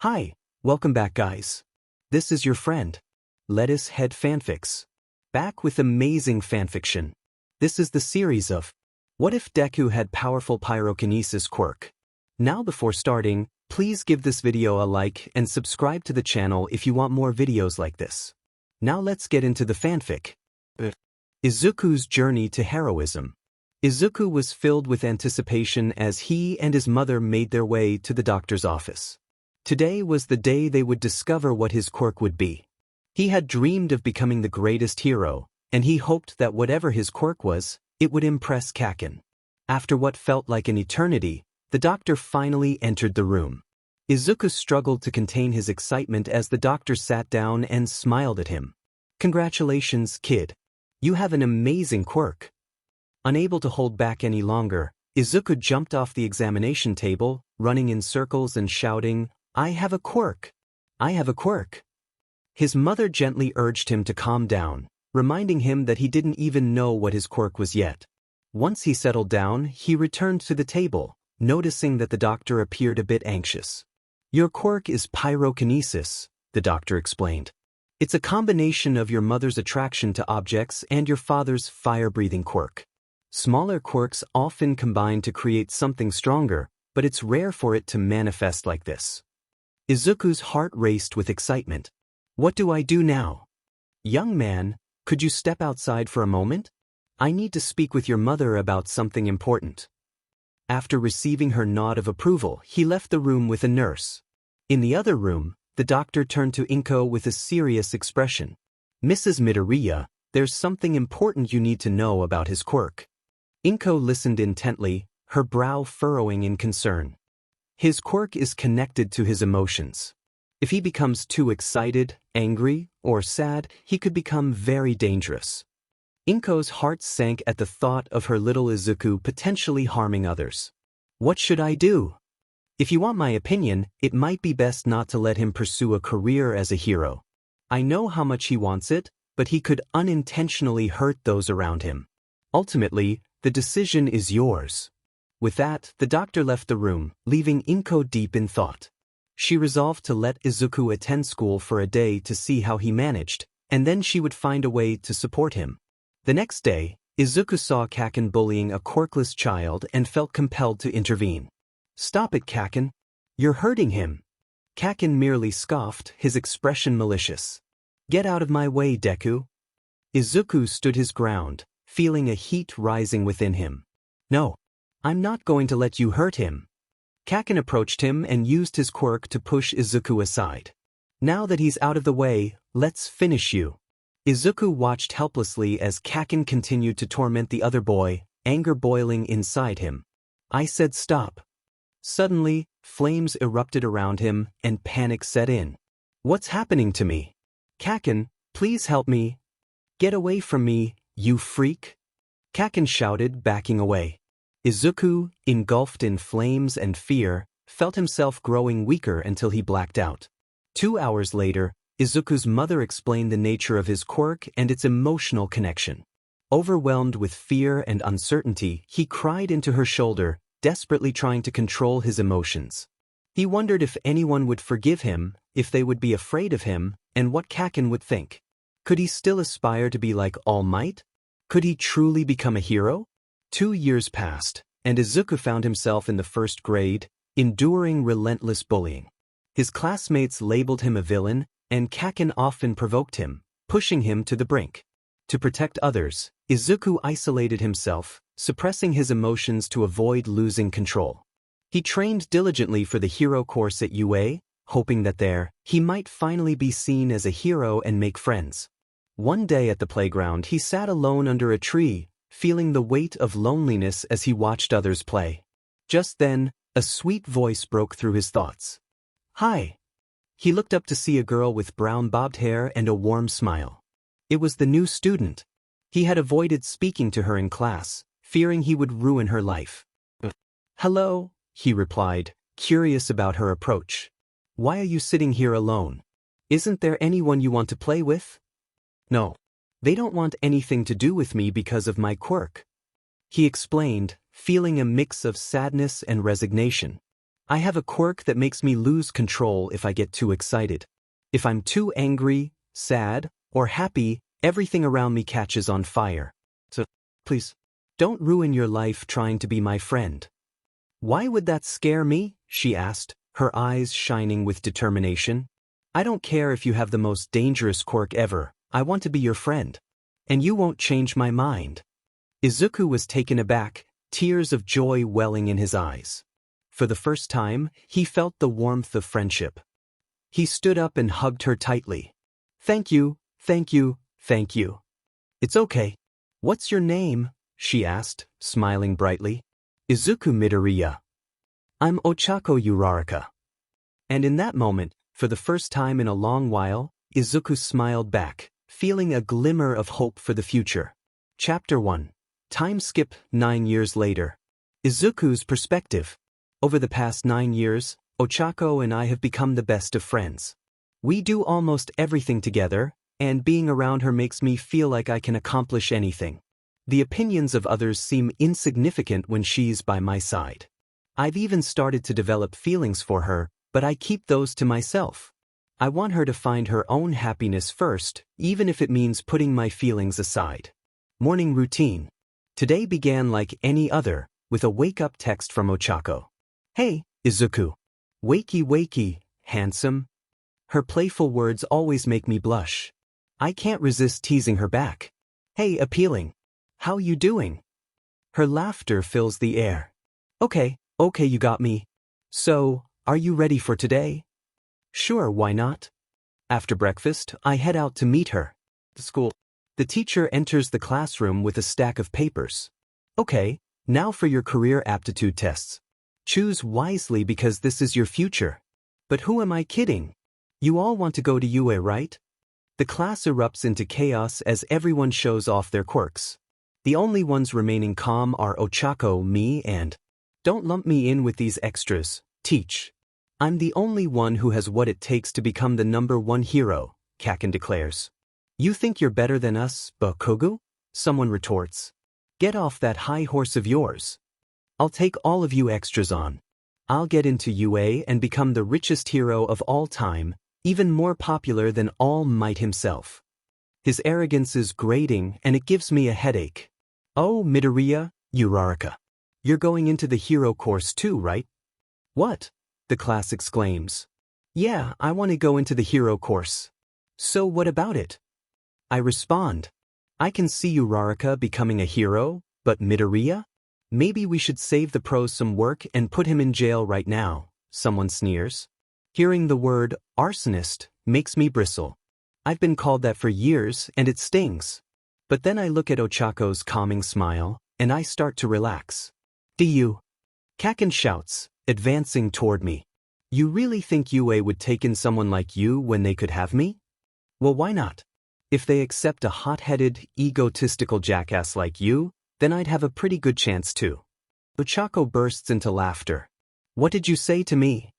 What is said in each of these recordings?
Hi, welcome back guys. This is your friend, Lettuce Head Fanfics. Back with amazing fanfiction. This is the series of What If Deku Had Powerful Pyrokinesis Quirk? Now before starting, please give this video a like and subscribe to the channel if you want more videos like this. Now let's get into the fanfic. Izuku's journey to heroism. Izuku was filled with anticipation as he and his mother made their way to the doctor's office. Today was the day they would discover what his quirk would be. He had dreamed of becoming the greatest hero, and he hoped that whatever his quirk was, it would impress Kaken. After what felt like an eternity, the doctor finally entered the room. Izuku struggled to contain his excitement as the doctor sat down and smiled at him. "Congratulations, kid. You have an amazing quirk." Unable to hold back any longer, Izuku jumped off the examination table, running in circles and shouting, "I have a quirk! I have a quirk!" His mother gently urged him to calm down, reminding him that he didn't even know what his quirk was yet. Once he settled down, he returned to the table, noticing that the doctor appeared a bit anxious. "Your quirk is pyrokinesis," the doctor explained. "It's a combination of your mother's attraction to objects and your father's fire-breathing quirk. Smaller quirks often combine to create something stronger, but it's rare for it to manifest like this." Izuku's heart raced with excitement. "What do I do now?" "Young man, could you step outside for a moment? I need to speak with your mother about something important." After receiving her nod of approval, he left the room with a nurse. In the other room, the doctor turned to Inko with a serious expression. "Mrs. Midoriya, there's something important you need to know about his quirk." Inko listened intently, her brow furrowing in concern. His quirk is connected to his emotions. If he becomes too excited, angry, or sad, he could become very dangerous. Inko's heart sank at the thought of her little Izuku potentially harming others. "What should I do?" "If you want my opinion, it might be best not to let him pursue a career as a hero. I know how much he wants it, but he could unintentionally hurt those around him. Ultimately, the decision is yours." With that, the doctor left the room, leaving Inko deep in thought. She resolved to let Izuku attend school for a day to see how he managed, and then she would find a way to support him. The next day, Izuku saw Kaken bullying a quirkless child and felt compelled to intervene. "Stop it, Kaken. You're hurting him." Kaken merely scoffed, his expression malicious. "Get out of my way, Deku." Izuku stood his ground, feeling a heat rising within him. "No. I'm not going to let you hurt him." Kaken approached him and used his quirk to push Izuku aside. "Now that he's out of the way, let's finish you." Izuku watched helplessly as Kaken continued to torment the other boy, anger boiling inside him. "I said stop." Suddenly, flames erupted around him and panic set in. "What's happening to me? Kaken, please help me." "Get away from me, you freak!" Kaken shouted, backing away. Izuku, engulfed in flames and fear, felt himself growing weaker until he blacked out. 2 hours later, Izuku's mother explained the nature of his quirk and its emotional connection. Overwhelmed with fear and uncertainty, he cried into her shoulder, desperately trying to control his emotions. He wondered if anyone would forgive him, if they would be afraid of him, and what Kaken would think. Could he still aspire to be like All Might? Could he truly become a hero? 2 years passed, and Izuku found himself in the first grade, enduring relentless bullying. His classmates labeled him a villain, and Kaken often provoked him, pushing him to the brink. To protect others, Izuku isolated himself, suppressing his emotions to avoid losing control. He trained diligently for the hero course at UA, hoping that there, he might finally be seen as a hero and make friends. One day at the playground, he sat alone under a tree, feeling the weight of loneliness as he watched others play. Just then, a sweet voice broke through his thoughts. "Hi." He looked up to see a girl with brown bobbed hair and a warm smile. It was the new student. He had avoided speaking to her in class, fearing he would ruin her life. "Hello," he replied, curious about her approach. "Why are you sitting here alone? Isn't there anyone you want to play with?" "No. They don't want anything to do with me because of my quirk," he explained, feeling a mix of sadness and resignation. I have a quirk that makes me lose control if I get too excited. If I'm too angry, sad, or happy, everything around me catches on fire. So, please, don't ruin your life trying to be my friend. Why would that scare me? She asked, her eyes shining with determination. I don't care if you have the most dangerous quirk ever, I want to be your friend. And you won't change my mind. Izuku was taken aback, tears of joy welling in his eyes. For the first time, he felt the warmth of friendship. He stood up and hugged her tightly. Thank you, thank you, thank you. It's okay. What's your name? She asked, smiling brightly. Izuku Midoriya. I'm Ochako Uraraka. And in that moment, for the first time in a long while, Izuku smiled back, feeling a glimmer of hope for the future. Chapter 1. Time skip 9 years later. Izuku's perspective. Over the past 9 years, Ochako and I have become the best of friends. We do almost everything together, and being around her makes me feel like I can accomplish anything. The opinions of others seem insignificant when she's by my side. I've even started to develop feelings for her, but I keep those to myself. I want her to find her own happiness first, even if it means putting my feelings aside. Morning routine. Today began like any other, with a wake-up text from Ochako. Hey, Izuku. Wakey wakey, handsome. Her playful words always make me blush. I can't resist teasing her back. Hey, appealing. How you doing? Her laughter fills the air. Okay, you got me. So, are you ready for today? Sure, why not? After breakfast, I head out to meet her. The school. The teacher enters the classroom with a stack of papers. Okay, now for your career aptitude tests. Choose wisely because this is your future. But who am I kidding? You all want to go to UA, right? The class erupts into chaos as everyone shows off their quirks. The only ones remaining calm are Ochako, me, and... Don't lump me in with these extras, teach. I'm the only one who has what it takes to become the #1 hero, Kaken declares. You think you're better than us, Bakugou? Someone retorts. Get off that high horse of yours. I'll take all of you extras on. I'll get into UA and become the richest hero of all time, even more popular than All Might himself. His arrogance is grating and it gives me a headache. Oh, Midoriya, Uraraka. You're going into the hero course too, right? What? The class exclaims. Yeah, I want to go into the hero course. So what about it? I respond. I can see Uraraka becoming a hero, but Midoriya? Maybe we should save the pros some work and put him in jail right now, someone sneers. Hearing the word arsonist makes me bristle. I've been called that for years and it stings. But then I look at Ochako's calming smile, and I start to relax. Do you? Kaken shouts, advancing toward me. You really think UA would take in someone like you when they could have me? Well, why not? If they accept a hot-headed, egotistical jackass like you, then I'd have a pretty good chance too. Ochako bursts into laughter. What did you say to me?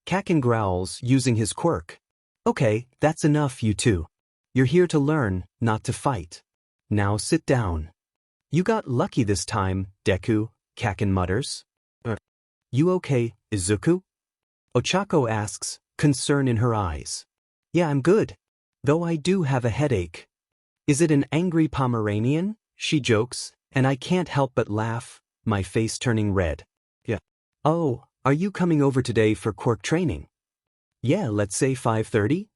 Kaken growls, using his quirk. Okay, that's enough, you two. You're here to learn, not to fight. Now sit down. You got lucky this time, Deku, Kaken mutters. You okay, Izuku? Ochako asks, concern in her eyes. Yeah, I'm good. Though I do have a headache. Is it an angry Pomeranian? She jokes, and I can't help but laugh, my face turning red. Yeah. Oh, are you coming over today for quirk training? Yeah, let's say 5:30?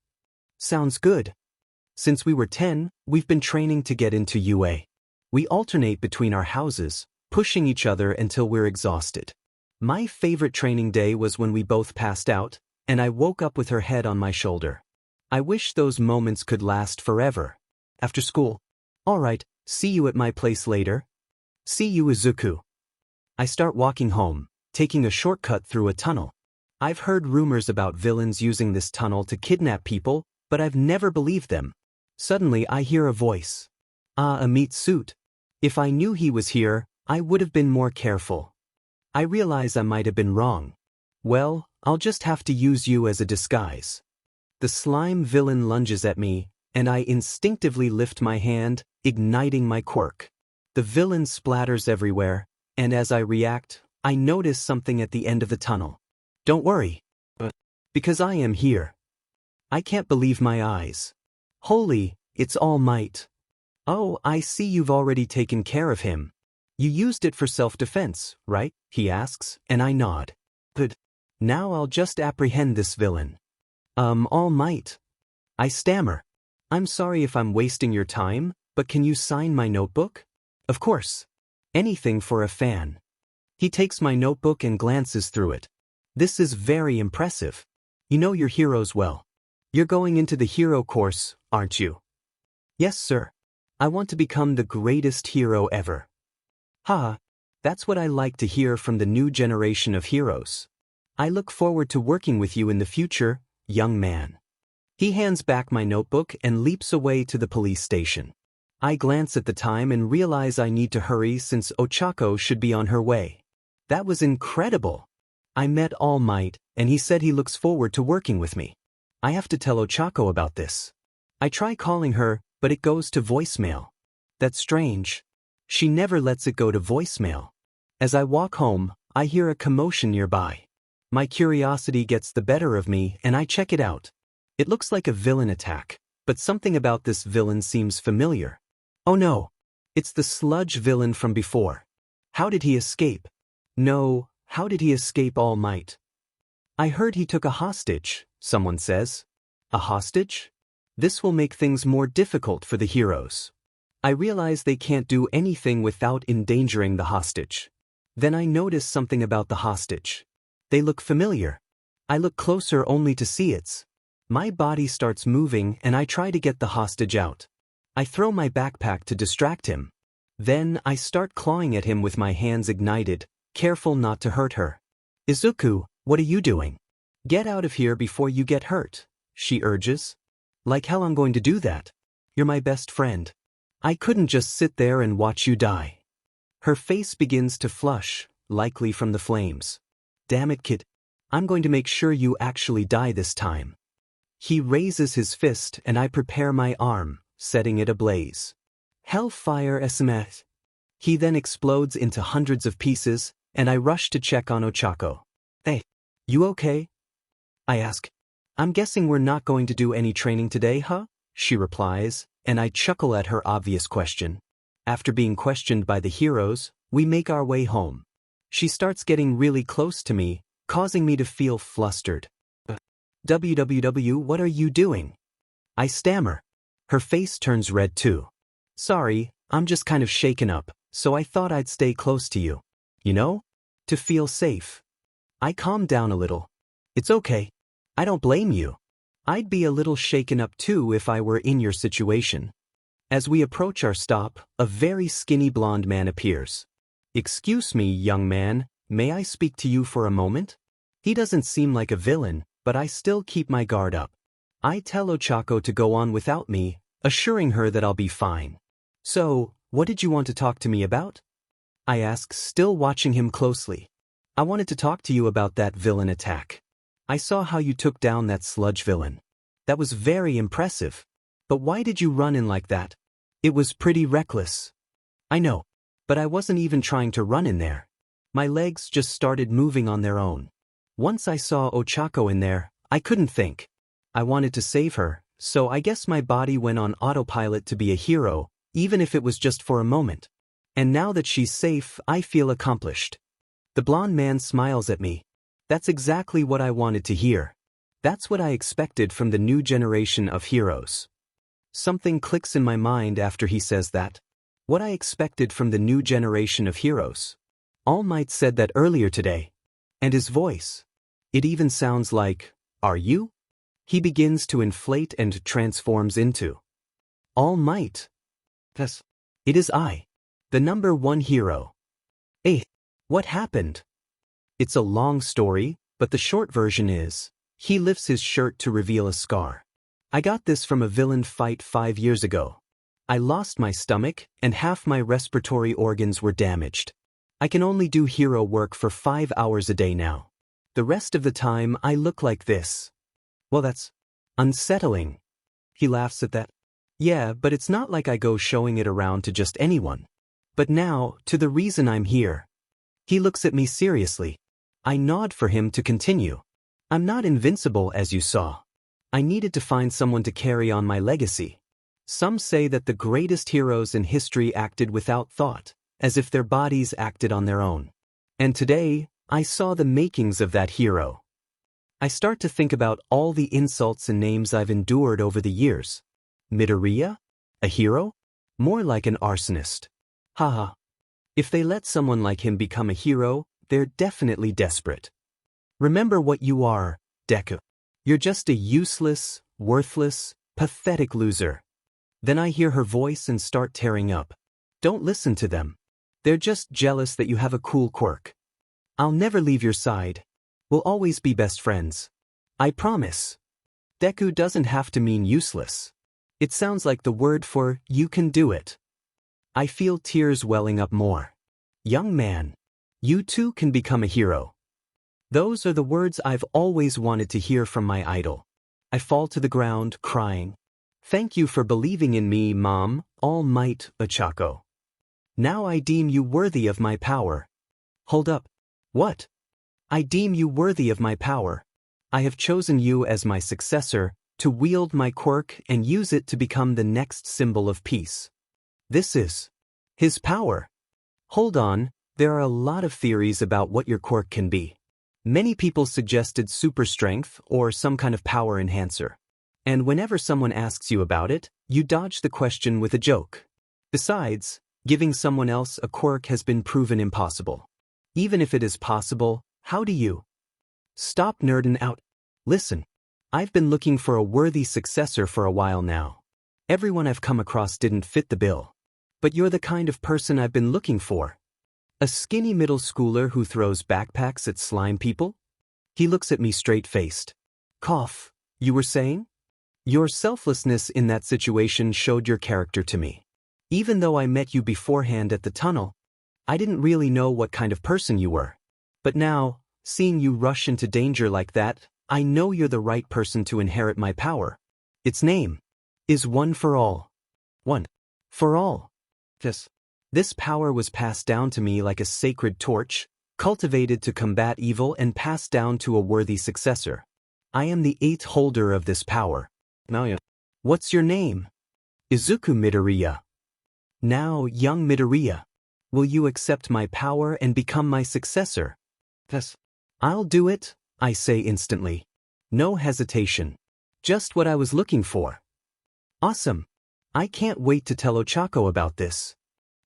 Sounds good. Since we were 10, we've been training to get into UA. We alternate between our houses, pushing each other until we're exhausted. My favorite training day was when we both passed out, and I woke up with her head on my shoulder. I wish those moments could last forever. After school. All right, see you at my place later. See you, Izuku. I start walking home, taking a shortcut through a tunnel. I've heard rumors about villains using this tunnel to kidnap people, but I've never believed them. Suddenly I hear a voice. A meat suit. If I knew he was here, I would have been more careful. I realize I might have been wrong. Well, I'll just have to use you as a disguise. The slime villain lunges at me, and I instinctively lift my hand, igniting my quirk. The villain splatters everywhere, and as I react, I notice something at the end of the tunnel. Don't worry. Because I am here. I can't believe my eyes. Holy, it's All Might. Oh, I see you've already taken care of him. You used it for self-defense, right? He asks, and I nod. Good. Now I'll just apprehend this villain. All Might. I stammer. I'm sorry if I'm wasting your time, but can you sign my notebook? Of course. Anything for a fan. He takes my notebook and glances through it. This is very impressive. You know your heroes well. You're going into the hero course, aren't you? Yes, sir. I want to become the greatest hero ever. Ha, that's what I like to hear from the new generation of heroes. I look forward to working with you in the future, young man. He hands back my notebook and leaps away to the police station. I glance at the time and realize I need to hurry since Ochako should be on her way. That was incredible. I met All Might, and he said he looks forward to working with me. I have to tell Ochako about this. I try calling her, but it goes to voicemail. That's strange. She never lets it go to voicemail. As I walk home, I hear a commotion nearby. My curiosity gets the better of me and I check it out. It looks like a villain attack, but something about this villain seems familiar. Oh no, it's the sludge villain from before. How did he escape? No, how did he escape All Might? I heard he took a hostage, someone says. A hostage? This will make things more difficult for the heroes. I realize they can't do anything without endangering the hostage. Then I notice something about the hostage. They look familiar. I look closer only to see it's. My body starts moving and I try to get the hostage out. I throw my backpack to distract him. Then I start clawing at him with my hands ignited, careful not to hurt her. Izuku, what are you doing? Get out of here before you get hurt, she urges. Like hell I'm going to do that. You're my best friend. I couldn't just sit there and watch you die. Her face begins to flush, likely from the flames. Damn it, kid. I'm going to make sure you actually die this time. He raises his fist and I prepare my arm, setting it ablaze. Hellfire SMS. He then explodes into hundreds of pieces, and I rush to check on Ochako. Hey, you okay? I ask. I'm guessing we're not going to do any training today, huh? She replies, and I chuckle at her obvious question. After being questioned by the heroes, we make our way home. She starts getting really close to me, causing me to feel flustered. WWW, what are you doing? I stammer. Her face turns red too. Sorry, I'm just kind of shaken up, so I thought I'd stay close to you. You know? To feel safe. I calm down a little. It's okay. I don't blame you. I'd be a little shaken up too if I were in your situation. As we approach our stop, a very skinny blonde man appears. Excuse me, young man, may I speak to you for a moment? He doesn't seem like a villain, but I still keep my guard up. I tell Ochako to go on without me, assuring her that I'll be fine. So, what did you want to talk to me about? I ask, still watching him closely. I wanted to talk to you about that villain attack. I saw how you took down that sludge villain. That was very impressive. But why did you run in like that? It was pretty reckless. I know, but I wasn't even trying to run in there. My legs just started moving on their own. Once I saw Ochako in there, I couldn't think. I wanted to save her, so I guess my body went on autopilot to be a hero, even if it was just for a moment. And now that she's safe, I feel accomplished. The blonde man smiles at me. That's exactly what I wanted to hear. That's what I expected from the new generation of heroes. Something clicks in my mind after he says that. What I expected from the new generation of heroes. All Might said that earlier today. And his voice. It even sounds like, are you? He begins to inflate and transforms into All Might. Yes, it is I, the #1 hero. What happened? It's a long story, but the short version is, he lifts his shirt to reveal a scar. I got this from a villain fight 5 years ago. I lost my stomach, and half my respiratory organs were damaged. I can only do hero work for 5 hours a day now. The rest of the time I look like this. Well, that's unsettling. He laughs at that. Yeah, but it's not like I go showing it around to just anyone. But now, to the reason I'm here. He looks at me seriously. I nod for him to continue. I'm not invincible, as you saw. I needed to find someone to carry on my legacy. Some say that the greatest heroes in history acted without thought, as if their bodies acted on their own. And today, I saw the makings of that hero. I start to think about all the insults and names I've endured over the years. Midoriya? A hero? More like an arsonist. Haha. If they let someone like him become a hero, they're definitely desperate. Remember what you are, Deku. You're just a useless, worthless, pathetic loser. Then I hear her voice and start tearing up. Don't listen to them. They're just jealous that you have a cool quirk. I'll never leave your side. We'll always be best friends. I promise. Deku doesn't have to mean useless. It sounds like the word for you can do it. I feel tears welling up more. Young man, you too can become a hero. Those are the words I've always wanted to hear from my idol. I fall to the ground, crying. Thank you for believing in me, Mom, All Might, Ochako. Now I deem you worthy of my power. Hold up. What? I deem you worthy of my power. I have chosen you as my successor, to wield my quirk and use it to become the next symbol of peace. This is his power. Hold on, there are a lot of theories about what your quirk can be. Many people suggested super strength or some kind of power enhancer. And whenever someone asks you about it, you dodge the question with a joke. Besides, giving someone else a quirk has been proven impossible. Even if it is possible, how do you? Stop nerding out. Listen, I've been looking for a worthy successor for a while now. Everyone I've come across didn't fit the bill. But you're the kind of person I've been looking for. A skinny middle schooler who throws backpacks at slime people? He looks at me straight-faced. Cough, you were saying? Your selflessness in that situation showed your character to me. Even though I met you beforehand at the tunnel, I didn't really know what kind of person you were. But now, seeing you rush into danger like that, I know you're the right person to inherit my power. Its name is One for All. One for All. This power was passed down to me like a sacred torch, cultivated to combat evil and passed down to a worthy successor. I am the 8th holder of this power. What's your name? Izuku Midoriya. Now, young Midoriya, will you accept my power and become my successor? I'll do it, I say instantly. No hesitation. Just what I was looking for. Awesome. I can't wait to tell Ochako about this.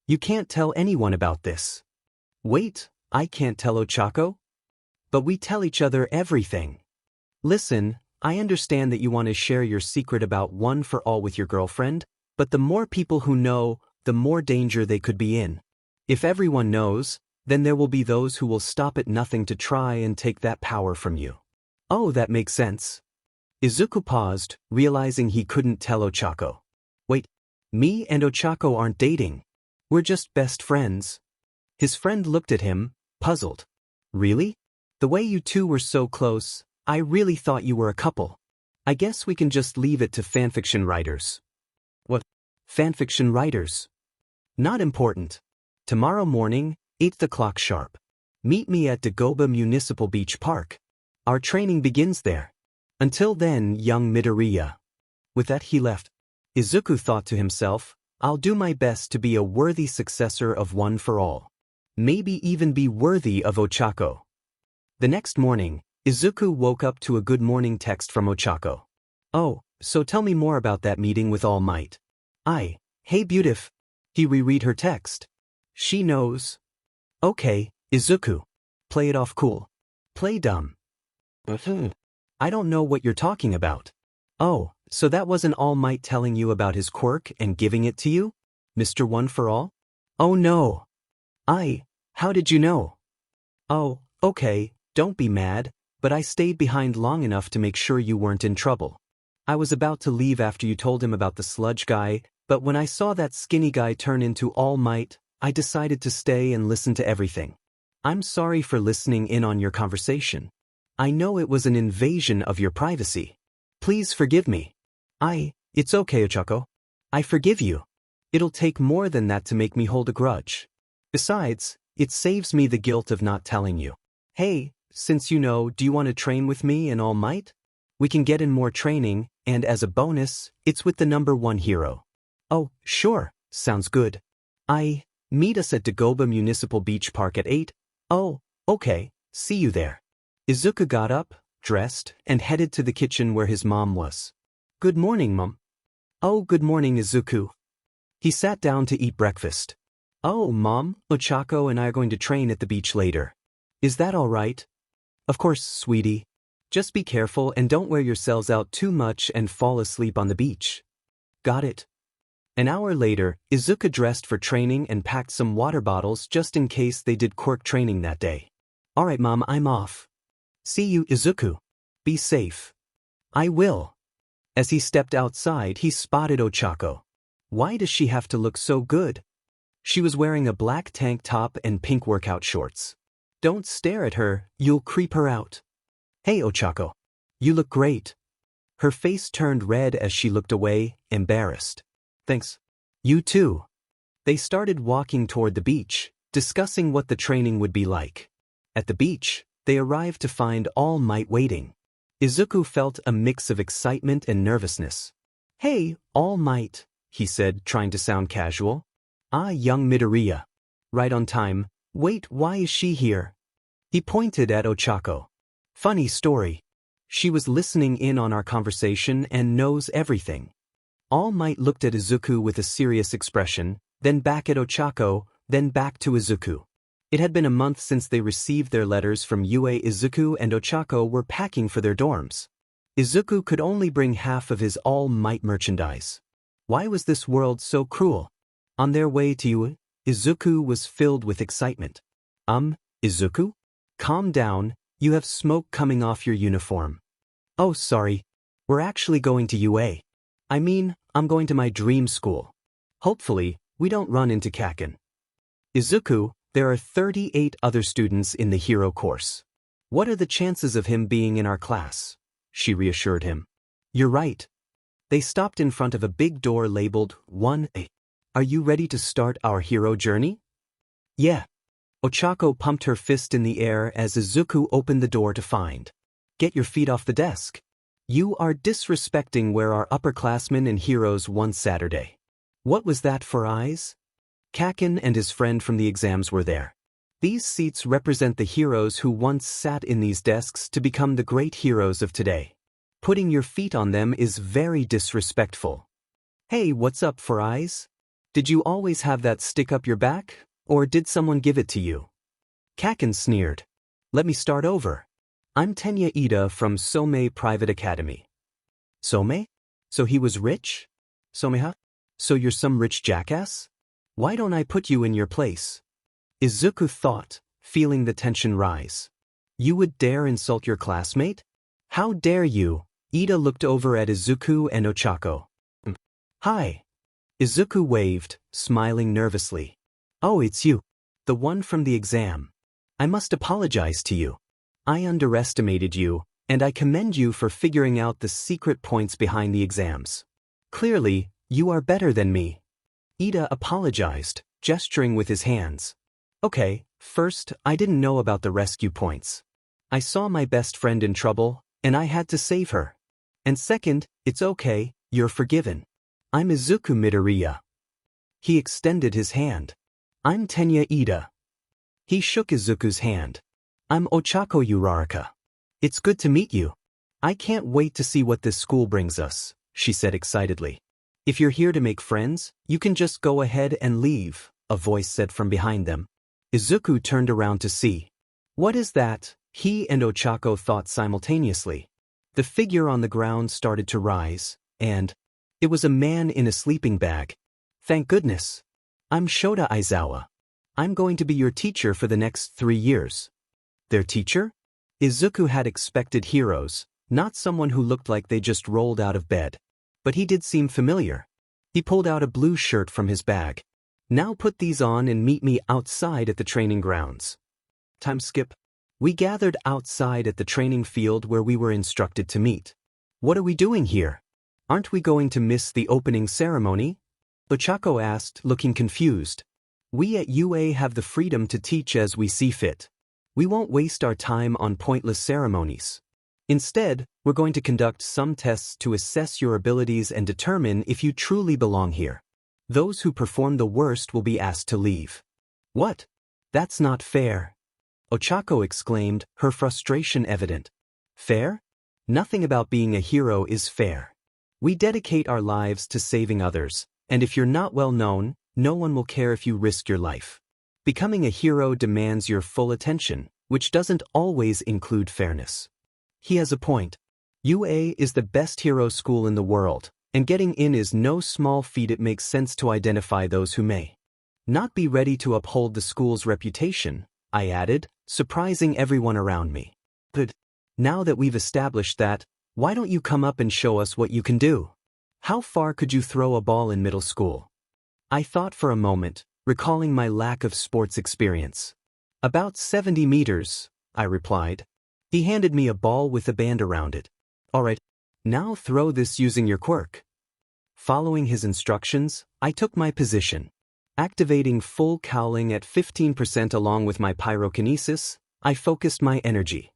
You can't tell anyone about this. Wait, I can't tell Ochako? But we tell each other everything. Listen, I understand that you want to share your secret about One for All with your girlfriend, but the more people who know, the more danger they could be in. If everyone knows, then there will be those who will stop at nothing to try and take that power from you. Oh, that makes sense. Izuku paused, realizing he couldn't tell Ochako. Wait, me and Ochako aren't dating. We're just best friends. His friend looked at him, puzzled. Really? The way you two were so close, I really thought you were a couple. I guess we can just leave it to fanfiction writers. What? Fanfiction writers? Not important. Tomorrow morning, 8 o'clock sharp. Meet me at Dagoba Municipal Beach Park. Our training begins there. Until then, young Midoriya. With that he left. Izuku thought to himself, I'll do my best to be a worthy successor of One for All. Maybe even be worthy of Ochako. The next morning, Izuku woke up to a good morning text from Ochako. Oh, so tell me more about that meeting with All Might. Hey beautif. He reread her text. She knows. Okay, Izuku. Play it off cool. Play dumb. I don't know what you're talking about. Oh, so that wasn't All Might telling you about his quirk and giving it to you? Mr. One for All? Oh no. How did you know? Oh, okay, don't be mad, but I stayed behind long enough to make sure you weren't in trouble. I was about to leave after you told him about the sludge guy, but when I saw that skinny guy turn into All Might, I decided to stay and listen to everything. I'm sorry for listening in on your conversation. I know it was an invasion of your privacy. Please forgive me. It's okay, Ochako. I forgive you. It'll take more than that to make me hold a grudge. Besides, it saves me the guilt of not telling you. Hey, since you know, do you want to train with me and All Might? We can get in more training, and as a bonus, it's with the #1 hero. Oh, sure, sounds good. Meet us at Dagoba Municipal Beach Park at 8. Oh, okay, see you there. Izuku got up, dressed, and headed to the kitchen where his mom was. Good morning, Mom. Oh, good morning, Izuku. He sat down to eat breakfast. Oh, Mom, Ochako and I are going to train at the beach later. Is that all right? Of course, sweetie. Just be careful and don't wear yourselves out too much and fall asleep on the beach. Got it. An hour later, Izuku dressed for training and packed some water bottles just in case they did quirk training that day. All right, Mom, I'm off. See you, Izuku. Be safe. I will. As he stepped outside, he spotted Ochako. Why does she have to look so good? She was wearing a black tank top and pink workout shorts. Don't stare at her, you'll creep her out. Hey, Ochako. You look great. Her face turned red as she looked away, embarrassed. Thanks. You too. They started walking toward the beach, discussing what the training would be like. At the beach, they arrived to find All Might waiting. Izuku felt a mix of excitement and nervousness. Hey, All Might, he said, trying to sound casual. Ah, young Midoriya. Right on time. Wait, why is she here? He pointed at Ochako. Funny story. She was listening in on our conversation and knows everything. All Might looked at Izuku with a serious expression, then back at Ochako, then back to Izuku. It had been a month since they received their letters from UA. Izuku and Ochako were packing for their dorms. Izuku could only bring half of his All Might merchandise. Why was this world so cruel? On their way to UA, Izuku was filled with excitement. Izuku? Calm down, you have smoke coming off your uniform. Oh, sorry. We're actually going to UA. I mean, I'm going to my dream school. Hopefully, we don't run into Kaken. Izuku, there are 38 other students in the hero course. What are the chances of him being in our class? She reassured him. You're right. They stopped in front of a big door labeled 1A. Are you ready to start our hero journey? Yeah. Ochako pumped her fist in the air as Izuku opened the door to find. Get your feet off the desk. You are disrespecting where our upperclassmen and heroes once Saturday. What was that for eyes? Kaken and his friend from the exams were there. These seats represent the heroes who once sat in these desks to become the great heroes of today. Putting your feet on them is very disrespectful. Hey, what's up, for eyes? Did you always have that stick up your back, or did someone give it to you? Kaken sneered. Let me start over. I'm Tenya Ida from Somei Private Academy. Somei? So he was rich? Somei-ha? So you're some rich jackass? Why don't I put you in your place? Izuku thought, feeling the tension rise. You would dare insult your classmate? How dare you? Ida looked over at Izuku and Ochako. Hi. Izuku waved, smiling nervously. Oh, it's you. The one from the exam. I must apologize to you. I underestimated you, and I commend you for figuring out the secret points behind the exams. Clearly, you are better than me. Ida apologized, gesturing with his hands. Okay, first, I didn't know about the rescue points. I saw my best friend in trouble, and I had to save her. And second, it's okay, you're forgiven. I'm Izuku Midoriya. He extended his hand. I'm Tenya Ida. He shook Izuku's hand. I'm Ochako Uraraka. It's good to meet you. I can't wait to see what this school brings us, she said excitedly. If you're here to make friends, you can just go ahead and leave, a voice said from behind them. Izuku turned around to see. What is that? He and Ochako thought simultaneously. The figure on the ground started to rise, and it was a man in a sleeping bag. Thank goodness. I'm Shota Aizawa. I'm going to be your teacher for the next 3 years. Their teacher? Izuku had expected heroes, not someone who looked like they just rolled out of bed. But he did seem familiar. He pulled out a blue shirt from his bag. Now put these on and meet me outside at the training grounds. Time skip. We gathered outside at the training field where we were instructed to meet. What are we doing here? Aren't we going to miss the opening ceremony? Ochako asked, looking confused. We at UA have the freedom to teach as we see fit. We won't waste our time on pointless ceremonies. Instead, we're going to conduct some tests to assess your abilities and determine if you truly belong here. Those who perform the worst will be asked to leave. What? That's not fair. Ochako exclaimed, her frustration evident. Fair? Nothing about being a hero is fair. We dedicate our lives to saving others, and if you're not well known, no one will care if you risk your life. Becoming a hero demands your full attention, which doesn't always include fairness. He has a point. UA is the best hero school in the world, and getting in is no small feat. It makes sense to identify those who may not be ready to uphold the school's reputation, I added, surprising everyone around me. Good. Now that we've established that, why don't you come up and show us what you can do? How far could you throw a ball in middle school? I thought for a moment, recalling my lack of sports experience. About 70 meters, I replied. He handed me a ball with a band around it. All right, now throw this using your quirk. Following his instructions, I took my position. Activating full cowling at 15% along with my pyrokinesis, I focused my energy.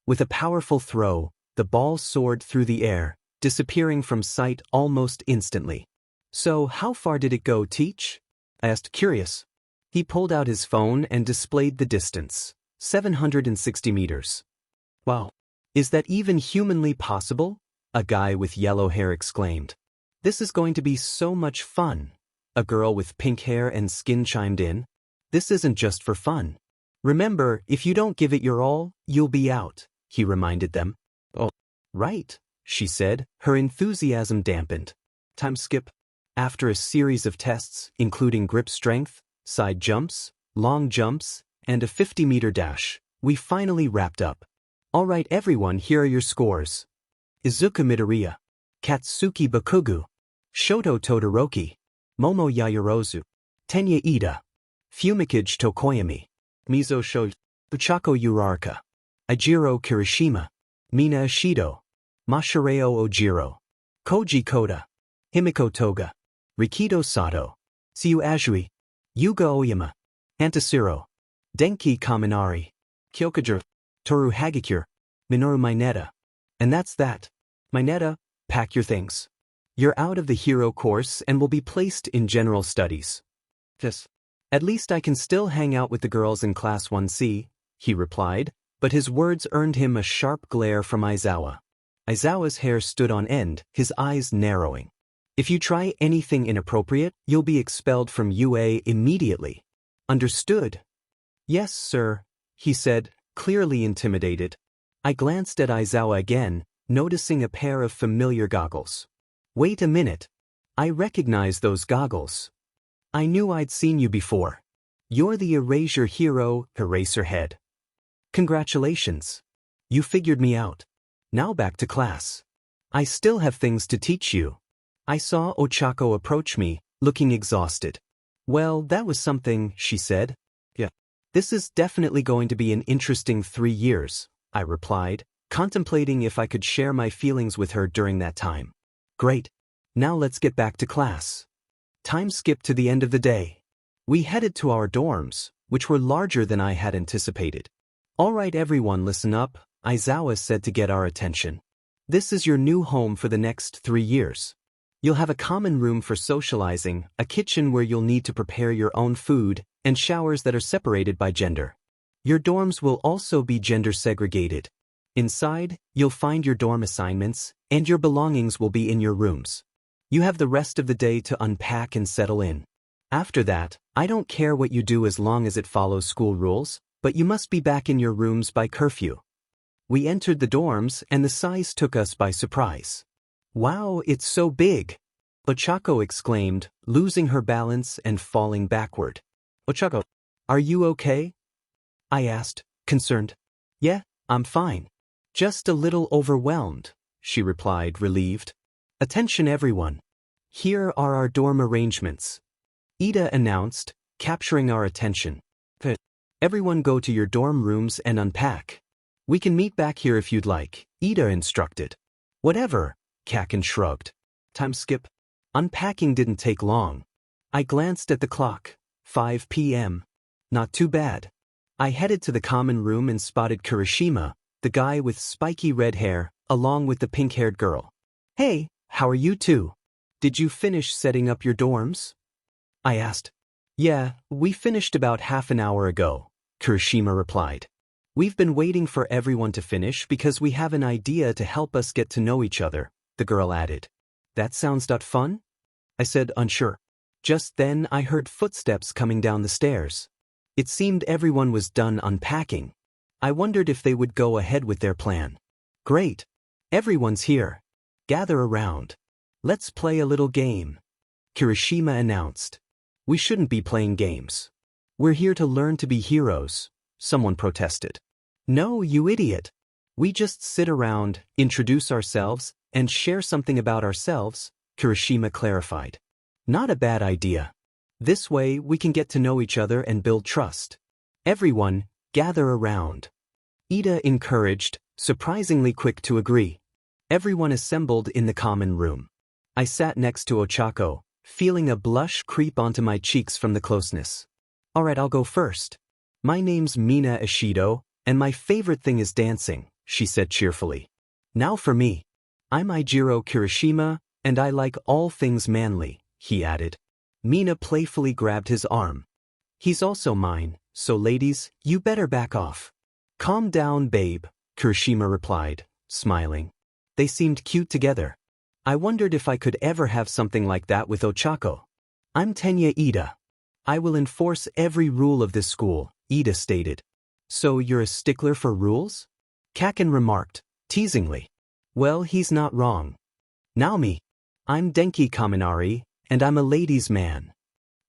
With a powerful throw, the ball soared through the air, disappearing from sight almost instantly. So how far did it go, Teach? I asked, curious. He pulled out his phone and displayed the distance, 760 meters. Wow. Is that even humanly possible? A guy with yellow hair exclaimed. This is going to be so much fun. A girl with pink hair and skin chimed in. This isn't just for fun. Remember, if you don't give it your all, you'll be out, he reminded them. Oh, right, she said, her enthusiasm dampened. Time skip. After a series of tests, including grip strength, side jumps, long jumps, and a 50-meter dash, we finally wrapped up. All right, everyone, here are your scores. Izuku Midoriya, Katsuki Bakugou, Shoto Todoroki, Momo Yaoyorozu, Tenya Ida, Fumikage Tokoyami, Mizo Sho, Uchako Uraraka, Ijiro Kirishima, Mina Ishido, Masahiro Ojiro, Koji Koda, Himiko Toga, Rikido Sato, Tsuyu Azui, Yuga Oyama, Antasiro, Denki Kaminari, Kyokujiro, Toru Hagakure, Minoru Mineta. And that's that. Mineta, pack your things. You're out of the hero course and will be placed in general studies. Yes. At least I can still hang out with the girls in Class 1C, he replied, but his words earned him a sharp glare from Aizawa. Aizawa's hair stood on end, his eyes narrowing. If you try anything inappropriate, you'll be expelled from UA immediately. Understood? Yes, sir, he said, clearly intimidated. I glanced at Aizawa again, noticing a pair of familiar goggles. Wait a minute. I recognize those goggles. I knew I'd seen you before. You're the Erasure hero, Eraserhead. Congratulations. You figured me out. Now back to class. I still have things to teach you. I saw Ochako approach me, looking exhausted. Well, that was something, she said. Yeah. This is definitely going to be an interesting 3 years, I replied, contemplating if I could share my feelings with her during that time. Great. Now let's get back to class. Time skipped to the end of the day. We headed to our dorms, which were larger than I had anticipated. All right, everyone, listen up, Aizawa said to get our attention. This is your new home for the next 3 years. You'll have a common room for socializing, a kitchen where you'll need to prepare your own food, and showers that are separated by gender. Your dorms will also be gender segregated. Inside, you'll find your dorm assignments, and your belongings will be in your rooms. You have the rest of the day to unpack and settle in. After that, I don't care what you do as long as it follows school rules, but you must be back in your rooms by curfew. We entered the dorms and the size took us by surprise. Wow, it's so big! Ochako exclaimed, losing her balance and falling backward. Ochako, are you okay? I asked, concerned. Yeah, I'm fine. Just a little overwhelmed, she replied, relieved. Attention everyone. Here are our dorm arrangements. Ida announced, capturing our attention. Everyone go to your dorm rooms and unpack. We can meet back here if you'd like, Ida instructed. Whatever, Kaken shrugged. Time skip. Unpacking didn't take long. I glanced at the clock. 5 p.m. Not too bad. I headed to the common room and spotted Kirishima, the guy with spiky red hair, along with the pink-haired girl. "Hey, how are you two? Did you finish setting up your dorms?" I asked. "Yeah, we finished about half an hour ago," Kirishima replied. "We've been waiting for everyone to finish because we have an idea to help us get to know each other," the girl added. "That sounds fun?" I said, unsure. Just then I heard footsteps coming down the stairs. It seemed everyone was done unpacking. I wondered if they would go ahead with their plan. "Great. Everyone's here. Gather around. Let's play a little game," Kirishima announced. "We shouldn't be playing games. We're here to learn to be heroes," someone protested. "No, you idiot. We just sit around, introduce ourselves, and share something about ourselves," Kirishima clarified. "Not a bad idea. This way we can get to know each other and build trust. Everyone, gather around." Ida encouraged, surprisingly quick to agree. Everyone assembled in the common room. I sat next to Ochako, feeling a blush creep onto my cheeks from the closeness. "Alright, I'll go first. My name's Mina Ishido, and my favorite thing is dancing," she said cheerfully. "Now for me. I'm Eijiro Kirishima, and I like all things manly," he added. Mina playfully grabbed his arm. "He's also mine, so ladies, you better back off." "Calm down, babe," Kirishima replied, smiling. They seemed cute together. I wondered if I could ever have something like that with Ochako. "I'm Tenya Ida. I will enforce every rule of this school," Ida stated. "So you're a stickler for rules?" Kaken remarked, teasingly. "Well, he's not wrong." "Naomi. I'm Denki Kaminari, and I'm a ladies' man."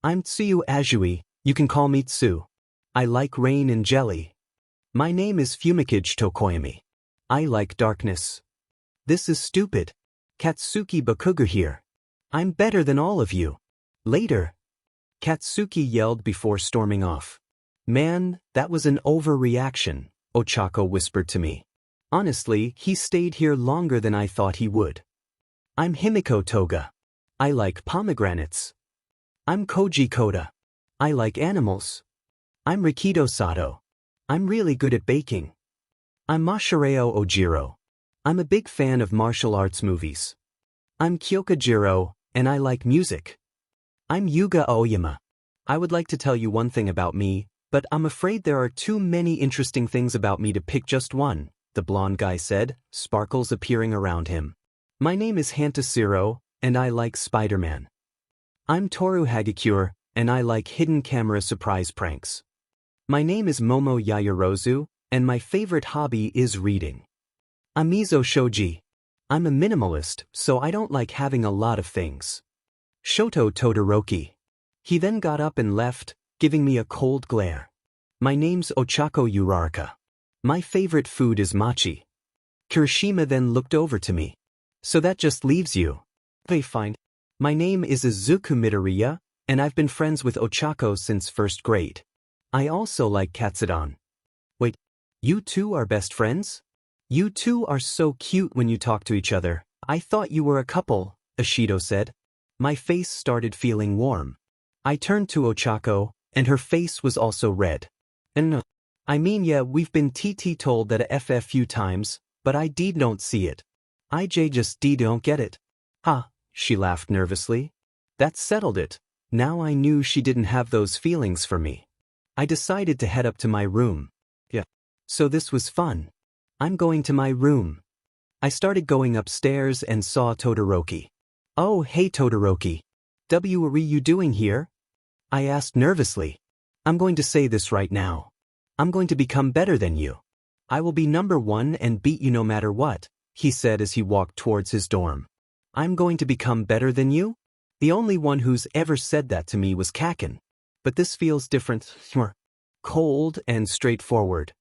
"I'm Tsuyu Azui, you can call me Tsu. I like rain and jelly." "My name is Fumikage Tokoyami. I like darkness." "This is stupid. Katsuki Bakugou here. I'm better than all of you." "Later." Katsuki yelled before storming off. "Man, that was an overreaction," Ochako whispered to me. "Honestly, he stayed here longer than I thought he would." "I'm Himiko Toga. I like pomegranates." "I'm Koji Koda. I like animals." "I'm Rikido Sato. I'm really good at baking." "I'm Mashireo Ojiro. I'm a big fan of martial arts movies." "I'm Kyoka Jiro, and I like music." "I'm Yuga Aoyama. I would like to tell you one thing about me, but I'm afraid there are too many interesting things about me to pick just one," the blonde guy said, sparkles appearing around him. "My name is Hantasiro, and I like Spider-Man." "I'm Toru Hagakure, and I like hidden camera surprise pranks." "My name is Momo Yayorozu, and my favorite hobby is reading." "I'm Mizo Shoji. I'm a minimalist, so I don't like having a lot of things." "Shoto Todoroki." He then got up and left, giving me a cold glare. "My name's Ochako Uraraka. My favorite food is mochi." Kirishima then looked over to me. "So that just leaves you." "Okay, fine. My name is Izuku Midoriya, and I've been friends with Ochako since first grade. I also like Katsudon." "Wait, you two are best friends? You two are so cute when you talk to each other. I thought you were a couple," Ishido said. My face started feeling warm. I turned to Ochako, and her face was also red. "And I mean, yeah, we've been told that a few times, but I don't see it. I just don't get it." "Ha," she laughed nervously. That settled it. Now I knew she didn't have those feelings for me. I decided to head up to my room. Yeah. So this was fun. I'm going to my room. I started going upstairs and saw Todoroki. "Oh, hey Todoroki. What are you doing here?" I asked nervously. "I'm going to say this right now. I'm going to become better than you. I will be number one and beat you no matter what," he said as he walked towards his dorm. "I'm going to become better than you?" The only one who's ever said that to me was Kaken. But this feels different, cold and straightforward.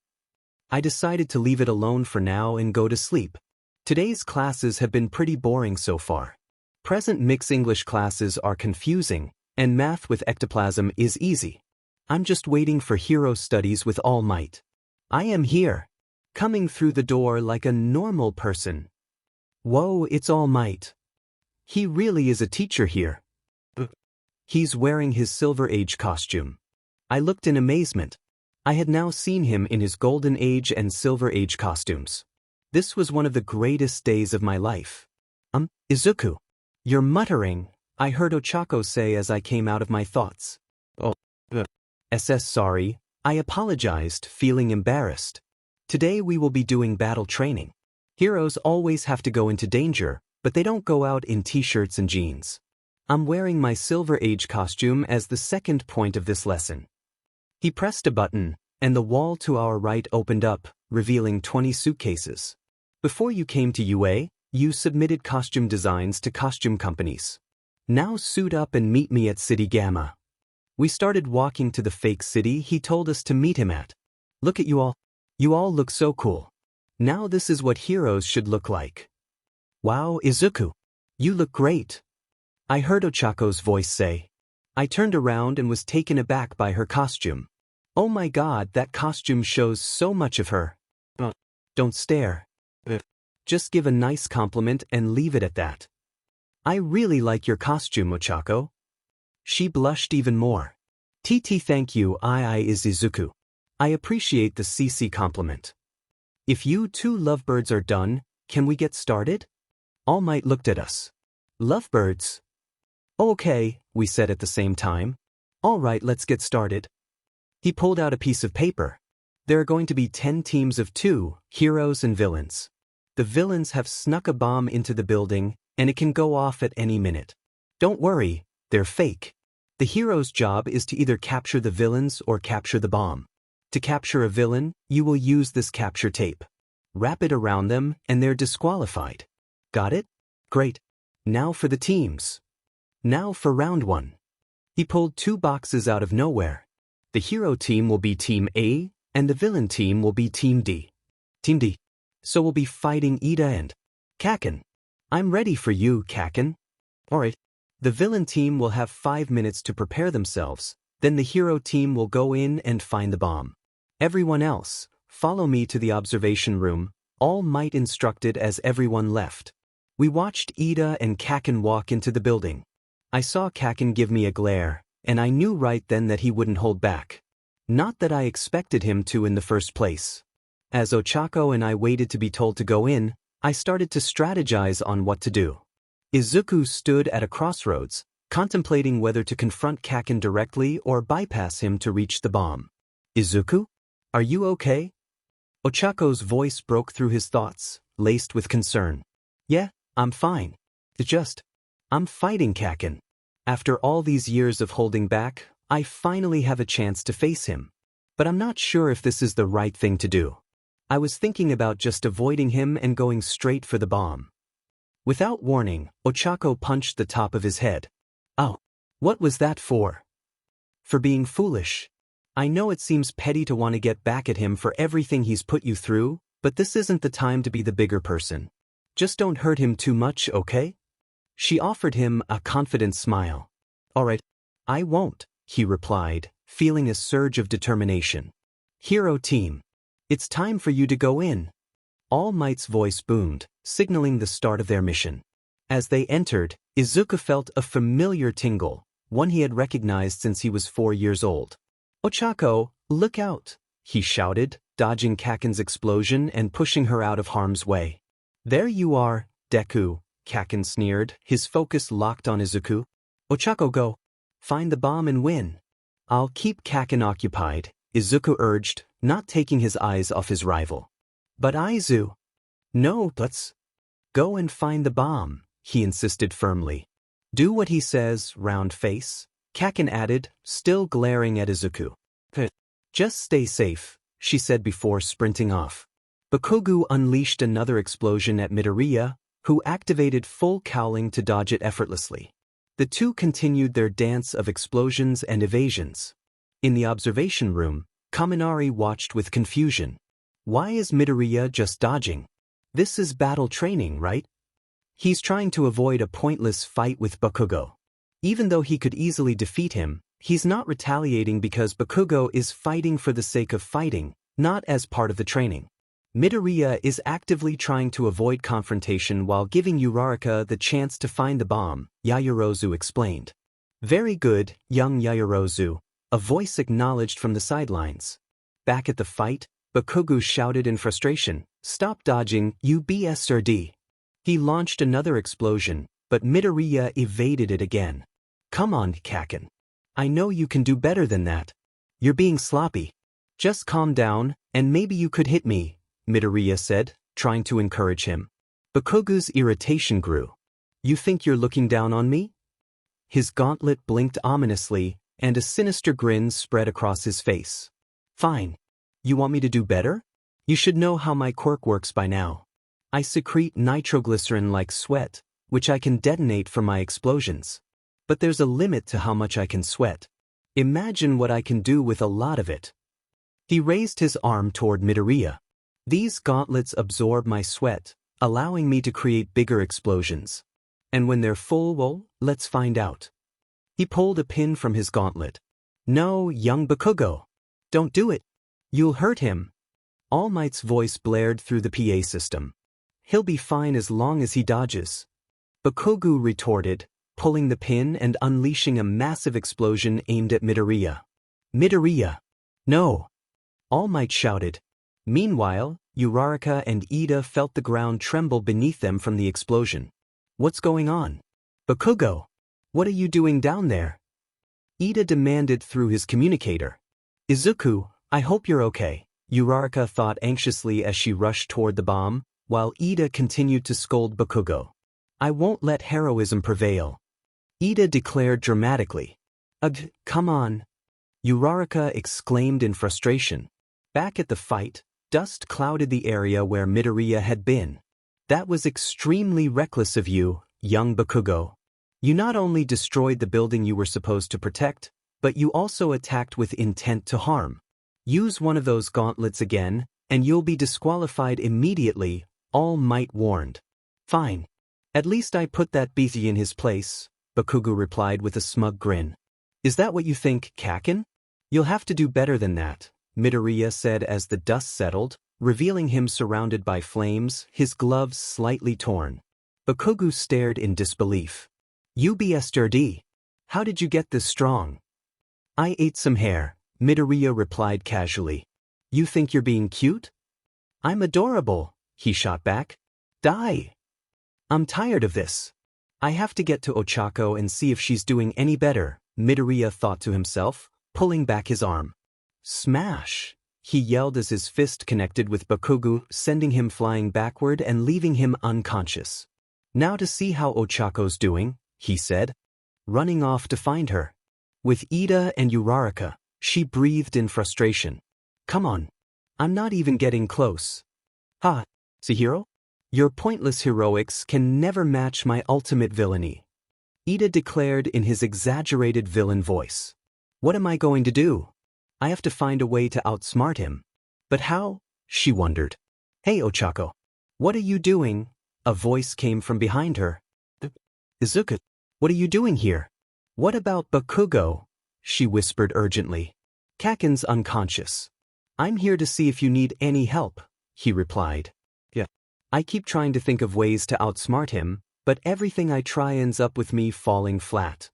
I decided to leave it alone for now and go to sleep. Today's classes have been pretty boring so far. Present mixed English classes are confusing, and math with ectoplasm is easy. I'm just waiting for hero studies with all might. I am here, coming through the door like a normal person. Whoa, it's All Might. He really is a teacher here. He's wearing his Silver Age costume. I looked in amazement. I had now seen him in his Golden Age and Silver Age costumes. This was one of the greatest days of my life. Izuku. You're muttering, I heard Ochako say as I came out of my thoughts. Oh, sorry, I apologized, feeling embarrassed. Today we will be doing battle training. Heroes always have to go into danger, but they don't go out in t-shirts and jeans. I'm wearing my Silver Age costume as the second point of this lesson. He pressed a button, and the wall to our right opened up, revealing 20 suitcases. Before you came to UA, you submitted costume designs to costume companies. Now suit up and meet me at City Gamma. We started walking to the fake city he told us to meet him at. Look at you all. You all look so cool. Now this is what heroes should look like. Wow, Izuku. You look great. I heard Ochako's voice say. I turned around and was taken aback by her costume. Oh my god, that costume shows so much of her. Don't stare. Just give a nice compliment and leave it at that. I really like your costume, Ochako. She blushed even more. TT, thank you, I is Izuku. I appreciate the CC compliment. If you two lovebirds are done, can we get started? All Might looked at us. Lovebirds? Okay, we said at the same time. All right, let's get started. He pulled out a piece of paper. There are going to be 10 teams of 2, heroes and villains. The villains have snuck a bomb into the building, and it can go off at any minute. Don't worry, they're fake. The hero's job is to either capture the villains or capture the bomb. To capture a villain, you will use this capture tape. Wrap it around them, and they're disqualified. Got it? Great. Now for the teams. Now for round 1. He pulled 2 boxes out of nowhere. The hero team will be Team A, and the villain team will be Team D. Team D. So we'll be fighting Ida and Kaken. I'm ready for you, Kaken. Alright. The villain team will have 5 minutes to prepare themselves, then the hero team will go in and find the bomb. Everyone else, follow me to the observation room, All Might instructed as everyone left. We watched Ida and Kaken walk into the building. I saw Kaken give me a glare, and I knew right then that he wouldn't hold back. Not that I expected him to in the first place. As Ochako and I waited to be told to go in, I started to strategize on what to do. Izuku stood at a crossroads, contemplating whether to confront Kaken directly or bypass him to reach the bomb. Izuku? Are you okay? Ochako's voice broke through his thoughts, laced with concern. Yeah, I'm fine. I'm fighting Kaken. After all these years of holding back, I finally have a chance to face him. But I'm not sure if this is the right thing to do. I was thinking about just avoiding him and going straight for the bomb. Without warning, Ochako punched the top of his head. Oh, what was that for? For being foolish. I know it seems petty to want to get back at him for everything he's put you through, but this isn't the time to be the bigger person. Just don't hurt him too much, okay? She offered him a confident smile. Alright, I won't, he replied, feeling a surge of determination. Hero team. It's time for you to go in. All Might's voice boomed, signaling the start of their mission. As they entered, Izuku felt a familiar tingle, one he had recognized since he was 4 years old. Ochako, look out, he shouted, dodging Kaken's explosion and pushing her out of harm's way. There you are, Deku, Kaken sneered, his focus locked on Izuku. Ochako, go. Find the bomb and win. I'll keep Kaken occupied, Izuku urged, not taking his eyes off his rival. But Izu. No, let's go and find the bomb, he insisted firmly. Do what he says, round face, Kaken added, still glaring at Izuku. Just stay safe, she said before sprinting off. Bakugou unleashed another explosion at Midoriya, who activated full cowling to dodge it effortlessly. The two continued their dance of explosions and evasions. In the observation room, Kaminari watched with confusion. Why is Midoriya just dodging? This is battle training, right? He's trying to avoid a pointless fight with Bakugou. Even though he could easily defeat him, he's not retaliating because Bakugou is fighting for the sake of fighting, not as part of the training. Midoriya is actively trying to avoid confrontation while giving Uraraka the chance to find the bomb, Yaoyorozu explained. Very good, young Yaoyorozu, a voice acknowledged from the sidelines. Back at the fight, Bakugou shouted in frustration, "Stop dodging, you BSRD." He launched another explosion, but Midoriya evaded it again. "Come on, Kaken. I know you can do better than that. You're being sloppy. Just calm down, and maybe you could hit me," Midoriya said, trying to encourage him. Bakugou's irritation grew. "You think you're looking down on me?" His gauntlet blinked ominously, and a sinister grin spread across his face. "Fine. You want me to do better? You should know how my quirk works by now. I secrete nitroglycerin like sweat, which I can detonate from my explosions. But there's a limit to how much I can sweat. Imagine what I can do with a lot of it." He raised his arm toward Midoriya. "These gauntlets absorb my sweat, allowing me to create bigger explosions. And when they're full, well, let's find out." He pulled a pin from his gauntlet. "No, young Bakugou. Don't do it. You'll hurt him." All Might's voice blared through the PA system. "He'll be fine as long as he dodges." Bakugou retorted, pulling the pin and unleashing a massive explosion aimed at Midoriya. "Midoriya! No!" All Might shouted. Meanwhile, Uraraka and Ida felt the ground tremble beneath them from the explosion. "What's going on? Bakugou! What are you doing down there?" Ida demanded through his communicator. "Izuku, I hope you're okay," Uraraka thought anxiously as she rushed toward the bomb, while Ida continued to scold Bakugou. "I won't let heroism prevail," Ida declared dramatically. "Ugh, come on," Uraraka exclaimed in frustration. Back at the fight, dust clouded the area where Midoriya had been. "That was extremely reckless of you, young Bakugou. You not only destroyed the building you were supposed to protect, but you also attacked with intent to harm. Use one of those gauntlets again, and you'll be disqualified immediately," All Might warned. "Fine. At least I put that beastie in his place," Bakugou replied with a smug grin. "Is that what you think, Kaken? You'll have to do better than that," Midoriya said as the dust settled, revealing him surrounded by flames, his gloves slightly torn. Bakugou stared in disbelief. "You BSRD. How did you get this strong?" "I ate some hair," Midoriya replied casually. "You think you're being cute?" "I'm adorable," he shot back. "Die. I'm tired of this. I have to get to Ochako and see if she's doing any better," Midoriya thought to himself, pulling back his arm. "Smash!" he yelled as his fist connected with Bakugou, sending him flying backward and leaving him unconscious. "Now to see how Ochako's doing," he said, running off to find her. With Ida and Uraraka, she breathed in frustration. "Come on. I'm not even getting close." "Ha, Chihiro? Your pointless heroics can never match my ultimate villainy," Ida declared in his exaggerated villain voice. "What am I going to do? I have to find a way to outsmart him. But how?" she wondered. "Hey Ochako. What are you doing?" A voice came from behind her. "Izuku, what are you doing here?" "What about Bakugou?" she whispered urgently. "Kaken's unconscious. I'm here to see if you need any help," he replied. "Yeah. I keep trying to think of ways to outsmart him, but everything I try ends up with me falling flat.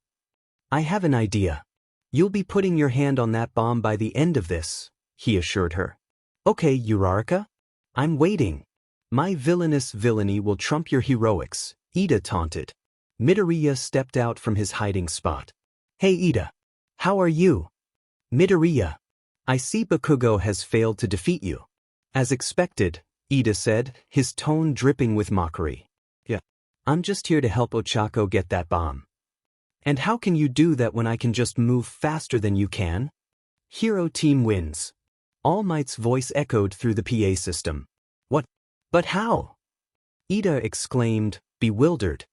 I have an idea. You'll be putting your hand on that bomb by the end of this," he assured her. "Okay, Uraraka. I'm waiting. My villainous villainy will trump your heroics," Ida taunted. Midoriya stepped out from his hiding spot. "Hey Ida. How are you?" "Midoriya. I see Bakugou has failed to defeat you." "As expected," Ida said, his tone dripping with mockery. "Yeah. I'm just here to help Ochako get that bomb." "And how can you do that when I can just move faster than you can?" "Hero team wins." All Might's voice echoed through the PA system. "What? But how?" Ida exclaimed, bewildered.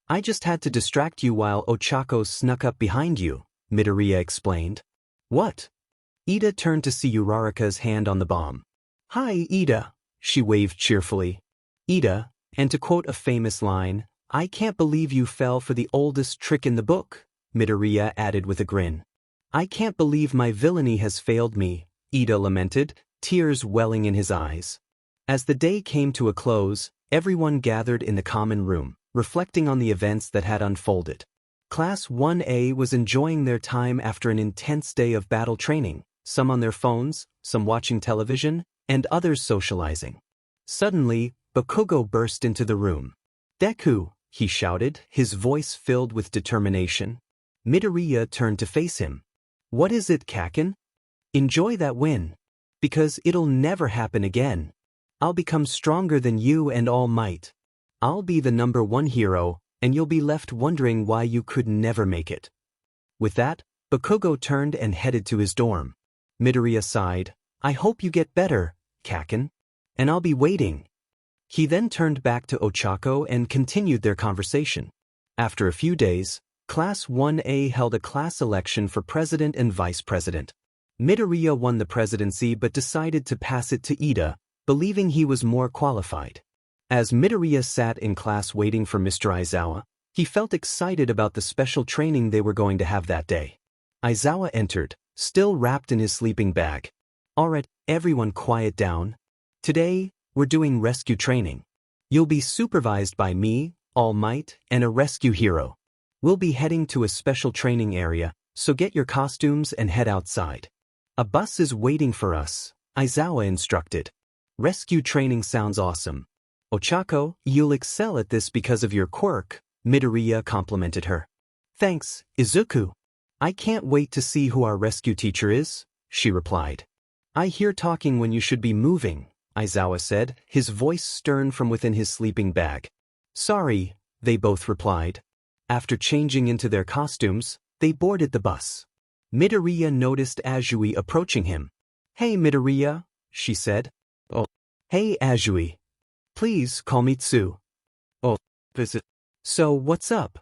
"I just had to distract you while Ochako snuck up behind you," Midoriya explained. "What?" Ida turned to see Uraraka's hand on the bomb. "Hi, Ida," she waved cheerfully. "Ida, and to quote a famous line, I can't believe you fell for the oldest trick in the book," Midoriya added with a grin. "I can't believe my villainy has failed me," Ida lamented, tears welling in his eyes. As the day came to a close, everyone gathered in the common room, reflecting on the events that had unfolded. Class 1A was enjoying their time after an intense day of battle training, some on their phones, some watching television, and others socializing. Suddenly, Bakugou burst into the room. "Deku!" he shouted, his voice filled with determination. Midoriya turned to face him. "What is it, Kaken? Enjoy that win. Because it'll never happen again. I'll become stronger than you and All Might. I'll be the #1 hero, and you'll be left wondering why you could never make it." With that, Bakugou turned and headed to his dorm. Midoriya sighed. "I hope you get better, Kaken. And I'll be waiting." He then turned back to Ochako and continued their conversation. After a few days, Class 1A held a class election for president and vice president. Midoriya won the presidency but decided to pass it to Ida, believing he was more qualified. As Midoriya sat in class waiting for Mr. Izuocha, he felt excited about the special training they were going to have that day. Izuocha entered, still wrapped in his sleeping bag. "Alright, everyone quiet down. Today, we're doing rescue training. You'll be supervised by me, All Might, and a rescue hero. We'll be heading to a special training area, so get your costumes and head outside. A bus is waiting for us," Izuocha instructed. "Rescue training sounds awesome. Ochako, you'll excel at this because of your quirk," Midoriya complimented her. "Thanks, Izuku. I can't wait to see who our rescue teacher is," she replied. "I hear talking when you should be moving," Izuocha said, his voice stern from within his sleeping bag. "Sorry," they both replied. After changing into their costumes, they boarded the bus. Midoriya noticed Azui approaching him. "Hey Midoriya," she said. "Oh, hey Azui. Please call me Tsu." "Oh, visit. So what's up?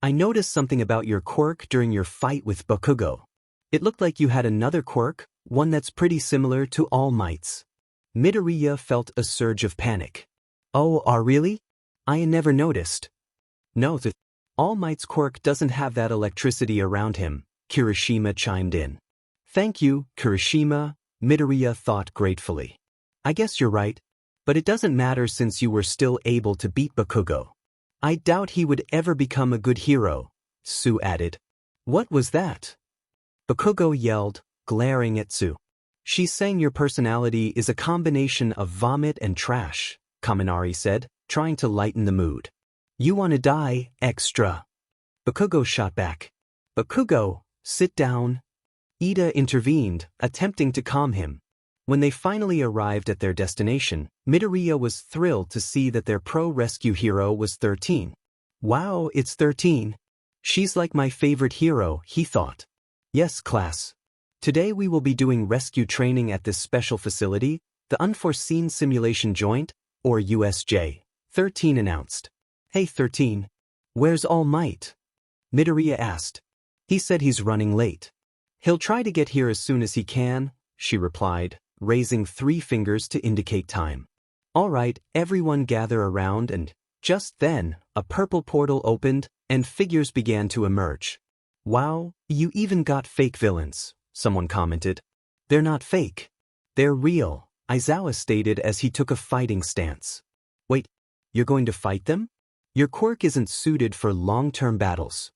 I noticed something about your quirk during your fight with Bakugou. It looked like you had another quirk, one that's pretty similar to All Might's." Midoriya felt a surge of panic. "Oh, really? I never noticed." "No, the All Might's quirk doesn't have that electricity around him," Kirishima chimed in. "Thank you, Kirishima," Midoriya thought gratefully. "I guess you're right, but it doesn't matter since you were still able to beat Bakugou. I doubt he would ever become a good hero," Tsu added. "What was that?" Bakugou yelled, glaring at Tsu. "She's saying your personality is a combination of vomit and trash," Kaminari said, trying to lighten the mood. "You want to die, extra." Bakugou shot back. "Bakugou, sit down." Ida intervened, attempting to calm him. When they finally arrived at their destination, Midoriya was thrilled to see that their pro-rescue hero was 13. "Wow, it's 13. She's like my favorite hero," he thought. "Yes, class. Today we will be doing rescue training at this special facility, the Unforeseen Simulation Joint, or USJ, 13 announced. "Hey 13, where's All Might?" Midoriya asked. "He said he's running late. He'll try to get here as soon as he can," she replied, raising 3 fingers to indicate time. "Alright, everyone gather around," and just then, a purple portal opened, and figures began to emerge. "Wow, you even got fake villains," someone commented. "They're not fake. They're real," Izuocha stated as he took a fighting stance. "Wait, you're going to fight them? Your quirk isn't suited for long-term battles,"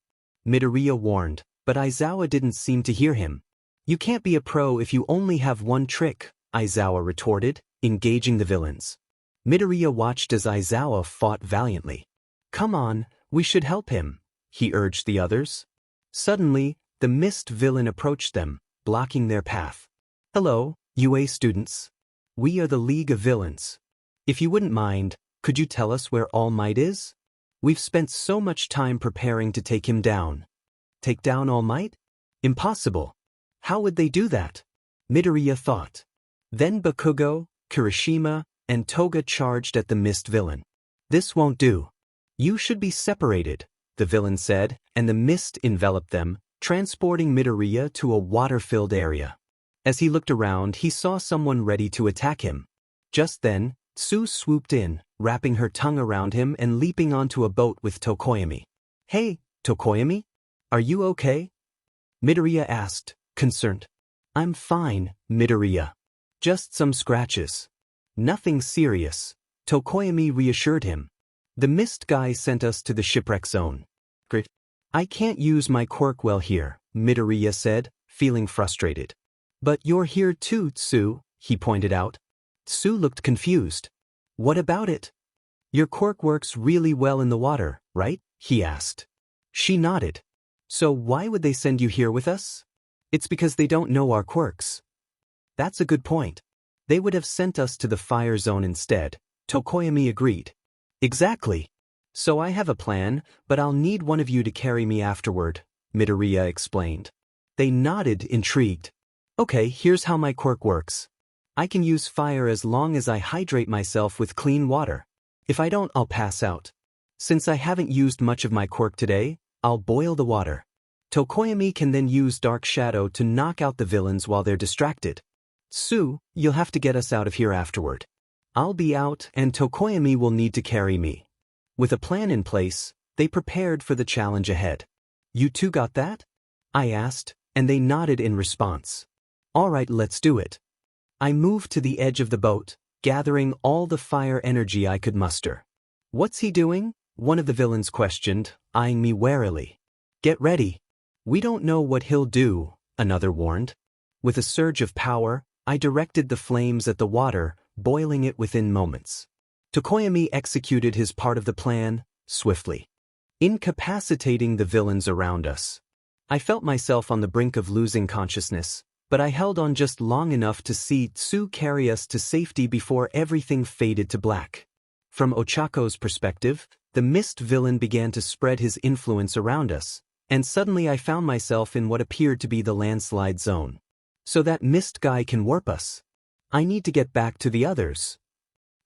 Midoriya warned, but Izuocha didn't seem to hear him. "You can't be a pro if you only have one trick," Izuocha retorted, engaging the villains. Midoriya watched as Izuocha fought valiantly. "Come on, we should help him," he urged the others. Suddenly, the mist villain approached them, blocking their path. "Hello, UA students. We are the League of Villains. If you wouldn't mind, could you tell us where All Might is? We've spent so much time preparing to take him down." "Take down All Might? Impossible. How would they do that?" Midoriya thought. Then Bakugou, Kirishima, and Toga charged at the mist villain. "This won't do. You should be separated," the villain said, and the mist enveloped them, transporting Midoriya to a water-filled area. As he looked around, he saw someone ready to attack him. Just then, Tsu swooped in, wrapping her tongue around him and leaping onto a boat with Tokoyami. "Hey, Tokoyami? Are you okay?" Midoriya asked, concerned. "I'm fine, Midoriya. Just some scratches. Nothing serious," Tokoyami reassured him. "The mist guy sent us to the shipwreck zone." "Great. I can't use my quirk well here," Midoriya said, feeling frustrated. But you're here too, Tsu, he pointed out. Tsu looked confused. What about it? Your quirk works really well in the water, right? He asked. She nodded. So why would they send you here with us? It's because they don't know our quirks. That's a good point. They would have sent us to the fire zone instead, Tokoyami agreed. Exactly. So I have a plan, but I'll need one of you to carry me afterward, Midoriya explained. They nodded, intrigued. Okay, here's how my quirk works. I can use fire as long as I hydrate myself with clean water. If I don't, I'll pass out. Since I haven't used much of my quirk today, I'll boil the water. Tokoyami can then use Dark Shadow to knock out the villains while they're distracted. Tsu, you'll have to get us out of here afterward. I'll be out and Tokoyami will need to carry me. With a plan in place, they prepared for the challenge ahead. You two got that? I asked, and they nodded in response. All right, let's do it. I moved to the edge of the boat, gathering all the fire energy I could muster. What's he doing? One of the villains questioned, eyeing me warily. Get ready. We don't know what he'll do, another warned. With a surge of power, I directed the flames at the water, boiling it within moments. Tokoyami executed his part of the plan, swiftly, incapacitating the villains around us. I felt myself on the brink of losing consciousness, but I held on just long enough to see Tsu carry us to safety before everything faded to black. From Ochako's perspective, the mist villain began to spread his influence around us, and suddenly I found myself in what appeared to be the landslide zone. So that mist guy can warp us. I need to get back to the others.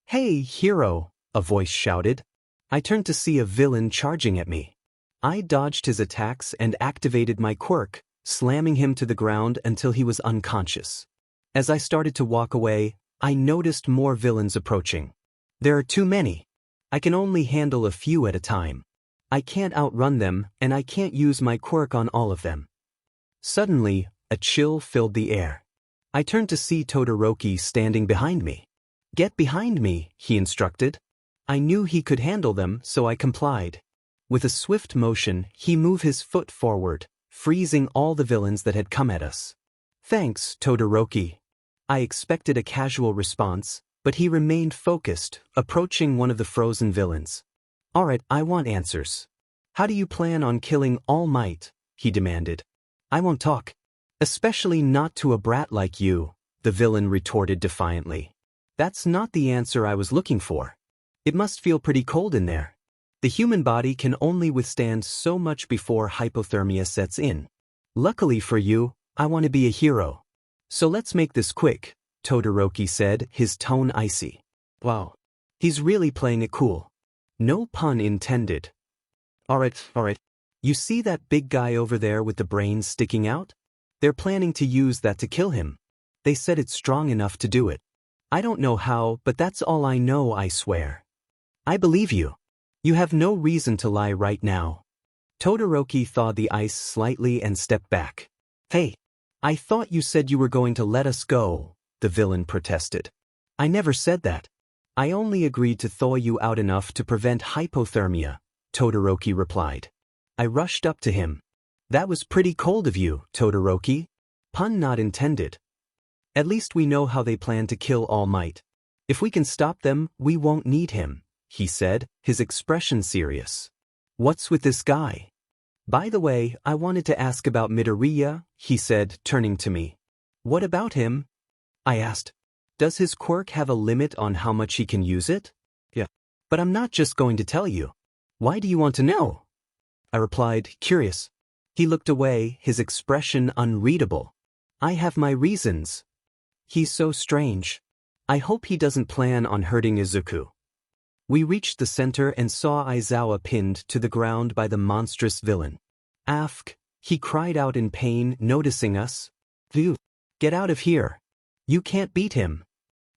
Hey, hero, a voice shouted. I turned to see a villain charging at me. I dodged his attacks and activated my quirk, slamming him to the ground until he was unconscious. As I started to walk away, I noticed more villains approaching. There are too many. I can only handle a few at a time. I can't outrun them, and I can't use my quirk on all of them. Suddenly, a chill filled the air. I turned to see Todoroki standing behind me. Get behind me, he instructed. I knew he could handle them, so I complied. With a swift motion, he moved his foot forward, freezing all the villains that had come at us. Thanks, Todoroki. I expected a casual response, but he remained focused, approaching one of the frozen villains. Alright, I want answers. How do you plan on killing All Might? He demanded. I won't talk. Especially not to a brat like you, the villain retorted defiantly. That's not the answer I was looking for. It must feel pretty cold in there. The human body can only withstand so much before hypothermia sets in. Luckily for you, I want to be a hero. So let's make this quick, Todoroki said, his tone icy. Wow. He's really playing it cool. No pun intended. Alright. You see that big guy over there with the brains sticking out? They're planning to use that to kill him. They said it's strong enough to do it. I don't know how, but that's all I know, I swear. I believe you. You have no reason to lie right now. Todoroki thawed the ice slightly and stepped back. Hey, I thought you said you were going to let us go, the villain protested. I never said that. I only agreed to thaw you out enough to prevent hypothermia, Todoroki replied. I rushed up to him. That was pretty cold of you, Todoroki. Pun not intended. At least we know how they plan to kill All Might. If we can stop them, we won't need him, he said, his expression serious. What's with this guy? By the way, I wanted to ask about Midoriya, he said, turning to me. What about him? I asked. Does his quirk have a limit on how much he can use it? Yeah. But I'm not just going to tell you. Why do you want to know? I replied, curious. He looked away, his expression unreadable. I have my reasons. He's so strange. I hope he doesn't plan on hurting Izuku. We reached the center and saw Izuocha pinned to the ground by the monstrous villain. Afk, he cried out in pain, noticing us. Phew. Get out of here. You can't beat him.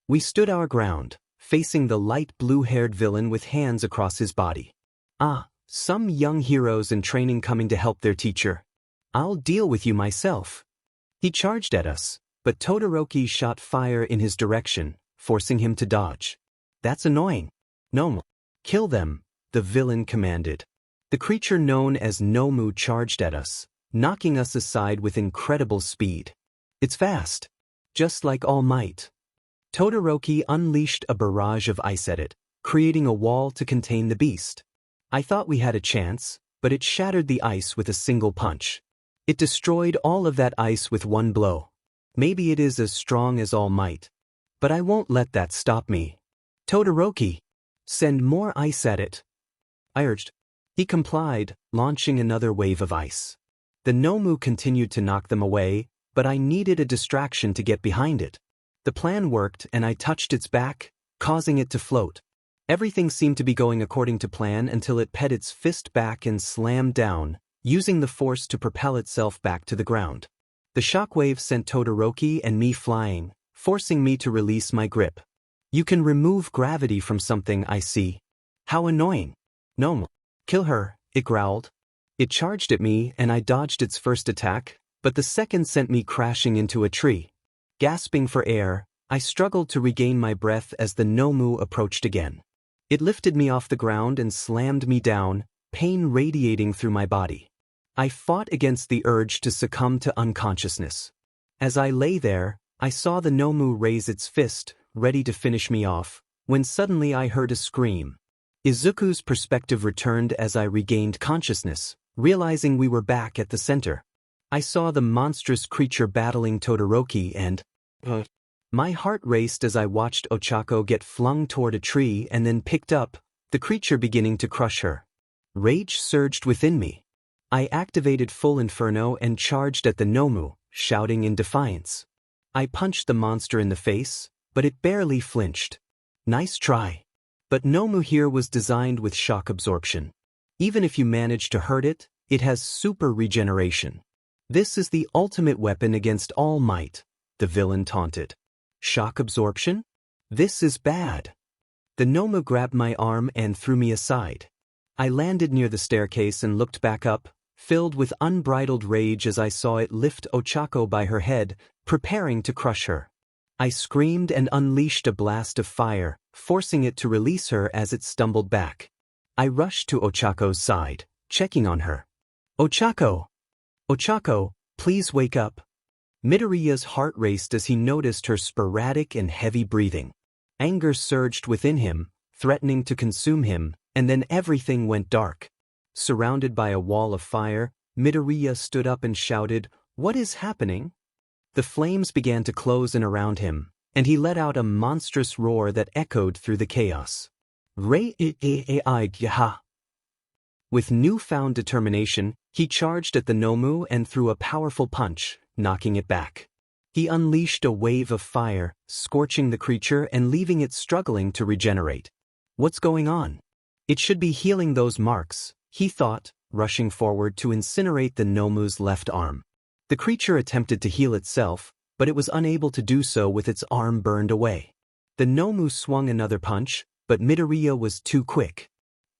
We stood our ground, facing the light blue-haired villain with hands across his body. Some young heroes in training coming to help their teacher. I'll deal with you myself. He charged at us, but Todoroki shot fire in his direction, forcing him to dodge. That's annoying. Nomu. Kill them, the villain commanded. The creature known as Nomu charged at us, knocking us aside with incredible speed. It's fast. Just like All Might. Todoroki unleashed a barrage of ice at it, creating a wall to contain the beast. I thought we had a chance, but it shattered the ice with a single punch. It destroyed all of that ice with one blow. Maybe it is as strong as All Might. But I won't let that stop me. Todoroki, send more ice at it, I urged. He complied, launching another wave of ice. The Nomu continued to knock them away, but I needed a distraction to get behind it. The plan worked and I touched its back, causing it to float. Everything seemed to be going according to plan until it pet its fist back and slammed down, using the force to propel itself back to the ground. The shockwave sent Todoroki and me flying, forcing me to release my grip. You can remove gravity from something, I see. How annoying. No. Kill her, it growled. It charged at me and I dodged its first attack, but the second sent me crashing into a tree. Gasping for air, I struggled to regain my breath as the Nomu approached again. It lifted me off the ground and slammed me down, pain radiating through my body. I fought against the urge to succumb to unconsciousness. As I lay there, I saw the Nomu raise its fist, ready to finish me off, when suddenly I heard a scream. Izuku's perspective returned as I regained consciousness, realizing we were back at the center. I saw the monstrous creature battling Todoroki and my heart raced as I watched Ochako get flung toward a tree and then picked up, the creature beginning to crush her. Rage surged within me. I activated full inferno and charged at the Nomu, shouting in defiance. I punched the monster in the face, but it barely flinched. Nice try. But Nomu here was designed with shock absorption. Even if you manage to hurt it, it has super regeneration. This is the ultimate weapon against All Might, the villain taunted. Shock absorption? This is bad. The Nomu grabbed my arm and threw me aside. I landed near the staircase and looked back up, filled with unbridled rage as I saw it lift Ochako by her head, preparing to crush her. I screamed and unleashed a blast of fire, forcing it to release her as it stumbled back. I rushed to Ochako's side, checking on her. Ochako! Ochako, please wake up. Midoriya's heart raced as he noticed her sporadic and heavy breathing. Anger surged within him, threatening to consume him, and then everything went dark. Surrounded by a wall of fire, Midoriya stood up and shouted, "What is happening?" The flames began to close in around him, and he let out a monstrous roar that echoed through the chaos. With newfound determination, he charged at the Nomu and threw a powerful punch, knocking it back. He unleashed a wave of fire, scorching the creature and leaving it struggling to regenerate. What's going on? It should be healing those marks, he thought, rushing forward to incinerate the Nomu's left arm. The creature attempted to heal itself, but it was unable to do so with its arm burned away. The Nomu swung another punch, but Midoriya was too quick.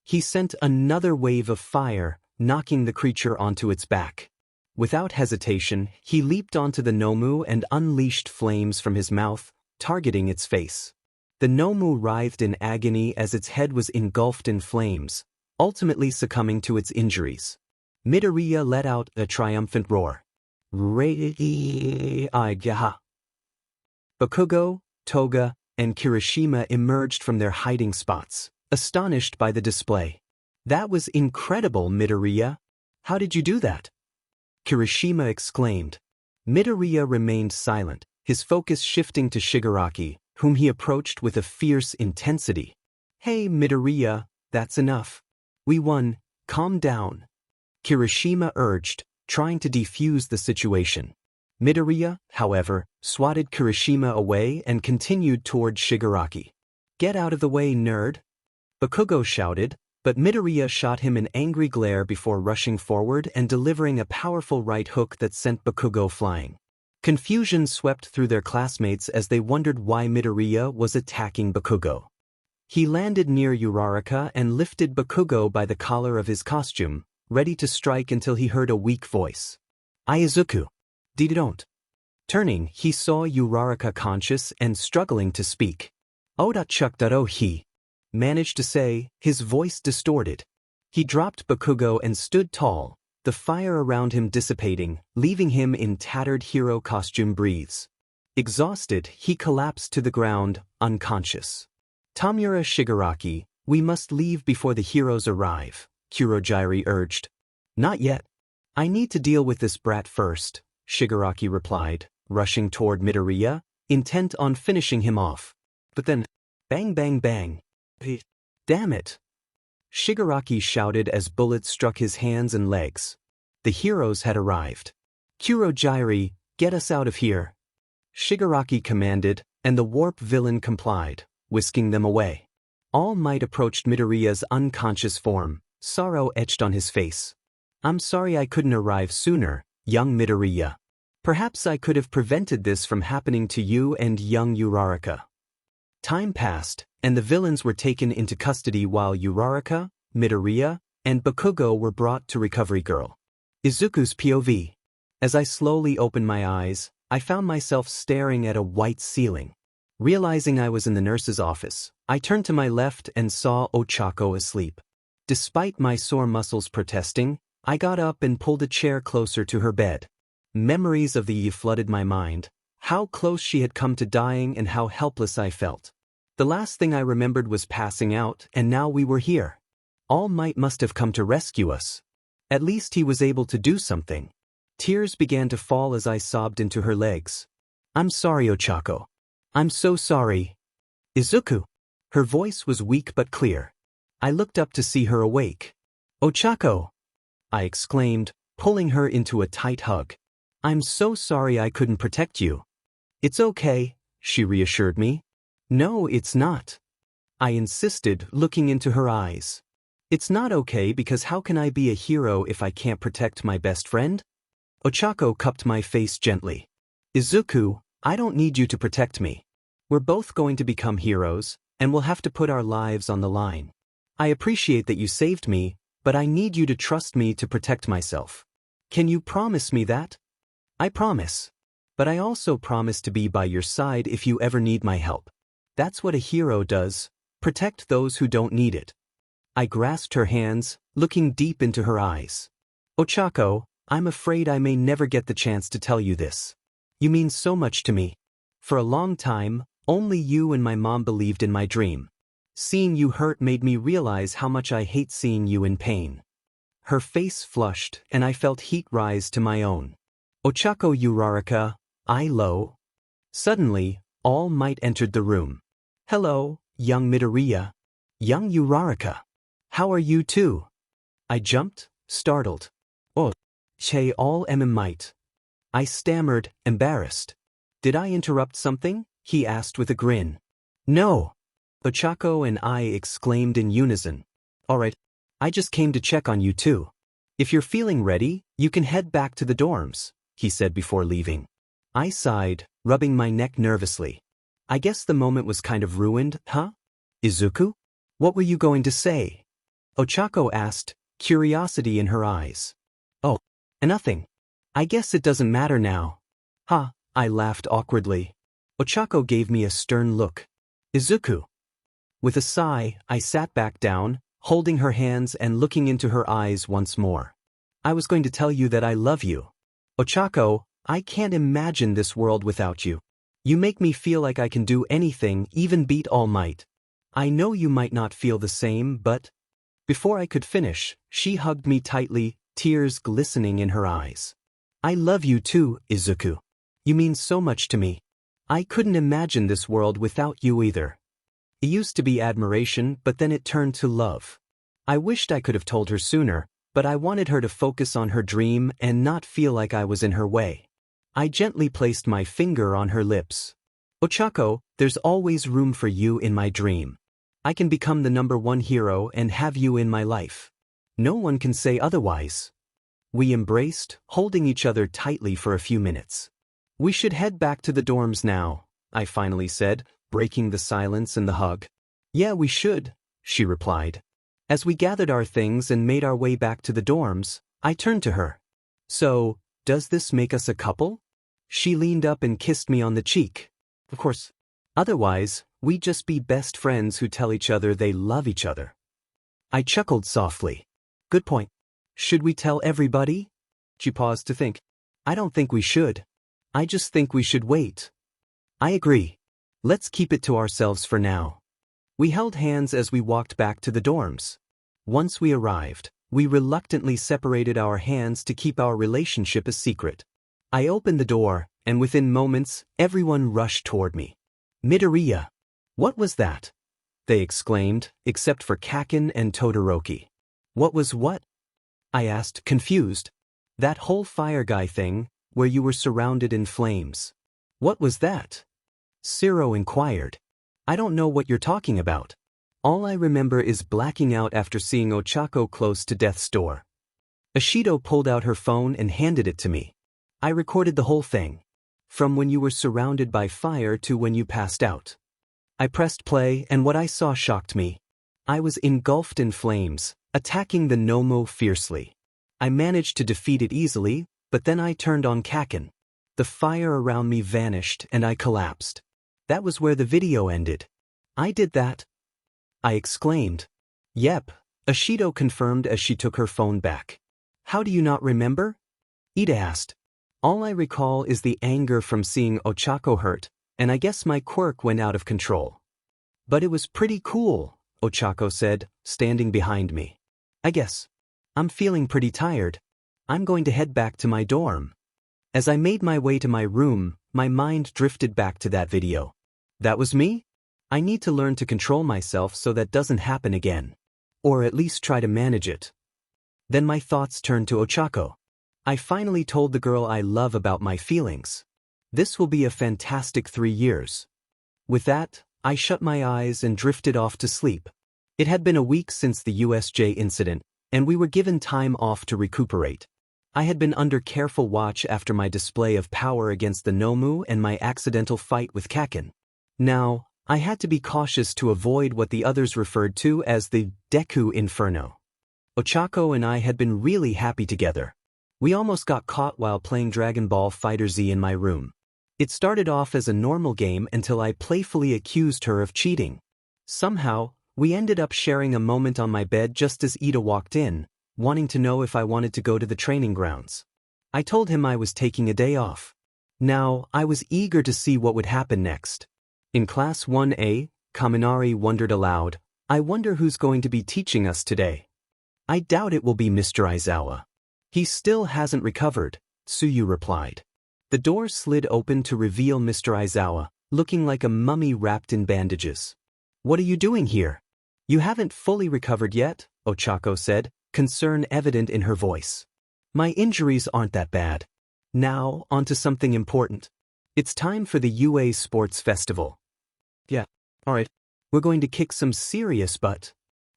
He sent another wave of fire, knocking the creature onto its back. Without hesitation, he leaped onto the Nomu and unleashed flames from his mouth, targeting its face. The Nomu writhed in agony as its head was engulfed in flames, ultimately succumbing to its injuries. Midoriya let out a triumphant roar. Bakugou, Toga, and Kirishima emerged from their hiding spots, astonished by the display. That was incredible, Midoriya. How did you do that? Kirishima exclaimed. Midoriya remained silent, his focus shifting to Shigaraki, whom he approached with a fierce intensity. Hey, Midoriya, that's enough. We won, calm down. Kirishima urged, trying to defuse the situation. Midoriya, however, swatted Kirishima away and continued toward Shigaraki. Get out of the way, nerd! Bakugou shouted, but Midoriya shot him an angry glare before rushing forward and delivering a powerful right hook that sent Bakugou flying. Confusion swept through their classmates as they wondered why Midoriya was attacking Bakugou. He landed near Uraraka and lifted Bakugou by the collar of his costume, ready to strike until he heard a weak voice. Izuku. Don't. Turning, he saw Uraraka conscious and struggling to speak. Odachukdaro he managed to say, his voice distorted. He dropped Bakugou and stood tall, the fire around him dissipating, leaving him in tattered hero costume breathes. Exhausted, he collapsed to the ground, unconscious. Tamura Shigaraki, we must leave before the heroes arrive, Kurogyari urged. Not yet. I need to deal with this brat first, Shigaraki replied, rushing toward Midoriya, intent on finishing him off. But then, bang bang bang. Damn it! Shigaraki shouted as bullets struck his hands and legs. The heroes had arrived. Kurogyari, get us out of here. Shigaraki commanded, and the warp villain complied, whisking them away. All Might approached Midoriya's unconscious form, sorrow etched on his face. I'm sorry I couldn't arrive sooner, young Midoriya. Perhaps I could have prevented this from happening to you and young Uraraka. Time passed, and the villains were taken into custody while Uraraka, Midoriya, and Bakugou were brought to Recovery Girl. Izuku's POV. As I slowly opened my eyes, I found myself staring at a white ceiling. Realizing I was in the nurse's office, I turned to my left and saw Ochako asleep. Despite my sore muscles protesting, I got up and pulled a chair closer to her bed. Memories of the Yi flooded my mind, how close she had come to dying and how helpless I felt. The last thing I remembered was passing out, and now we were here. All Might must have come to rescue us. At least he was able to do something. Tears began to fall as I sobbed into her legs. I'm sorry, Ochako. I'm so sorry. Izuku. Her voice was weak but clear. I looked up to see her awake. Ochako! I exclaimed, pulling her into a tight hug. I'm so sorry I couldn't protect you. It's okay, she reassured me. No, it's not. I insisted, looking into her eyes. It's not okay because how can I be a hero if I can't protect my best friend? Ochako cupped my face gently. Izuku, I don't need you to protect me. We're both going to become heroes, and we'll have to put our lives on the line. I appreciate that you saved me, but I need you to trust me to protect myself. Can you promise me that? I promise. But I also promise to be by your side if you ever need my help. That's what a hero does, protect those who don't need it. I grasped her hands, looking deep into her eyes. Ochako, I'm afraid I may never get the chance to tell you this. You mean so much to me. For a long time, only you and my mom believed in my dream. Seeing you hurt made me realize how much I hate seeing you in pain. Her face flushed, and I felt heat rise to my own. Ochako Uraraka, I-lo. Suddenly, All Might entered the room. Hello, young Midoriya. Young Uraraka. How are you too? I jumped, startled. Oh, che all Might. I stammered, embarrassed. Did I interrupt something? He asked with a grin. No. Ochako and I exclaimed in unison. Alright, I just came to check on you too. If you're feeling ready, you can head back to the dorms, he said before leaving. I sighed, rubbing my neck nervously. I guess the moment was kind of ruined, huh? Izuku? What were you going to say? Ochako asked, curiosity in her eyes. Oh, nothing. I guess it doesn't matter now. Huh, I laughed awkwardly. Ochako gave me a stern look. Izuku. With a sigh, I sat back down, holding her hands and looking into her eyes once more. I was going to tell you that I love you. Ochako, I can't imagine this world without you. You make me feel like I can do anything, even beat All Might. I know you might not feel the same, but... Before I could finish, she hugged me tightly, tears glistening in her eyes. I love you too, Izuku. You mean so much to me. I couldn't imagine this world without you either. It used to be admiration, but then it turned to love. I wished I could have told her sooner, but I wanted her to focus on her dream and not feel like I was in her way. I gently placed my finger on her lips. Ochako, there's always room for you in my dream. I can become the #1 hero and have you in my life. No one can say otherwise. We embraced, holding each other tightly for a few minutes. We should head back to the dorms now, I finally said, breaking the silence and the hug. Yeah, we should, she replied. As we gathered our things and made our way back to the dorms, I turned to her. So, does this make us a couple? She leaned up and kissed me on the cheek. Of course. Otherwise, we'd just be best friends who tell each other they love each other. I chuckled softly. Good point. Should we tell everybody? She paused to think. I don't think we should. I just think we should wait. I agree. Let's keep it to ourselves for now. We held hands as we walked back to the dorms. Once we arrived, we reluctantly separated our hands to keep our relationship a secret. I opened the door, and within moments, everyone rushed toward me. Midoriya! What was that? They exclaimed, except for Kaken and Todoroki. What was what? I asked, confused. That whole fire guy thing, where you were surrounded in flames. What was that? Siro inquired. I don't know what you're talking about. All I remember is blacking out after seeing Ochako close to death's door. Ashido pulled out her phone and handed it to me. I recorded the whole thing. From when you were surrounded by fire to when you passed out. I pressed play and what I saw shocked me. I was engulfed in flames, attacking the Nomu fiercely. I managed to defeat it easily, but then I turned on Kaken. The fire around me vanished and I collapsed. That was where the video ended. I did that? I exclaimed. Yep, Ashido confirmed as she took her phone back. How do you not remember? Ida asked. All I recall is the anger from seeing Ochako hurt, and I guess my quirk went out of control. But it was pretty cool, Ochako said, standing behind me. I guess. I'm feeling pretty tired. I'm going to head back to my dorm. As I made my way to my room, my mind drifted back to that video. That was me? I need to learn to control myself so that doesn't happen again. Or at least try to manage it. Then my thoughts turned to Ochako. I finally told the girl I love about my feelings. This will be a fantastic 3 years. With that, I shut my eyes and drifted off to sleep. It had been a week since the USJ incident, and we were given time off to recuperate. I had been under careful watch after my display of power against the Nomu and my accidental fight with Kaken. Now, I had to be cautious to avoid what the others referred to as the Deku inferno. Ochako and I had been really happy together. We almost got caught while playing Dragon Ball FighterZ in my room. It started off as a normal game until I playfully accused her of cheating. Somehow, we ended up sharing a moment on my bed just as Ida walked in, wanting to know if I wanted to go to the training grounds. I told him I was taking a day off. Now, I was eager to see what would happen next. In Class 1A, Kaminari wondered aloud, I wonder who's going to be teaching us today. I doubt it will be Mr. Izuocha. He still hasn't recovered, Tsuyu replied. The door slid open to reveal Mr. Izuocha, looking like a mummy wrapped in bandages. What are you doing here? You haven't fully recovered yet, Ochako said, concern evident in her voice. My injuries aren't that bad. Now, on to something important. It's time for the UA Sports Festival. Yeah, alright. We're going to kick some serious butt.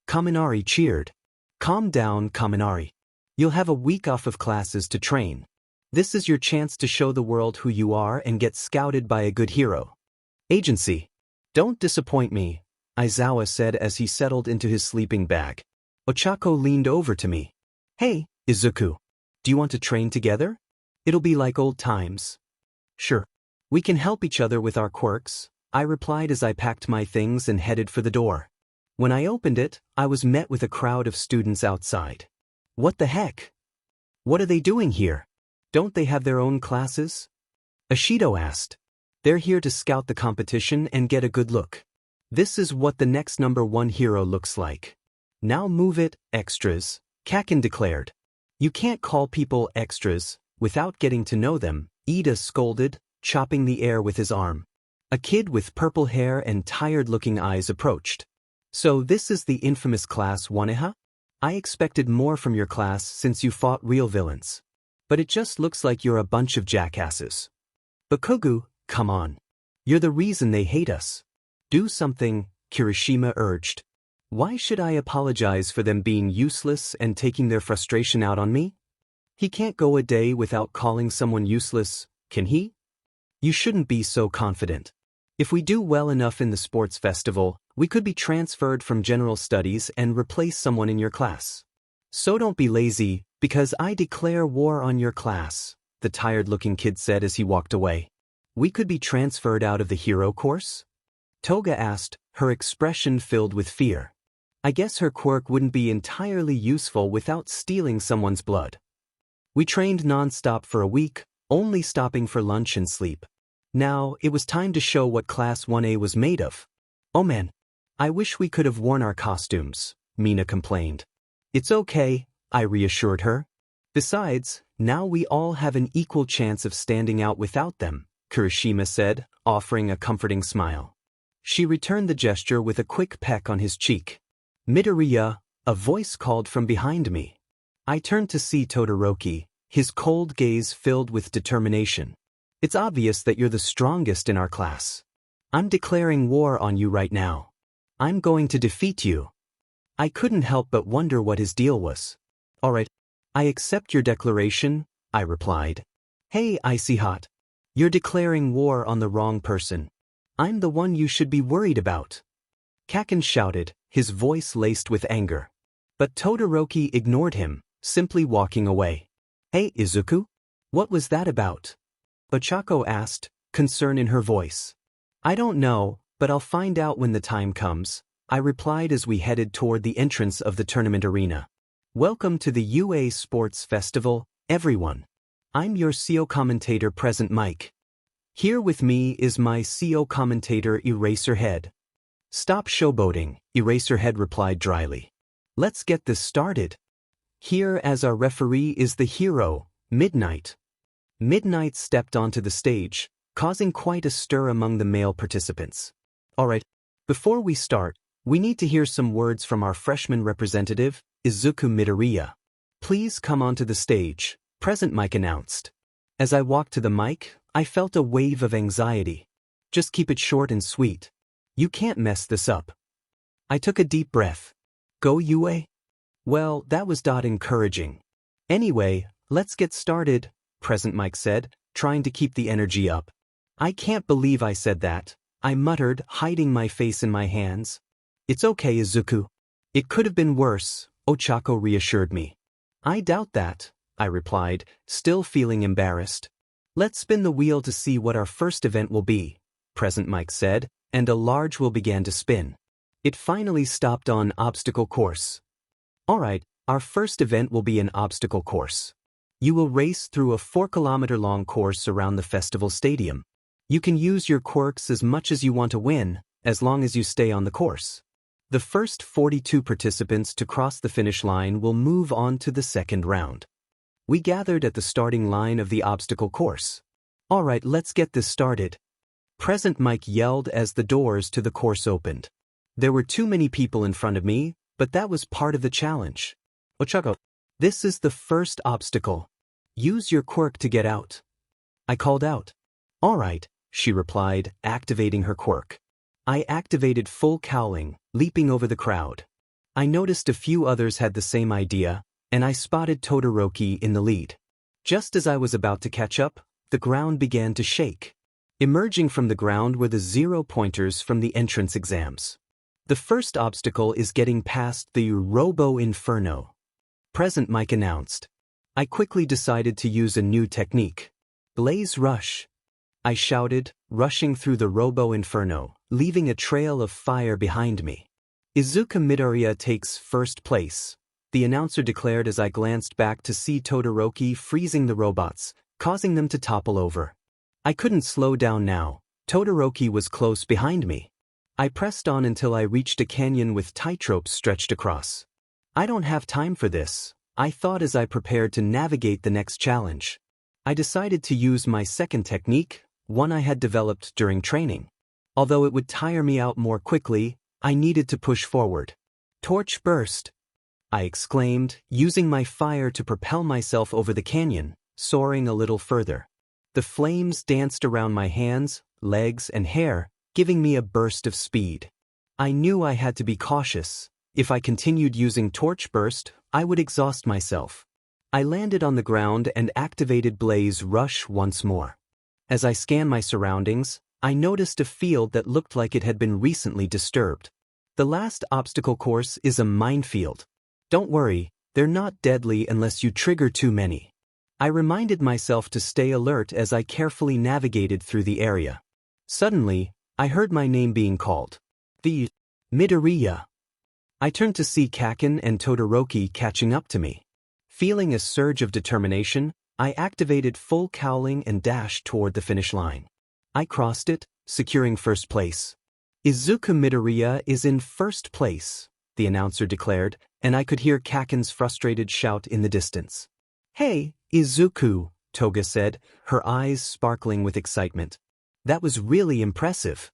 Kaminari cheered. Calm down, Kaminari. You'll have a week off of classes to train. This is your chance to show the world who you are and get scouted by a good hero. Agency. Don't disappoint me, Izuocha said as he settled into his sleeping bag. Ochako leaned over to me. Hey, Izuku. Do you want to train together? It'll be like old times. Sure. We can help each other with our quirks, I replied as I packed my things and headed for the door. When I opened it, I was met with a crowd of students outside. What the heck? What are they doing here? Don't they have their own classes? Ashido asked. They're here to scout the competition and get a good look. This is what the next #1 hero looks like. Now move it, extras, Kaken declared. You can't call people extras without getting to know them, Ida scolded, chopping the air with his arm. A kid with purple hair and tired-looking eyes approached. So this is the infamous Class 1A? I expected more from your class since you fought real villains. But it just looks like you're a bunch of jackasses. Bakugou, come on. You're the reason they hate us. Do something, Kirishima urged. Why should I apologize for them being useless and taking their frustration out on me? He can't go a day without calling someone useless, can he? You shouldn't be so confident. If we do well enough in the sports festival, we could be transferred from general studies and replace someone in your class. So don't be lazy, because I declare war on your class, the tired-looking kid said as he walked away. We could be transferred out of the hero course? Toga asked, her expression filled with fear. I guess her quirk wouldn't be entirely useful without stealing someone's blood. We trained non-stop for a week, only stopping for lunch and sleep. Now, it was time to show what Class 1A was made of. Oh man, I wish we could have worn our costumes, Mina complained. It's okay, I reassured her. Besides, now we all have an equal chance of standing out without them, Kirishima said, offering a comforting smile. She returned the gesture with a quick peck on his cheek. Midoriya, a voice called from behind me. I turned to see Todoroki, his cold gaze filled with determination. It's obvious that you're the strongest in our class. I'm declaring war on you right now. I'm going to defeat you. I couldn't help but wonder what his deal was. All right, I accept your declaration, I replied. Hey, Icy Hot. You're declaring war on the wrong person. I'm the one you should be worried about. Kaken shouted, his voice laced with anger. But Todoroki ignored him, simply walking away. Hey, Izuku? What was that about? Ochako asked, concern in her voice. I don't know, but I'll find out when the time comes, I replied as we headed toward the entrance of the tournament arena. Welcome to the UA Sports Festival, everyone. I'm your CO commentator Present Mike. Here with me is my CO commentator Eraserhead. Stop showboating, Eraserhead replied dryly. Let's get this started. Here as our referee is the hero, Midnight. Midnight stepped onto the stage, causing quite a stir among the male participants. Alright, before we start, we need to hear some words from our freshman representative, Izuku Midoriya. Please come onto the stage, Present Mike announced. As I walked to the mic, I felt a wave of anxiety. Just keep it short and sweet. You can't mess this up. I took a deep breath. Go UA? Well, that was encouraging. Anyway, let's get started, Present Mike said, trying to keep the energy up. I can't believe I said that, I muttered, hiding my face in my hands. It's okay, Izuku. It could have been worse, Ochako reassured me. I doubt that, I replied, still feeling embarrassed. Let's spin the wheel to see what our first event will be, Present Mike said, and a large wheel began to spin. It finally stopped on obstacle course. Alright, our first event will be an obstacle course. You will race through a 4-kilometer-long course around the festival stadium. You can use your quirks as much as you want to win, as long as you stay on the course. The first 42 participants to cross the finish line will move on to the second round. We gathered at the starting line of the obstacle course. Alright, let's get this started. Present Mike yelled as the doors to the course opened. There were too many people in front of me, but that was part of the challenge. Ochako, this is the first obstacle. Use your quirk to get out. I called out. Alright, she replied, activating her quirk. I activated full cowling, leaping over the crowd. I noticed a few others had the same idea, and I spotted Todoroki in the lead. Just as I was about to catch up, the ground began to shake. Emerging from the ground were the 0-pointers from the entrance exams. The first obstacle is getting past the Robo-Inferno. Present Mike announced. I quickly decided to use a new technique. Blaze Rush. I shouted, rushing through the Robo-Inferno, leaving a trail of fire behind me. Izuku Midoriya takes first place, the announcer declared as I glanced back to see Todoroki freezing the robots, causing them to topple over. I couldn't slow down now. Todoroki was close behind me. I pressed on until I reached a canyon with tightropes stretched across. I don't have time for this, I thought as I prepared to navigate the next challenge. I decided to use my second technique, one I had developed during training. Although it would tire me out more quickly, I needed to push forward. Torch burst! I exclaimed, using my fire to propel myself over the canyon, soaring a little further. The flames danced around my hands, legs, and hair, giving me a burst of speed. I knew I had to be cautious. If I continued using Torch Burst, I would exhaust myself. I landed on the ground and activated Blaze Rush once more. As I scanned my surroundings, I noticed a field that looked like it had been recently disturbed. The last obstacle course is a minefield. Don't worry, they're not deadly unless you trigger too many. I reminded myself to stay alert as I carefully navigated through the area. Suddenly, I heard my name being called. The Midoriya. I turned to see Kaken and Todoroki catching up to me. Feeling a surge of determination, I activated full cowling and dashed toward the finish line. I crossed it, securing first place. Izuku Midoriya is in first place, the announcer declared, and I could hear Kaken's frustrated shout in the distance. Hey, Izuku, Toga said, her eyes sparkling with excitement. That was really impressive.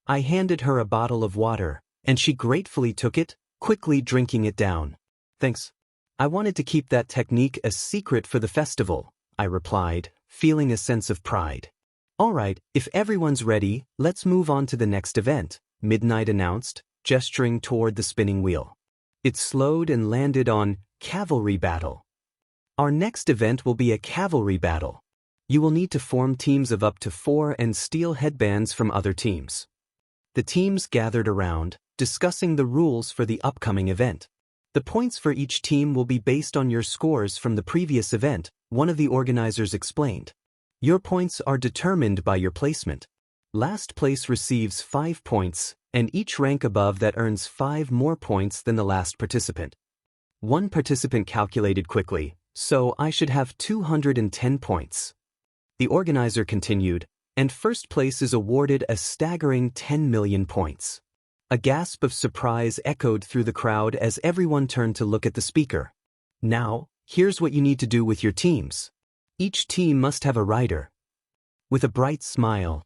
I handed her a bottle of water, and she gratefully took it, quickly drinking it down. Thanks. I wanted to keep that technique a secret for the festival, I replied, feeling a sense of pride. All right, if everyone's ready, let's move on to the next event, Midnight announced, gesturing toward the spinning wheel. It slowed and landed on Cavalry Battle. Our next event will be a cavalry battle. You will need to form teams of up to 4 and steal headbands from other teams. The teams gathered around, discussing the rules for the upcoming event. The points for each team will be based on your scores from the previous event, one of the organizers explained. Your points are determined by your placement. Last place receives 5 points, and each rank above that earns 5 more points than the last participant. One participant calculated quickly, so I should have 210 points. The organizer continued, and first place is awarded a staggering 10 million points. A gasp of surprise echoed through the crowd as everyone turned to look at the speaker. Now, here's what you need to do with your teams. Each team must have a rider. With a bright smile,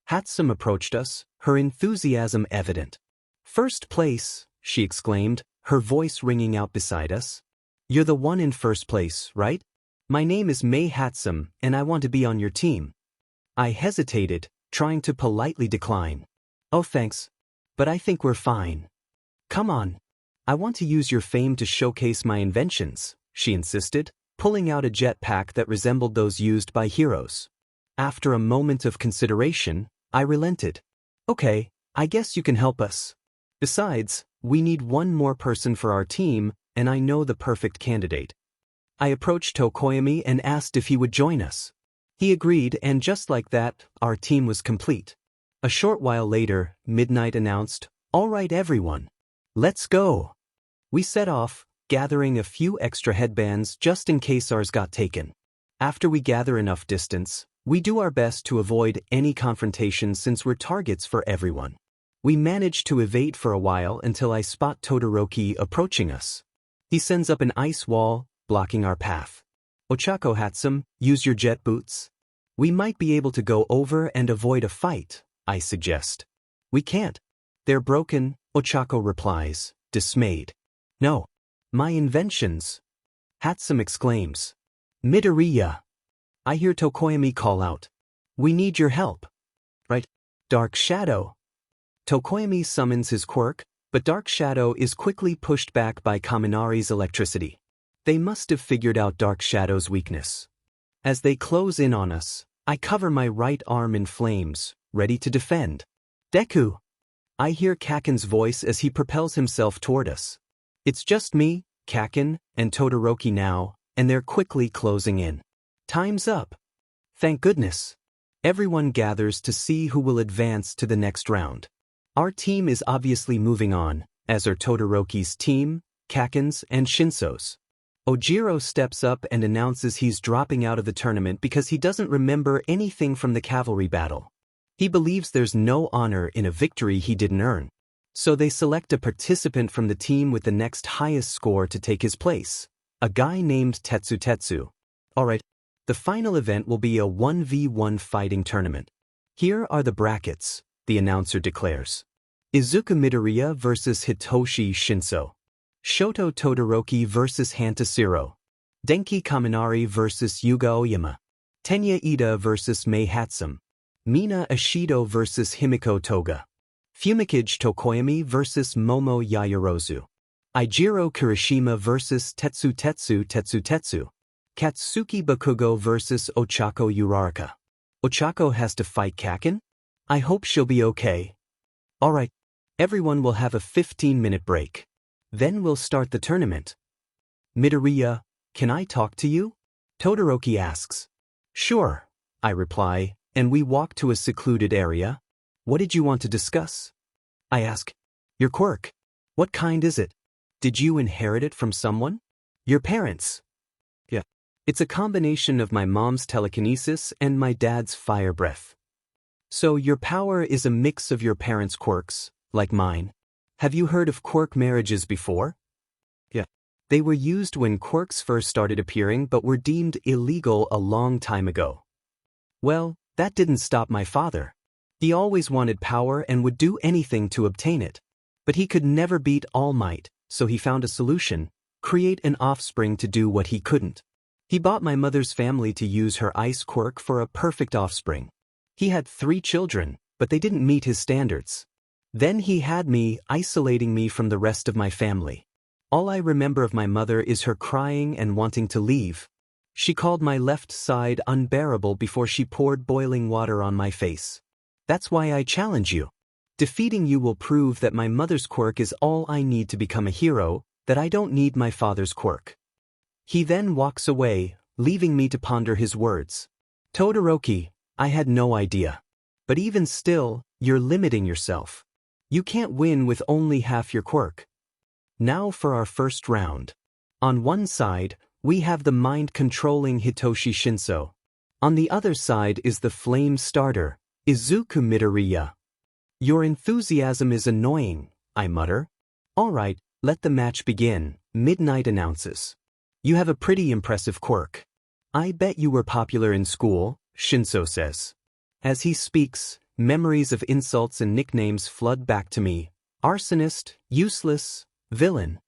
Hatsum approached us, her enthusiasm evident. First place, she exclaimed, her voice ringing out beside us. You're the one in first place, right? My name is Mei Hatsum, and I want to be on your team. I hesitated, trying to politely decline. Oh, thanks. But I think we're fine. Come on. I want to use your fame to showcase my inventions, she insisted, pulling out a jetpack that resembled those used by heroes. After a moment of consideration, I relented. Okay, I guess you can help us. Besides, we need one more person for our team, and I know the perfect candidate. I approached Tokoyami and asked if he would join us. He agreed, and just like that, our team was complete. A short while later, Midnight announced, "All right, everyone. Let's go." We set off, gathering a few extra headbands just in case ours got taken. After we gather enough distance, we do our best to avoid any confrontation since we're targets for everyone. We manage to evade for a while until I spot Todoroki approaching us. He sends up an ice wall, blocking our path. Ochako Hatsum, use your jet boots. We might be able to go over and avoid a fight, I suggest. We can't. They're broken, Ochako replies, dismayed. No. My inventions. Hatsum exclaims. Midoriya. I hear Tokoyami call out. We need your help. Right. Dark Shadow. Tokoyami summons his quirk, but Dark Shadow is quickly pushed back by Kaminari's electricity. They must have figured out Dark Shadow's weakness. As they close in on us, I cover my right arm in flames, ready to defend. Deku! I hear Kaken's voice as he propels himself toward us. It's just me, Kaken, and Todoroki now, and they're quickly closing in. Time's up. Thank goodness. Everyone gathers to see who will advance to the next round. Our team is obviously moving on, as are Todoroki's team, Kaken's, and Shinso's. Ojiro steps up and announces he's dropping out of the tournament because he doesn't remember anything from the cavalry battle. He believes there's no honor in a victory he didn't earn. So they select a participant from the team with the next highest score to take his place, a guy named Tetsu. Alright, the final event will be a 1v1 fighting tournament. Here are the brackets, the announcer declares. Izuku Midoriya vs Hitoshi Shinso. Shoto Todoroki vs Hantasiro. Denki Kaminari vs Yuga Oyama. Tenya Ida vs Mei Hatsum. Mina Ashido vs Himiko Toga. Fumikage Tokoyami vs Momo Yaoyorozu. Eijiro Kirishima vs Tetsu. Katsuki Bakugou vs Ochako Uraraka. Ochako has to fight Kaken? I hope she'll be okay. Alright, everyone will have a 15-minute break. Then we'll start the tournament. Midoriya, can I talk to you? Todoroki asks. Sure, I reply, and we walk to a secluded area. What did you want to discuss? I ask. Your quirk. What kind is it? Did you inherit it from someone? Your parents? Yeah. It's a combination of my mom's telekinesis and my dad's fire breath. So your power is a mix of your parents' quirks, like mine. Have you heard of quirk marriages before? Yeah. They were used when quirks first started appearing but were deemed illegal a long time ago. Well, that didn't stop my father. He always wanted power and would do anything to obtain it. But he could never beat All Might, so he found a solution: create an offspring to do what he couldn't. He bought my mother's family to use her ice quirk for a perfect offspring. He had 3 children, but they didn't meet his standards. Then he had me, isolating me from the rest of my family. All I remember of my mother is her crying and wanting to leave. She called my left side unbearable before she poured boiling water on my face. That's why I challenge you. Defeating you will prove that my mother's quirk is all I need to become a hero, that I don't need my father's quirk. He then walks away, leaving me to ponder his words. Todoroki, I had no idea. But even still, you're limiting yourself. You can't win with only half your quirk. Now for our first round. On one side, we have the mind-controlling Hitoshi Shinso. On the other side is the flame starter, Izuku Midoriya. Your enthusiasm is annoying, I mutter. All right, let the match begin, Midnight announces. You have a pretty impressive quirk. I bet you were popular in school, Shinso says. As he speaks, memories of insults and nicknames flood back to me. Arsonist, useless, villain.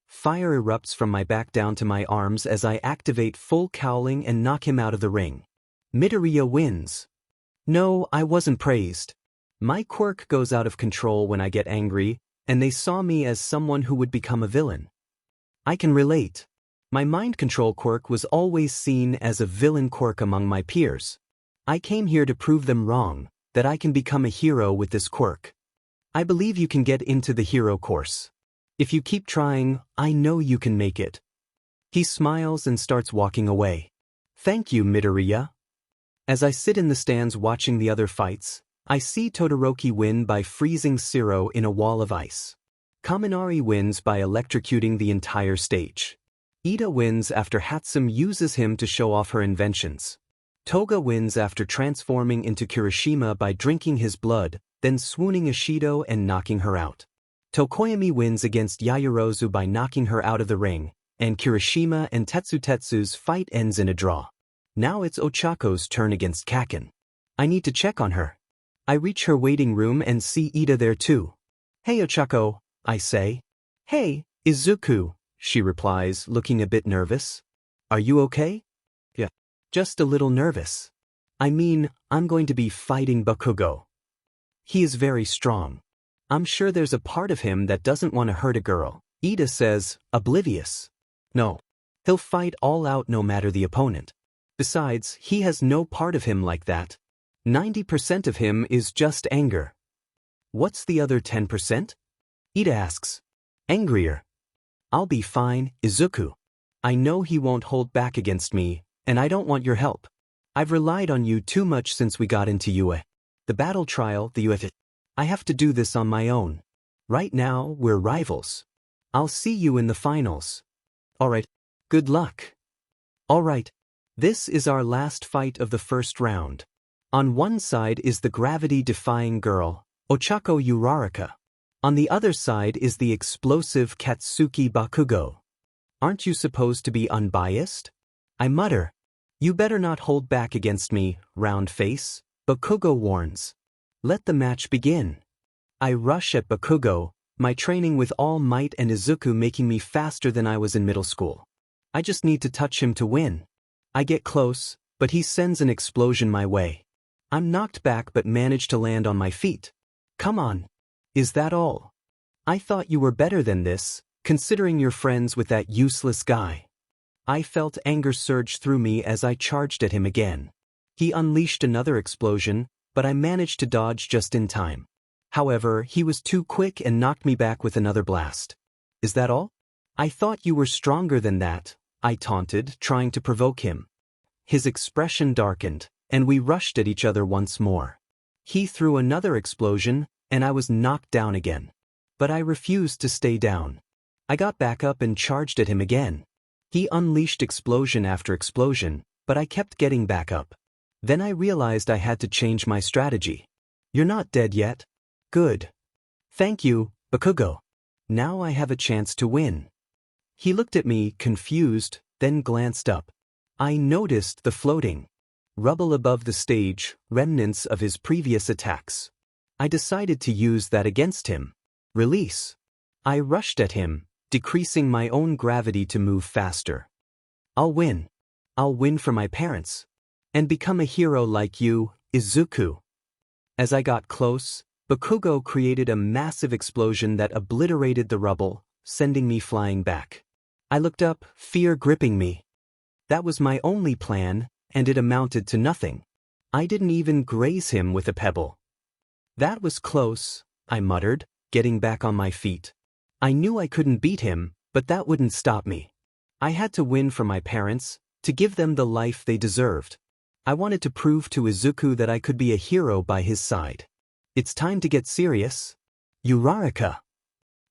Fire erupts from my back down to my arms as I activate full cowling and knock him out of the ring. Midoriya wins. No, I wasn't praised. My quirk goes out of control when I get angry, and they saw me as someone who would become a villain. I can relate. My mind control quirk was always seen as a villain quirk among my peers. I came here to prove them wrong, that I can become a hero with this quirk. I believe you can get into the hero course. If you keep trying, I know you can make it. He smiles and starts walking away. Thank you, Midoriya. As I sit in the stands watching the other fights, I see Todoroki win by freezing Zero in a wall of ice. Kaminari wins by electrocuting the entire stage. Ida wins after Hatsum uses him to show off her inventions. Toga wins after transforming into Kirishima by drinking his blood, then swooning Ishido and knocking her out. Tokoyami wins against Yaoyorozu by knocking her out of the ring, and Kirishima and Tetsutetsu's fight ends in a draw. Now it's Ochako's turn against Kaken. I need to check on her. I reach her waiting room and see Ida there too. Hey Ochako, I say. Hey, Izuku, she replies, looking a bit nervous. Are you okay? Yeah. Just a little nervous. I mean, I'm going to be fighting Bakugou. He is very strong. I'm sure there's a part of him that doesn't want to hurt a girl. Ida says, oblivious. No. He'll fight all out no matter the opponent. Besides, he has no part of him like that. 90% of him is just anger. What's the other 10%? Ida asks. Angrier. I'll be fine, Izuku. I know he won't hold back against me, and I don't want your help. I've relied on you too much since we got into UA. The battle trial, the UFA. I have to do this on my own. Right now, we're rivals. I'll see you in the finals. Alright. Good luck. Alright. This is our last fight of the first round. On one side is the gravity-defying girl, Ochako Uraraka. On the other side is the explosive Katsuki Bakugou. Aren't you supposed to be unbiased? I mutter. You better not hold back against me, round face, Bakugou warns. Let the match begin. I rush at Bakugou, my training with All Might and Izuku making me faster than I was in middle school. I just need to touch him to win. I get close, but he sends an explosion my way. I'm knocked back but manage to land on my feet. Come on. Is that all? I thought you were better than this, considering you're friends with that useless guy. I felt anger surge through me as I charged at him again. He unleashed another explosion, but I managed to dodge just in time. However, he was too quick and knocked me back with another blast. Is that all? I thought you were stronger than that, I taunted, trying to provoke him. His expression darkened, and we rushed at each other once more. He threw another explosion, and I was knocked down again. But I refused to stay down. I got back up and charged at him again. He unleashed explosion after explosion, but I kept getting back up. Then I realized I had to change my strategy. You're not dead yet. Good. Thank you, Bakugou. Now I have a chance to win. He looked at me, confused, then glanced up. I noticed the floating rubble above the stage, remnants of his previous attacks. I decided to use that against him. Release. I rushed at him, decreasing my own gravity to move faster. I'll win. I'll win for my parents. And become a hero like you, Izuku. As I got close, Bakugou created a massive explosion that obliterated the rubble, sending me flying back. I looked up, fear gripping me. That was my only plan, and it amounted to nothing. I didn't even graze him with a pebble. That was close, I muttered, getting back on my feet. I knew I couldn't beat him, but that wouldn't stop me. I had to win for my parents, to give them the life they deserved. I wanted to prove to Izuku that I could be a hero by his side. It's time to get serious. Uraraka.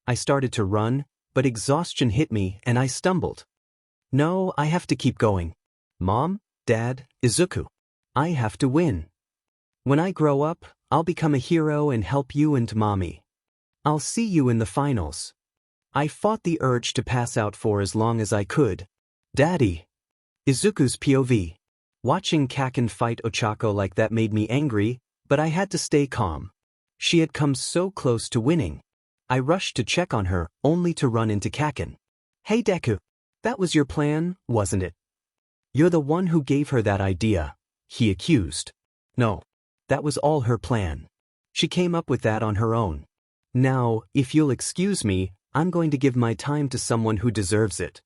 I started to run, but exhaustion hit me and I stumbled. No, I have to keep going. Mom, Dad, Izuku. I have to win. When I grow up, I'll become a hero and help you and Mommy. I'll see you in the finals. I fought the urge to pass out for as long as I could. Daddy. Izuku's POV. Watching Kaken fight Ochako like that made me angry, but I had to stay calm. She had come so close to winning. I rushed to check on her, only to run into Kaken. Hey Deku. That was your plan, wasn't it? You're the one who gave her that idea, he accused. No. That was all her plan. She came up with that on her own. Now, if you'll excuse me, I'm going to give my time to someone who deserves it.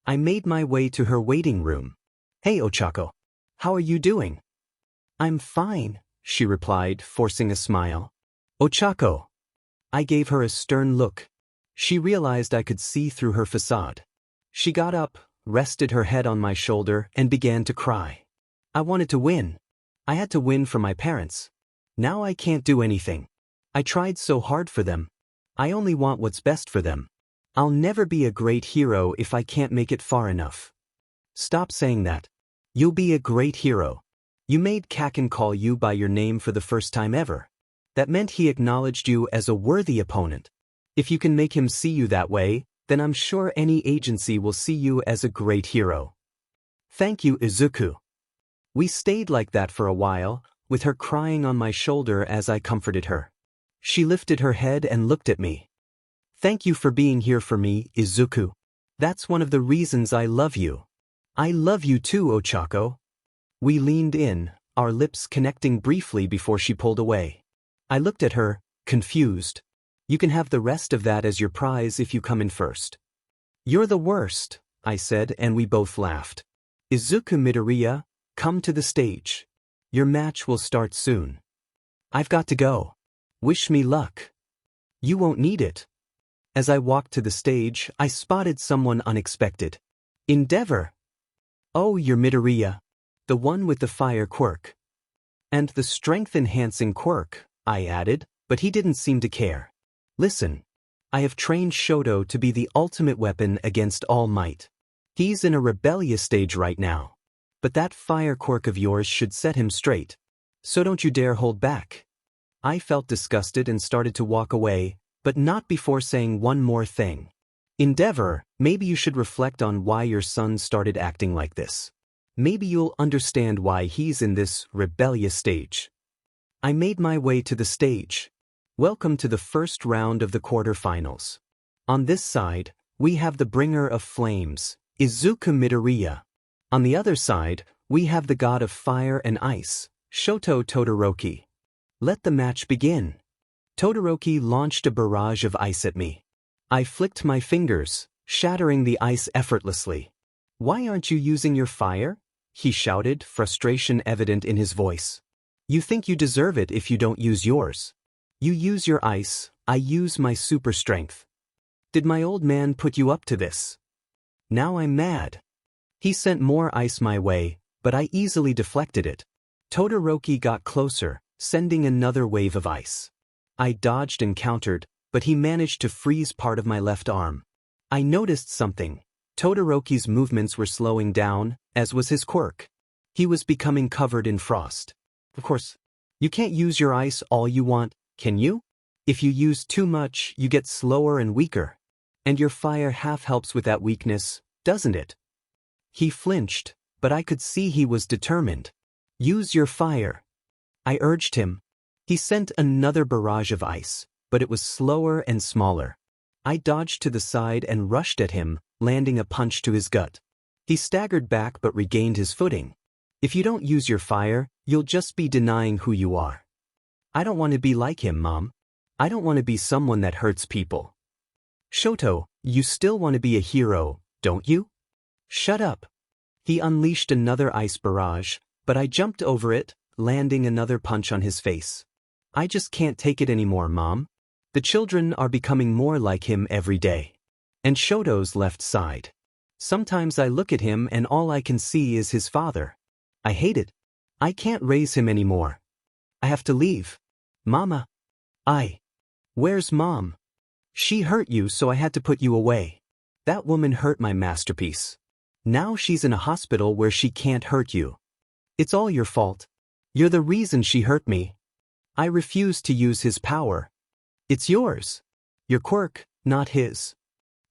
I made my way to her waiting room. Hey Ochako. How are you doing? I'm fine, she replied, forcing a smile. Ochako. I gave her a stern look. She realized I could see through her facade. She got up, rested her head on my shoulder, and began to cry. I wanted to win. I had to win for my parents. Now I can't do anything. I tried so hard for them. I only want what's best for them. I'll never be a great hero if I can't make it far enough. Stop saying that. You'll be a great hero. You made Kaken call you by your name for the first time ever. That meant he acknowledged you as a worthy opponent. If you can make him see you that way, then I'm sure any agency will see you as a great hero. Thank you, Izuku. We stayed like that for a while, with her crying on my shoulder as I comforted her. She lifted her head and looked at me. Thank you for being here for me, Izuku. That's one of the reasons I love you. I love you too, Ochako. We leaned in, our lips connecting briefly before she pulled away. I looked at her, confused. You can have the rest of that as your prize if you come in first. You're the worst, I said, and we both laughed. Izuku Midoriya, come to the stage. Your match will start soon. I've got to go. Wish me luck. You won't need it. As I walked to the stage, I spotted someone unexpected. Endeavor. Oh, you're Midoriya. The one with the fire quirk. And the strength-enhancing quirk, I added, but he didn't seem to care. Listen. I have trained Shoto to be the ultimate weapon against All Might. He's in a rebellious stage right now. But that fire quirk of yours should set him straight. So don't you dare hold back. I felt disgusted and started to walk away, but not before saying one more thing. Endeavor, maybe you should reflect on why your son started acting like this. Maybe you'll understand why he's in this rebellious stage. I made my way to the stage. Welcome to the first round of the quarterfinals. On this side, we have the bringer of flames, Izuku Midoriya. On the other side, we have the god of fire and ice, Shoto Todoroki. Let the match begin. Todoroki launched a barrage of ice at me. I flicked my fingers, shattering the ice effortlessly. Why aren't you using your fire? He shouted, frustration evident in his voice. You think you deserve it if you don't use yours. You use your ice, I use my super strength. Did my old man put you up to this? Now I'm mad. He sent more ice my way, but I easily deflected it. Todoroki got closer, sending another wave of ice. I dodged and countered, but he managed to freeze part of my left arm. I noticed something. Todoroki's movements were slowing down, as was his quirk. He was becoming covered in frost. Of course, you can't use your ice all you want, can you? If you use too much, you get slower and weaker. And your fire half helps with that weakness, doesn't it? He flinched, but I could see he was determined. Use your fire. I urged him. He sent another barrage of ice, but it was slower and smaller. I dodged to the side and rushed at him, landing a punch to his gut. He staggered back but regained his footing. If you don't use your fire, you'll just be denying who you are. I don't want to be like him, Mom. I don't want to be someone that hurts people. Shoto, you still want to be a hero, don't you? Shut up. He unleashed another ice barrage, but I jumped over it, landing another punch on his face. I just can't take it anymore, Mom. The children are becoming more like him every day. And Shoto's left side. Sometimes I look at him and all I can see is his father. I hate it. I can't raise him anymore. I have to leave. Mama. Where's Mom? She hurt you, so I had to put you away. That woman hurt my masterpiece. Now she's in a hospital where she can't hurt you. It's all your fault. You're the reason she hurt me. I refuse to use his power. It's yours. Your quirk, not his.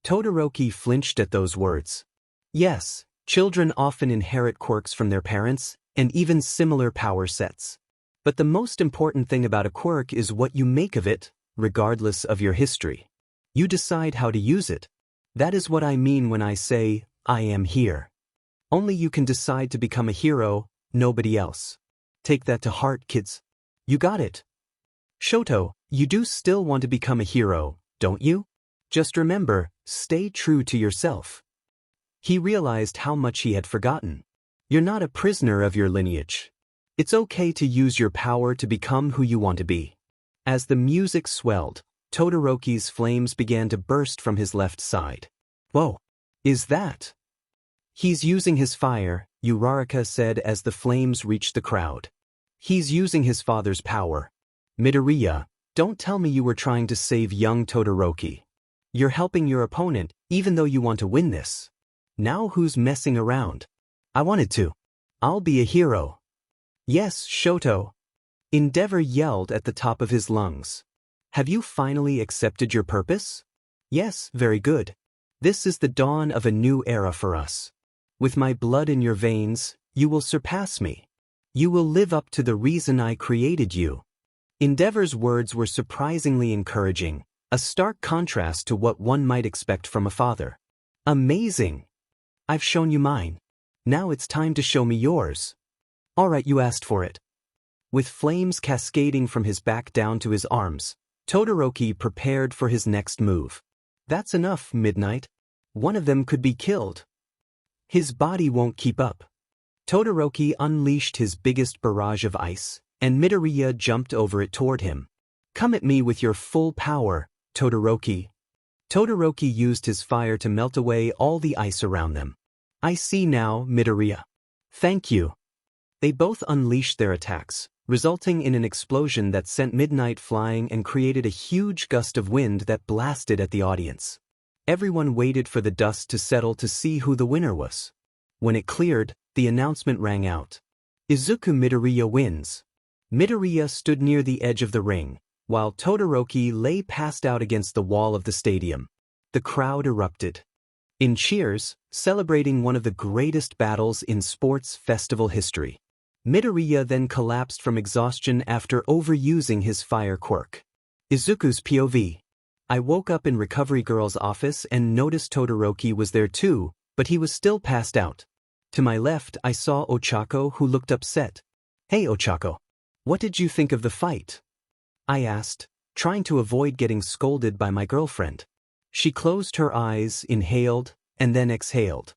Todoroki flinched at those words. Yes, children often inherit quirks from their parents, and even similar power sets. But the most important thing about a quirk is what you make of it, regardless of your history. You decide how to use it. That is what I mean when I say, I am here. Only you can decide to become a hero, nobody else. Take that to heart, kids. You got it. Shoto, you do still want to become a hero, don't you? Just remember, stay true to yourself. He realized how much he had forgotten. You're not a prisoner of your lineage. It's okay to use your power to become who you want to be. As the music swelled, Todoroki's flames began to burst from his left side. Whoa, is that? He's using his fire, Uraraka said as the flames reached the crowd. He's using his father's power. Midoriya, don't tell me you were trying to save young Todoroki. You're helping your opponent, even though you want to win this. Now who's messing around? I wanted to. I'll be a hero. Yes, Shoto. Endeavor yelled at the top of his lungs. Have you finally accepted your purpose? Yes, very good. This is the dawn of a new era for us. With my blood in your veins, you will surpass me. You will live up to the reason I created you. Endeavor's words were surprisingly encouraging, a stark contrast to what one might expect from a father. Amazing! I've shown you mine. Now it's time to show me yours. All right, you asked for it. With flames cascading from his back down to his arms, Todoroki prepared for his next move. That's enough, Midnight. One of them could be killed. His body won't keep up. Todoroki unleashed his biggest barrage of ice, and Midoriya jumped over it toward him. Come at me with your full power, Todoroki. Todoroki used his fire to melt away all the ice around them. I see now, Midoriya. Thank you. They both unleashed their attacks, resulting in an explosion that sent Midnight flying and created a huge gust of wind that blasted at the audience. Everyone waited for the dust to settle to see who the winner was. When it cleared, the announcement rang out. Izuku Midoriya wins. Midoriya stood near the edge of the ring, while Todoroki lay passed out against the wall of the stadium. The crowd erupted. In cheers, celebrating one of the greatest battles in sports festival history. Midoriya then collapsed from exhaustion after overusing his fire quirk. Izuku's POV. I woke up in Recovery Girl's office and noticed Todoroki was there too, but he was still passed out. To my left, I saw Ochako, who looked upset. Hey Ochako. What did you think of the fight? I asked, trying to avoid getting scolded by my girlfriend. She closed her eyes, inhaled, and then exhaled.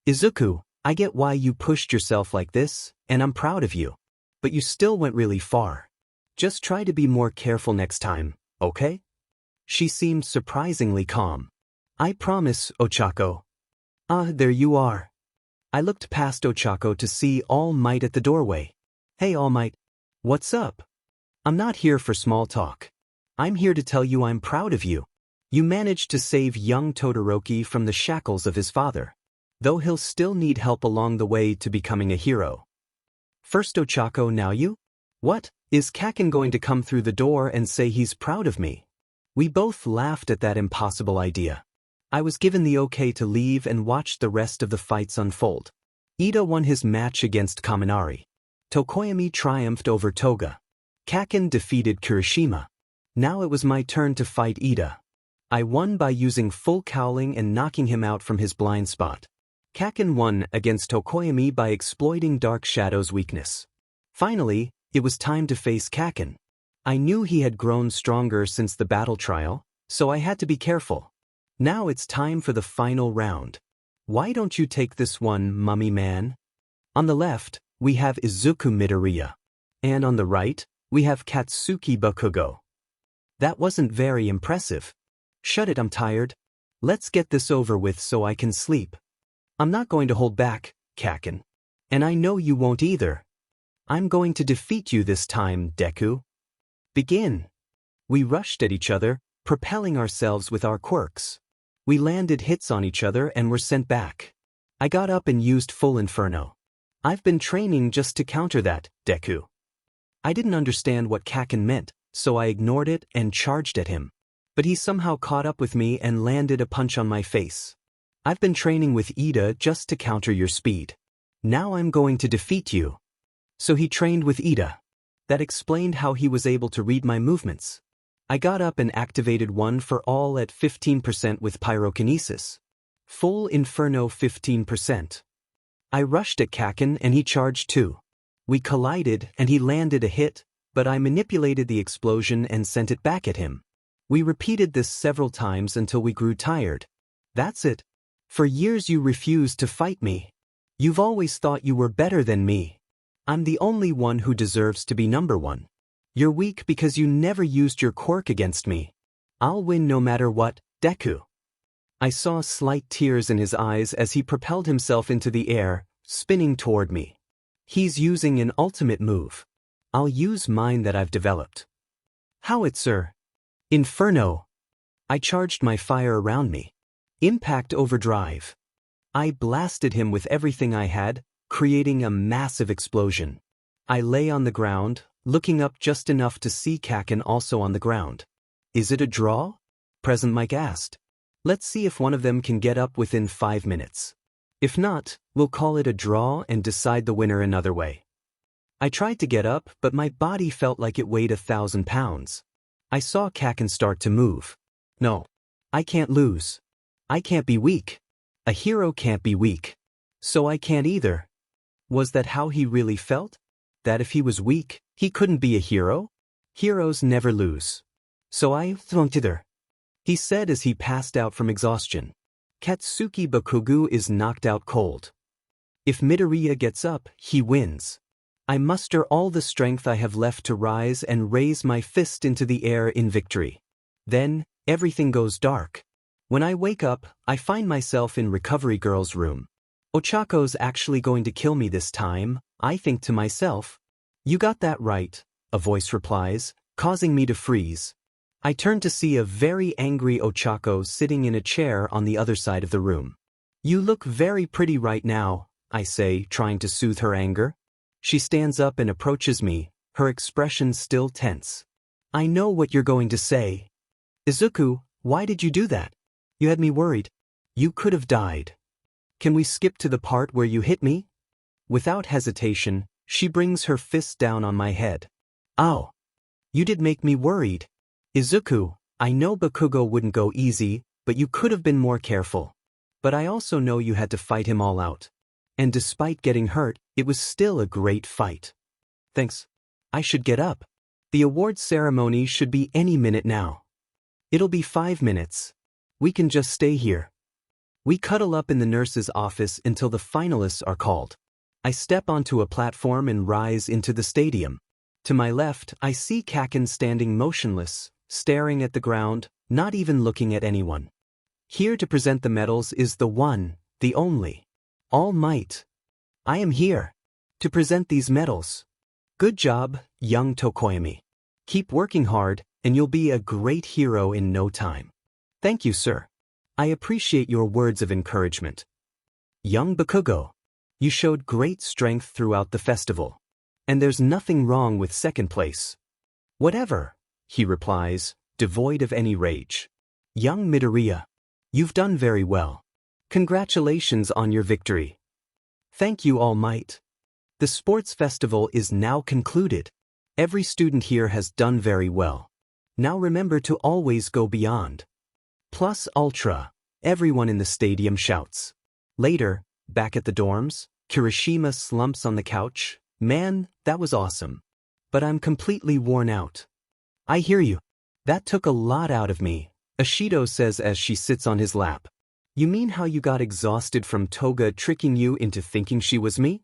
Izuku, I get why you pushed yourself like this, and I'm proud of you. But you still went really far. Just try to be more careful next time, okay? She seemed surprisingly calm. I promise, Ochako. There you are. I looked past Ochako to see All Might at the doorway. Hey All Might. What's up? I'm not here for small talk. I'm here to tell you I'm proud of you. You managed to save young Todoroki from the shackles of his father. Though he'll still need help along the way to becoming a hero. First Ochako, now you? What? Is Kaken going to come through the door and say he's proud of me? We both laughed at that impossible idea. I was given the okay to leave and watch the rest of the fights unfold. Ida won his match against Kaminari. Tokoyami triumphed over Toga. Kaken defeated Kirishima. Now it was my turn to fight Ida. I won by using full cowling and knocking him out from his blind spot. Kaken won against Tokoyami by exploiting Dark Shadow's weakness. Finally, it was time to face Kaken. I knew he had grown stronger since the battle trial, so I had to be careful. Now it's time for the final round. Why don't you take this one, mummy man? On the left, we have Izuku Midoriya. And on the right, we have Katsuki Bakugou. That wasn't very impressive. Shut it, I'm tired. Let's get this over with so I can sleep. I'm not going to hold back, Kaken. And I know you won't either. I'm going to defeat you this time, Deku. Begin. We rushed at each other, propelling ourselves with our quirks. We landed hits on each other and were sent back. I got up and used full inferno. I've been training just to counter that, Deku. I didn't understand what Kaken meant, so I ignored it and charged at him. But he somehow caught up with me and landed a punch on my face. I've been training with Ida just to counter your speed. Now I'm going to defeat you. So he trained with Ida. That explained how he was able to read my movements. I got up and activated one for all at 15% with pyrokinesis. Full inferno 15%. I rushed at Kaken and he charged too. We collided and he landed a hit, but I manipulated the explosion and sent it back at him. We repeated this several times until we grew tired. That's it. For years you refused to fight me. You've always thought you were better than me. I'm the only one who deserves to be number one. You're weak because you never used your quirk against me. I'll win no matter what, Deku. I saw slight tears in his eyes as he propelled himself into the air, spinning toward me. He's using an ultimate move. I'll use mine that I've developed. Howitzer. Inferno. I charged my fire around me. Impact overdrive. I blasted him with everything I had, creating a massive explosion. I lay on the ground, looking up just enough to see Kaken also on the ground. Is it a draw? Present Mike asked. Let's see if one of them can get up within 5 minutes. If not, we'll call it a draw and decide the winner another way. I tried to get up, but my body felt like it weighed 1,000 pounds. I saw Kaken start to move. No. I can't lose. I can't be weak. A hero can't be weak. So I can't either. Was that how he really felt? That if he was weak, he couldn't be a hero? Heroes never lose. So I won't either. He said as he passed out from exhaustion. Katsuki Bakugou is knocked out cold. If Midoriya gets up, he wins. I muster all the strength I have left to rise and raise my fist into the air in victory. Then, everything goes dark. When I wake up, I find myself in Recovery Girl's room. Ochako's actually going to kill me this time, I think to myself. You got that right, a voice replies, causing me to freeze. I turn to see a very angry Ochako sitting in a chair on the other side of the room. You look very pretty right now, I say, trying to soothe her anger. She stands up and approaches me, her expression still tense. I know what you're going to say. Izuku, why did you do that? You had me worried. You could have died. Can we skip to the part where you hit me? Without hesitation, she brings her fist down on my head. Ow. You did make me worried. Izuku, I know Bakugou wouldn't go easy, but you could have been more careful. But I also know you had to fight him all out. And despite getting hurt, it was still a great fight. Thanks. I should get up. The awards ceremony should be any minute now. It'll be 5 minutes. We can just stay here. We cuddle up in the nurse's office until the finalists are called. I step onto a platform and rise into the stadium. To my left, I see Kaken standing motionless, staring at the ground, not even looking at anyone. Here to present the medals is the one, the only. All Might. I am here to present these medals. Good job, young Tokoyami. Keep working hard, and you'll be a great hero in no time. Thank you, sir. I appreciate your words of encouragement. Young Bakugou, you showed great strength throughout the festival. And there's nothing wrong with second place. Whatever, he replies, devoid of any rage. Young Midoriya, you've done very well. Congratulations on your victory. Thank you, All Might. The sports festival is now concluded. Every student here has done very well. Now remember to always go beyond. Plus ultra, everyone in the stadium shouts. Later, back at the dorms, Kirishima slumps on the couch. Man, that was awesome. But I'm completely worn out. I hear you. That took a lot out of me, Ashido says as she sits on his lap. You mean how you got exhausted from Toga tricking you into thinking she was me?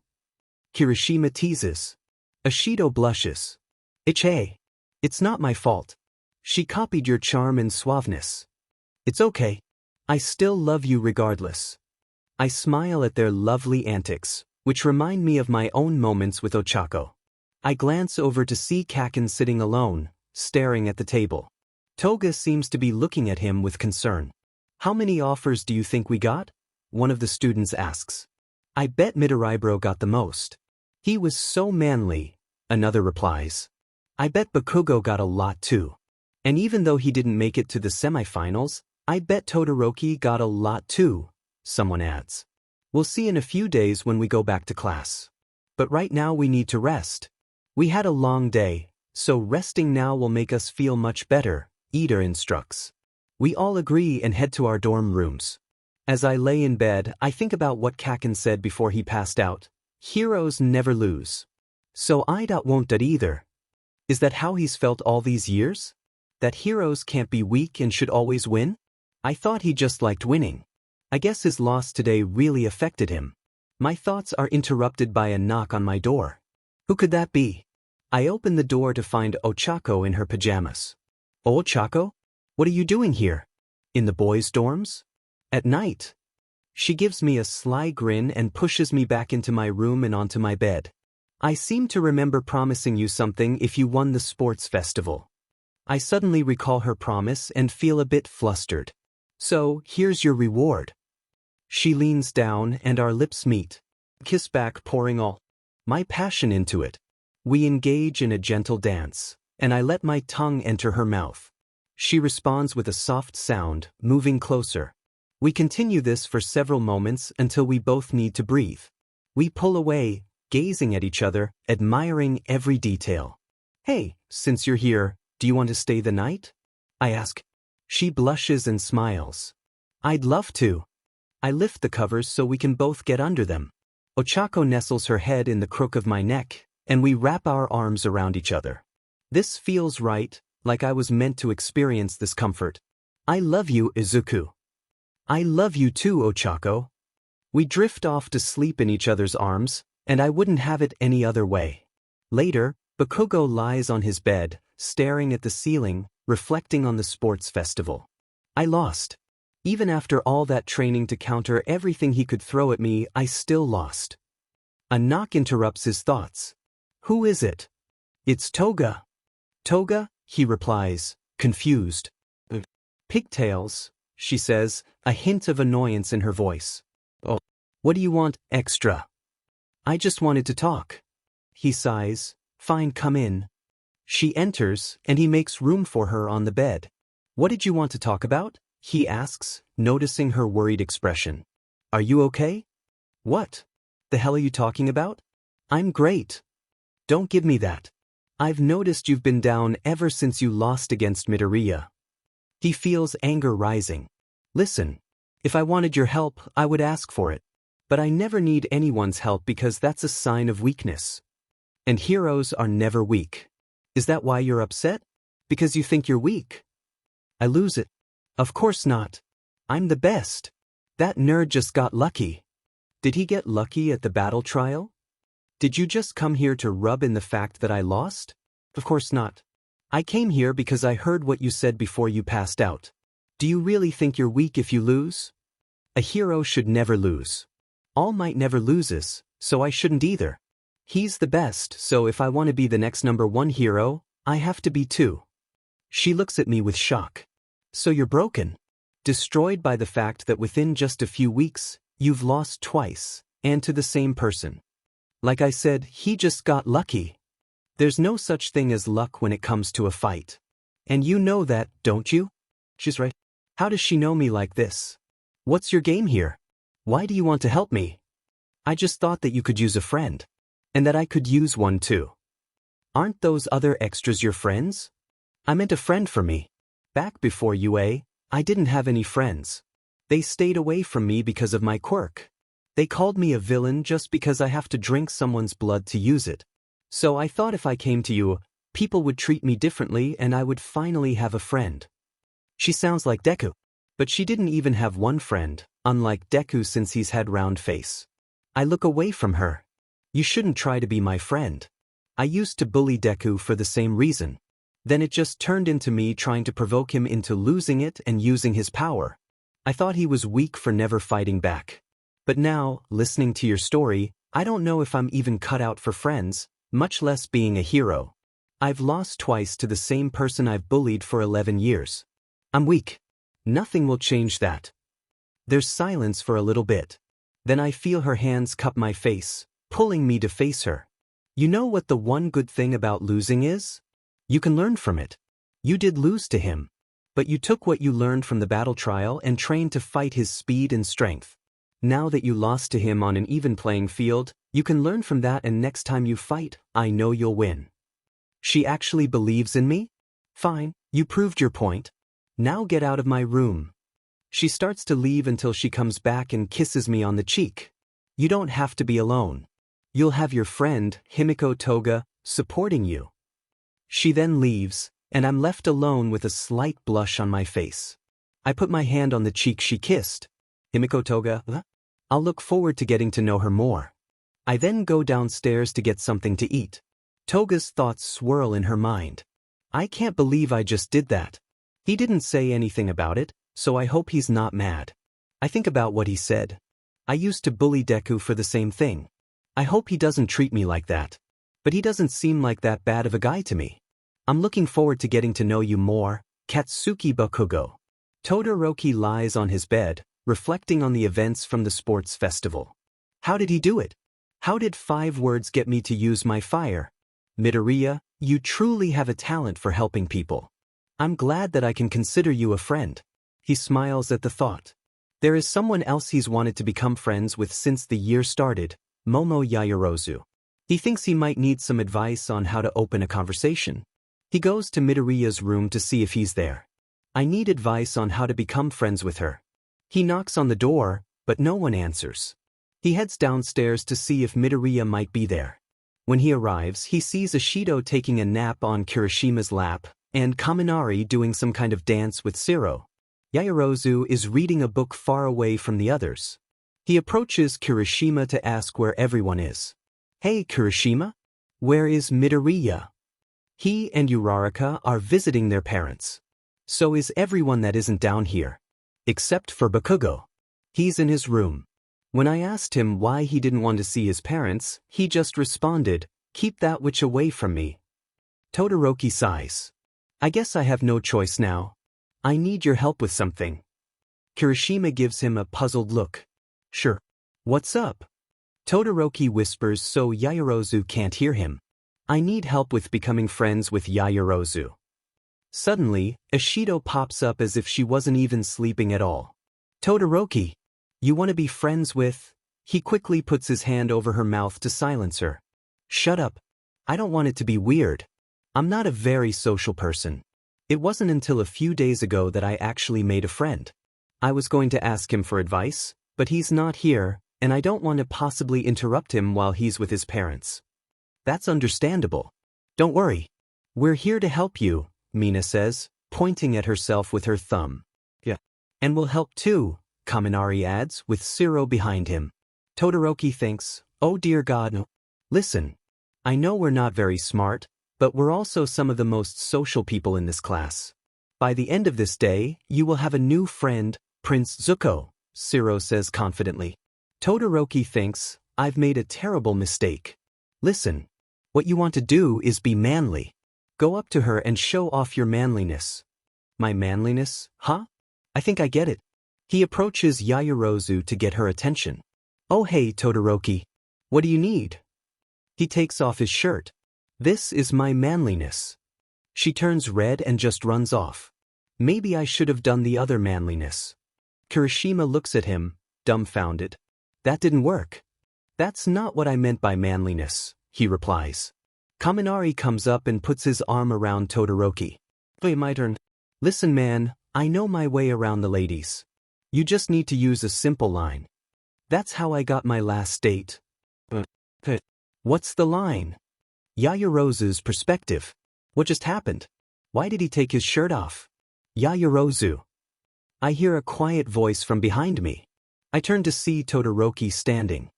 Kirishima teases. Ashido blushes. It's not my fault. She copied your charm and suaveness. It's okay. I still love you regardless. I smile at their lovely antics, which remind me of my own moments with Ochako. I glance over to see Kaken sitting alone, staring at the table. Toga seems to be looking at him with concern. How many offers do you think we got? One of the students asks. I bet Midoribro got the most. He was so manly, another replies. I bet Bakugou got a lot too. And even though he didn't make it to the semifinals, I bet Todoroki got a lot too, someone adds. We'll see in a few days when we go back to class. But right now we need to rest. We had a long day, so resting now will make us feel much better, Ida instructs. We all agree and head to our dorm rooms. As I lay in bed, I think about what Kaken said before he passed out. Heroes never lose. So Ida won't either. Is that how he's felt all these years? That heroes can't be weak and should always win? I thought he just liked winning. I guess his loss today really affected him. My thoughts are interrupted by a knock on my door. Who could that be? I open the door to find Ochako in her pajamas. Oh, Ochako? What are you doing here? In the boys' dorms? At night? She gives me a sly grin and pushes me back into my room and onto my bed. I seem to remember promising you something if you won the sports festival. I suddenly recall her promise and feel a bit flustered. So, here's your reward. She leans down and our lips meet. Kiss back, pouring all my passion into it. We engage in a gentle dance, and I let my tongue enter her mouth. She responds with a soft sound, moving closer. We continue this for several moments until we both need to breathe. We pull away, gazing at each other, admiring every detail. Hey, since you're here, do you want to stay the night? I ask. She blushes and smiles. I'd love to. I lift the covers so we can both get under them. Ochako nestles her head in the crook of my neck, and we wrap our arms around each other. This feels right, like I was meant to experience this comfort. I love you, Izuku. I love you too, Ochako. We drift off to sleep in each other's arms, and I wouldn't have it any other way. Later, Bakugou lies on his bed, staring at the ceiling, reflecting on the sports festival. I lost. Even after all that training to counter everything he could throw at me, I still lost. A knock interrupts his thoughts. Who is it? It's Toga. Toga, he replies, confused. Pigtails, she says, a hint of annoyance in her voice. Oh, what do you want, extra? I just wanted to talk. He sighs. Fine, come in. She enters, and he makes room for her on the bed. What did you want to talk about? He asks, noticing her worried expression. Are you okay? What the hell are you talking about? I'm great. Don't give me that. I've noticed you've been down ever since you lost against Midoriya. He feels anger rising. Listen, if I wanted your help, I would ask for it. But I never need anyone's help because that's a sign of weakness. And heroes are never weak. Is that why you're upset? Because you think you're weak? I lose it. Of course not. I'm the best. That nerd just got lucky. Did he get lucky at the battle trial? Did you just come here to rub in the fact that I lost? Of course not. I came here because I heard what you said before you passed out. Do you really think you're weak if you lose? A hero should never lose. All Might never loses, so I shouldn't either. He's the best, so if I want to be the next #1 hero, I have to be too. She looks at me with shock. So you're broken? Destroyed by the fact that within just a few weeks, you've lost twice, and to the same person. Like I said, he just got lucky. There's no such thing as luck when it comes to a fight. And you know that, don't you? She's right. How does she know me like this? What's your game here? Why do you want to help me? I just thought that you could use a friend. And that I could use one too. Aren't those other extras your friends? I meant a friend for me. Back before UA, I didn't have any friends. They stayed away from me because of my quirk. They called me a villain just because I have to drink someone's blood to use it. So I thought if I came to you, people would treat me differently and I would finally have a friend. She sounds like Deku. But she didn't even have one friend, unlike Deku since he's had round face. I look away from her. You shouldn't try to be my friend. I used to bully Deku for the same reason. Then it just turned into me trying to provoke him into losing it and using his power. I thought he was weak for never fighting back. But now, listening to your story, I don't know if I'm even cut out for friends, much less being a hero. I've lost twice to the same person I've bullied for 11 years. I'm weak. Nothing will change that. There's silence for a little bit. Then I feel her hands cup my face, pulling me to face her. You know what the one good thing about losing is? You can learn from it. You did lose to him. But you took what you learned from the battle trial and trained to fight his speed and strength. Now that you lost to him on an even playing field, you can learn from that and next time you fight, I know you'll win. She actually believes in me? Fine, you proved your point. Now get out of my room. She starts to leave until she comes back and kisses me on the cheek. You don't have to be alone. You'll have your friend, Himiko Toga, supporting you. She then leaves, and I'm left alone with a slight blush on my face. I put my hand on the cheek she kissed. Himiko Toga, I'll look forward to getting to know her more. I then go downstairs to get something to eat. Toga's thoughts swirl in her mind. I can't believe I just did that. He didn't say anything about it, so I hope he's not mad. I think about what he said. I used to bully Deku for the same thing. I hope he doesn't treat me like that. But he doesn't seem like that bad of a guy to me. I'm looking forward to getting to know you more, Katsuki Bakugou. Todoroki lies on his bed, reflecting on the events from the sports festival. How did he do it? How did 5 words get me to use my fire? Midoriya, you truly have a talent for helping people. I'm glad that I can consider you a friend. He smiles at the thought. There is someone else he's wanted to become friends with since the year started, Momo Yaoyorozu. He thinks he might need some advice on how to open a conversation. He goes to Midoriya's room to see if he's there. I need advice on how to become friends with her. He knocks on the door, but no one answers. He heads downstairs to see if Midoriya might be there. When he arrives, he sees Ishido taking a nap on Kirishima's lap, and Kaminari doing some kind of dance with Shiro. Yaoyorozu is reading a book far away from the others. He approaches Kirishima to ask where everyone is. Hey Kirishima? Where is Midoriya? He and Uraraka are visiting their parents. So is everyone that isn't down here. Except for Bakugou. He's in his room. When I asked him why he didn't want to see his parents, he just responded, "Keep that witch away from me." Todoroki sighs. I guess I have no choice now. I need your help with something. Kirishima gives him a puzzled look. Sure. What's up? Todoroki whispers so Yaoyorozu can't hear him. I need help with becoming friends with Yaoyorozu. Suddenly, Ishido pops up as if she wasn't even sleeping at all. Todoroki, you want to be friends with? He quickly puts his hand over her mouth to silence her. Shut up. I don't want it to be weird. I'm not a very social person. It wasn't until a few days ago that I actually made a friend. I was going to ask him for advice, but he's not here, and I don't want to possibly interrupt him while he's with his parents. That's understandable. Don't worry. We're here to help you, Mina says, pointing at herself with her thumb. Yeah. And we'll help too, Kaminari adds, with Shiro behind him. Todoroki thinks, oh dear God, no. Listen. I know we're not very smart, but we're also some of the most social people in this class. By the end of this day, you will have a new friend, Prince Zuko, Shiro says confidently. Todoroki thinks, I've made a terrible mistake. Listen. What you want to do is be manly. Go up to her and show off your manliness. My manliness, huh? I think I get it. He approaches Yaoyorozu to get her attention. Oh hey Todoroki. What do you need? He takes off his shirt. This is my manliness. She turns red and just runs off. Maybe I should have done the other manliness. Kirishima looks at him, dumbfounded. That didn't work. That's not what I meant by manliness, he replies. Kaminari comes up and puts his arm around Todoroki. Hey, my turn. Listen man, I know my way around the ladies. You just need to use a simple line. That's how I got my last date. What's the line? Yaoyorozu's perspective. What just happened? Why did he take his shirt off? Yaoyorozu. I hear a quiet voice from behind me. I turn to see Todoroki standing.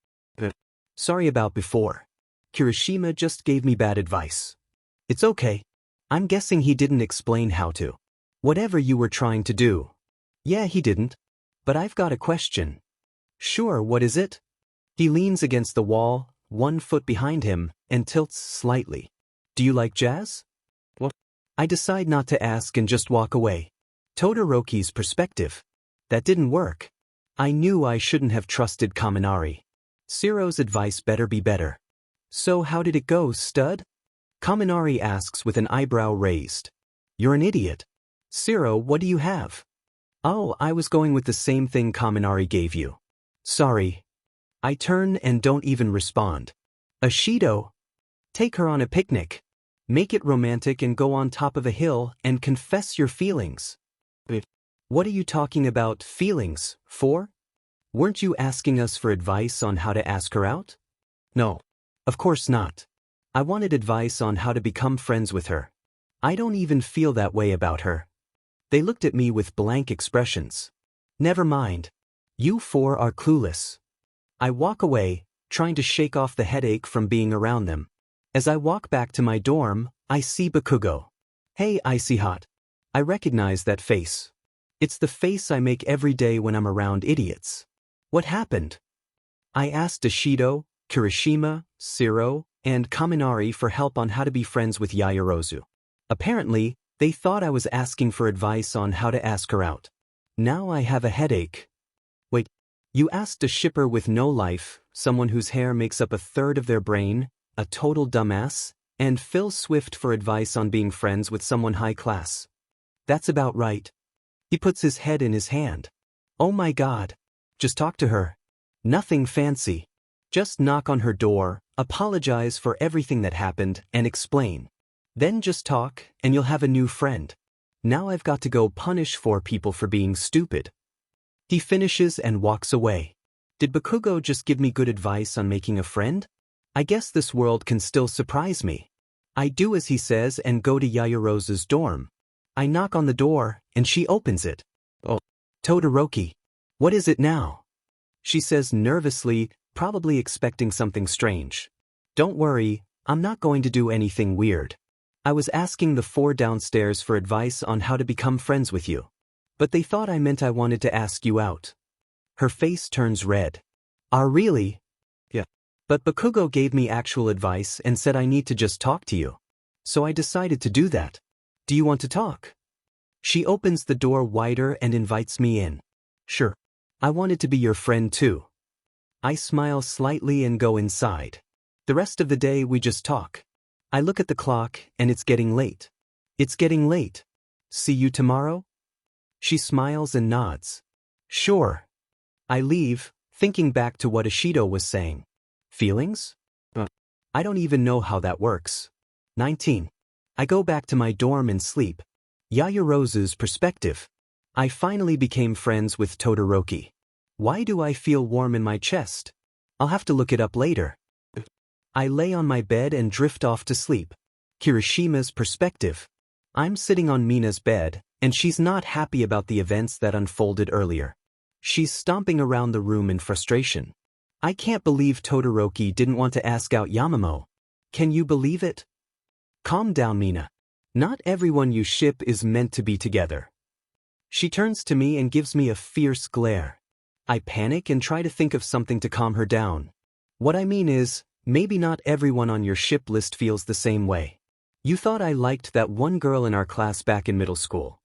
Sorry about before. Kirishima just gave me bad advice. It's okay. I'm guessing he didn't explain how to. Whatever you were trying to do. Yeah, he didn't. But I've got a question. Sure, what is it? He leans against the wall, 1 foot behind him, and tilts slightly. Do you like jazz? What? I decide not to ask and just walk away. Todoroki's perspective. That didn't work. I knew I shouldn't have trusted Kaminari. Shiro's advice better be better. So how did it go, stud? Kaminari asks with an eyebrow raised. You're an idiot. Shiro, what do you have? Oh, I was going with the same thing Kaminari gave you. Sorry. I turn and don't even respond. Ashido. Take her on a picnic. Make it romantic and go on top of a hill and confess your feelings. What are you talking about, feelings, for? Weren't you asking us for advice on how to ask her out? No. Of course not. I wanted advice on how to become friends with her. I don't even feel that way about her. They looked at me with blank expressions. Never mind. You four are clueless. I walk away, trying to shake off the headache from being around them. As I walk back to my dorm, I see Bakugou. Hey, Icy Hot. I recognize that face. It's the face I make every day when I'm around idiots. What happened? I asked Ashido, Kirishima, Shiro, and Kaminari for help on how to be friends with Yaoyorozu. Apparently, they thought I was asking for advice on how to ask her out. Now I have a headache. Wait, you asked a shipper with no life, someone whose hair makes up 1/3 of their brain, a total dumbass, and Phil Swift for advice on being friends with someone high class. That's about right. He puts his head in his hand. Oh my God. Just talk to her. Nothing fancy. Just knock on her door, apologize for everything that happened, and explain. Then just talk, and you'll have a new friend. Now I've got to go punish 4 people for being stupid. He finishes and walks away. Did Bakugou just give me good advice on making a friend? I guess this world can still surprise me. I do as he says and go to Yaoyorozu's dorm. I knock on the door, and she opens it. Oh, Todoroki. What is it now? She says nervously, probably expecting something strange. Don't worry, I'm not going to do anything weird. I was asking the 4 downstairs for advice on how to become friends with you. But they thought I meant I wanted to ask you out. Her face turns red. Ah, really? Yeah. But Bakugou gave me actual advice and said I need to just talk to you. So I decided to do that. Do you want to talk? She opens the door wider and invites me in. Sure. I wanted to be your friend too. I smile slightly and go inside. The rest of the day we just talk. I look at the clock and it's getting late. It's getting late. See you tomorrow? She smiles and nods. Sure. I leave, thinking back to what Ashido was saying. Feelings? I don't even know how that works. 19. I go back to my dorm and sleep. Yaoyorozu's perspective. I finally became friends with Todoroki. Why do I feel warm in my chest? I'll have to look it up later. I lay on my bed and drift off to sleep. Kirishima's perspective. I'm sitting on Mina's bed, and she's not happy about the events that unfolded earlier. She's stomping around the room in frustration. I can't believe Todoroki didn't want to ask out Yamamo. Can you believe it? Calm down, Mina. Not everyone you ship is meant to be together. She turns to me and gives me a fierce glare. I panic and try to think of something to calm her down. What I mean is, maybe not everyone on your ship list feels the same way. You thought I liked that one girl in our class back in middle school.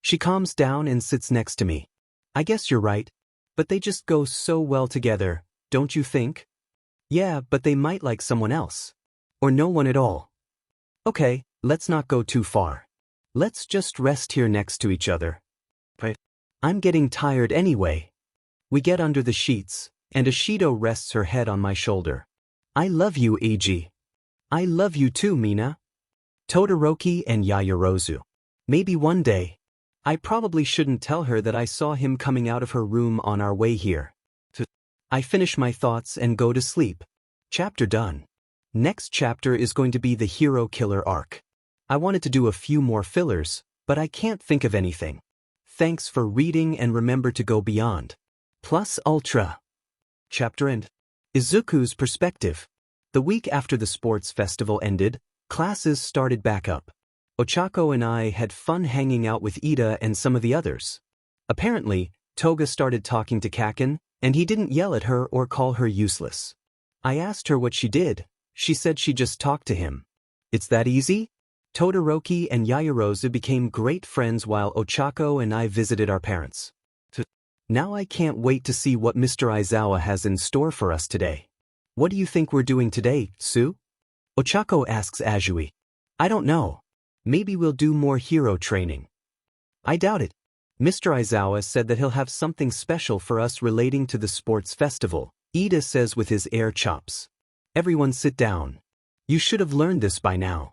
She calms down and sits next to me. I guess you're right. But they just go so well together, don't you think? Yeah, but they might like someone else. Or no one at all. Okay, let's not go too far. Let's just rest here next to each other. But I'm getting tired anyway. We get under the sheets, and Ashido rests her head on my shoulder. I love you, Eiji. I love you too, Mina. Todoroki and Yaoyorozu. Maybe one day. I probably shouldn't tell her that I saw him coming out of her room on our way here. I finish my thoughts and go to sleep. Chapter done. Next chapter is going to be the hero killer arc. I wanted to do a few more fillers, but I can't think of anything. Thanks for reading and remember to go beyond. Plus Ultra. Chapter end. Izuku's perspective. The week after the sports festival ended, classes started back up. Ochako and I had fun hanging out with Ida and some of the others. Apparently, Toga started talking to Kaken, and he didn't yell at her or call her useless. I asked her what she did. She said she just talked to him. It's that easy? Todoroki and Yaoyorozu became great friends while Ochako and I visited our parents. Now I can't wait to see what Mr. Aizawa has in store for us today. What do you think we're doing today, Sue? Ochako asks Azui. I don't know. Maybe we'll do more hero training. I doubt it. Mr. Aizawa said that he'll have something special for us relating to the sports festival, Ida says with his air chops. Everyone sit down. You should have learned this by now.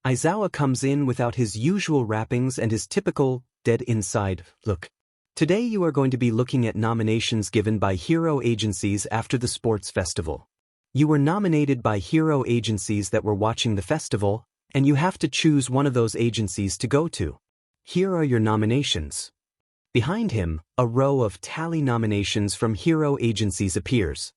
Aizawa comes in without his usual wrappings and his typical, dead inside, look. Today you are going to be looking at nominations given by hero agencies after the sports festival. You were nominated by hero agencies that were watching the festival, and you have to choose one of those agencies to go to. Here are your nominations. Behind him, a row of tally nominations from hero agencies appears.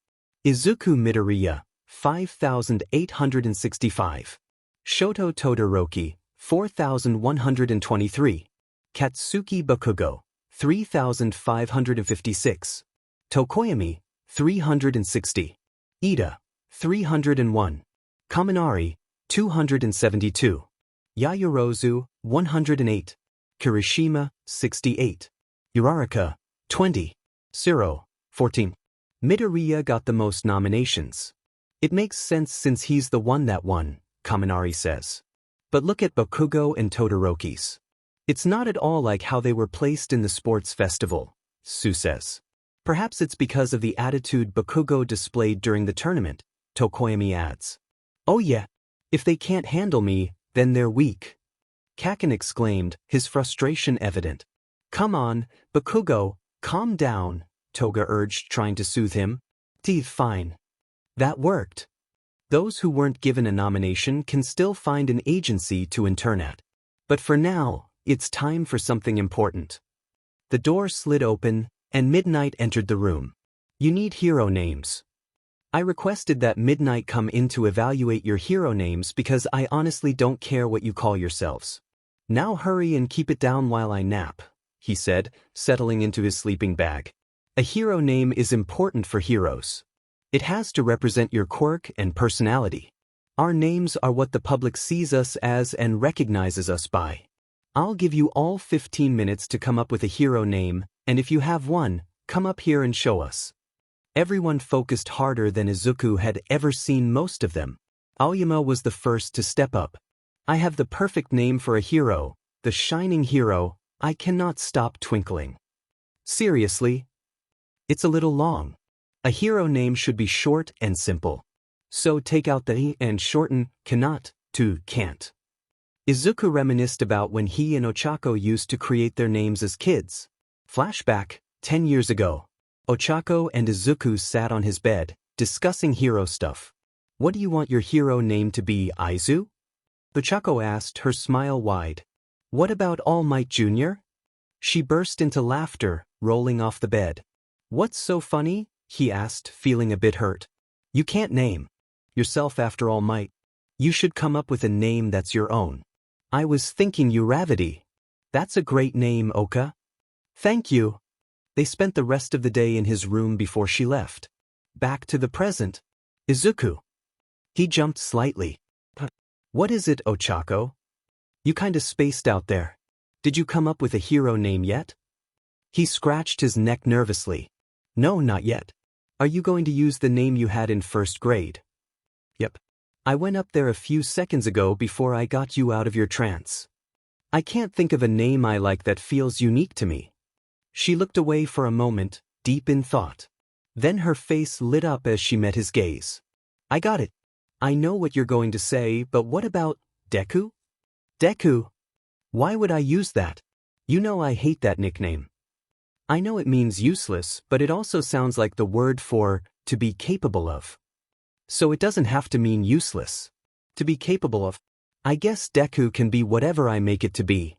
Izuku Midoriya, 5,865. Shoto Todoroki, 4,123. Katsuki Bakugou, 3,556. Tokoyami, 360. Ida, 301. Kaminari, 272. Yaoyorozu, 108. Kirishima, 68. Uraraka, 20. Siro, 14. Midoriya got the most nominations. It makes sense since he's the one that won, Kaminari says. But look at Bakugou and Todoroki's. It's not at all like how they were placed in the sports festival, Sue says. Perhaps it's because of the attitude Bakugou displayed during the tournament, Tokoyami adds. Oh yeah, if they can't handle me, then they're weak. Kaken exclaimed, his frustration evident. Come on, Bakugou, calm down, Toga urged, trying to soothe him. Fine. That worked. Those who weren't given a nomination can still find an agency to intern at. But for now, it's time for something important. The door slid open, and Midnight entered the room. You need hero names. I requested that Midnight come in to evaluate your hero names because I honestly don't care what you call yourselves. Now hurry and keep it down while I nap, he said, settling into his sleeping bag. A hero name is important for heroes. It has to represent your quirk and personality. Our names are what the public sees us as and recognizes us by. I'll give you all 15 minutes to come up with a hero name, and if you have one, come up here and show us. Everyone focused harder than Izuku had ever seen, most of them. Aoyama was the first to step up. I have the perfect name for a hero, the shining hero. I cannot stop twinkling. Seriously? It's a little long. A hero name should be short and simple. So take out the "e" and shorten cannot to can't. Izuku reminisced about when he and Ochako used to create their names as kids. Flashback, 10 years ago. Ochako and Izuku sat on his bed, discussing hero stuff. What do you want your hero name to be, Aizu? Ochako asked, her smile wide. What about All Might Jr.? She burst into laughter, rolling off the bed. What's so funny? He asked, feeling a bit hurt. You can't name yourself after All Might. You should come up with a name that's your own. I was thinking Uravity. That's a great name, Oka. Thank you. They spent the rest of the day in his room before she left. Back to the present. Izuku. He jumped slightly. What is it, Ochako? You kinda spaced out there. Did you come up with a hero name yet? He scratched his neck nervously. No, not yet. Are you going to use the name you had in first grade? Yep. I went up there a few seconds ago before I got you out of your trance. I can't think of a name I like that feels unique to me. She looked away for a moment, deep in thought. Then her face lit up as she met his gaze. I got it. I know what you're going to say, but what about Deku? Deku? Why would I use that? You know I hate that nickname. I know it means useless, but it also sounds like the word for to be capable of. So it doesn't have to mean useless. To be capable of. I guess Deku can be whatever I make it to be.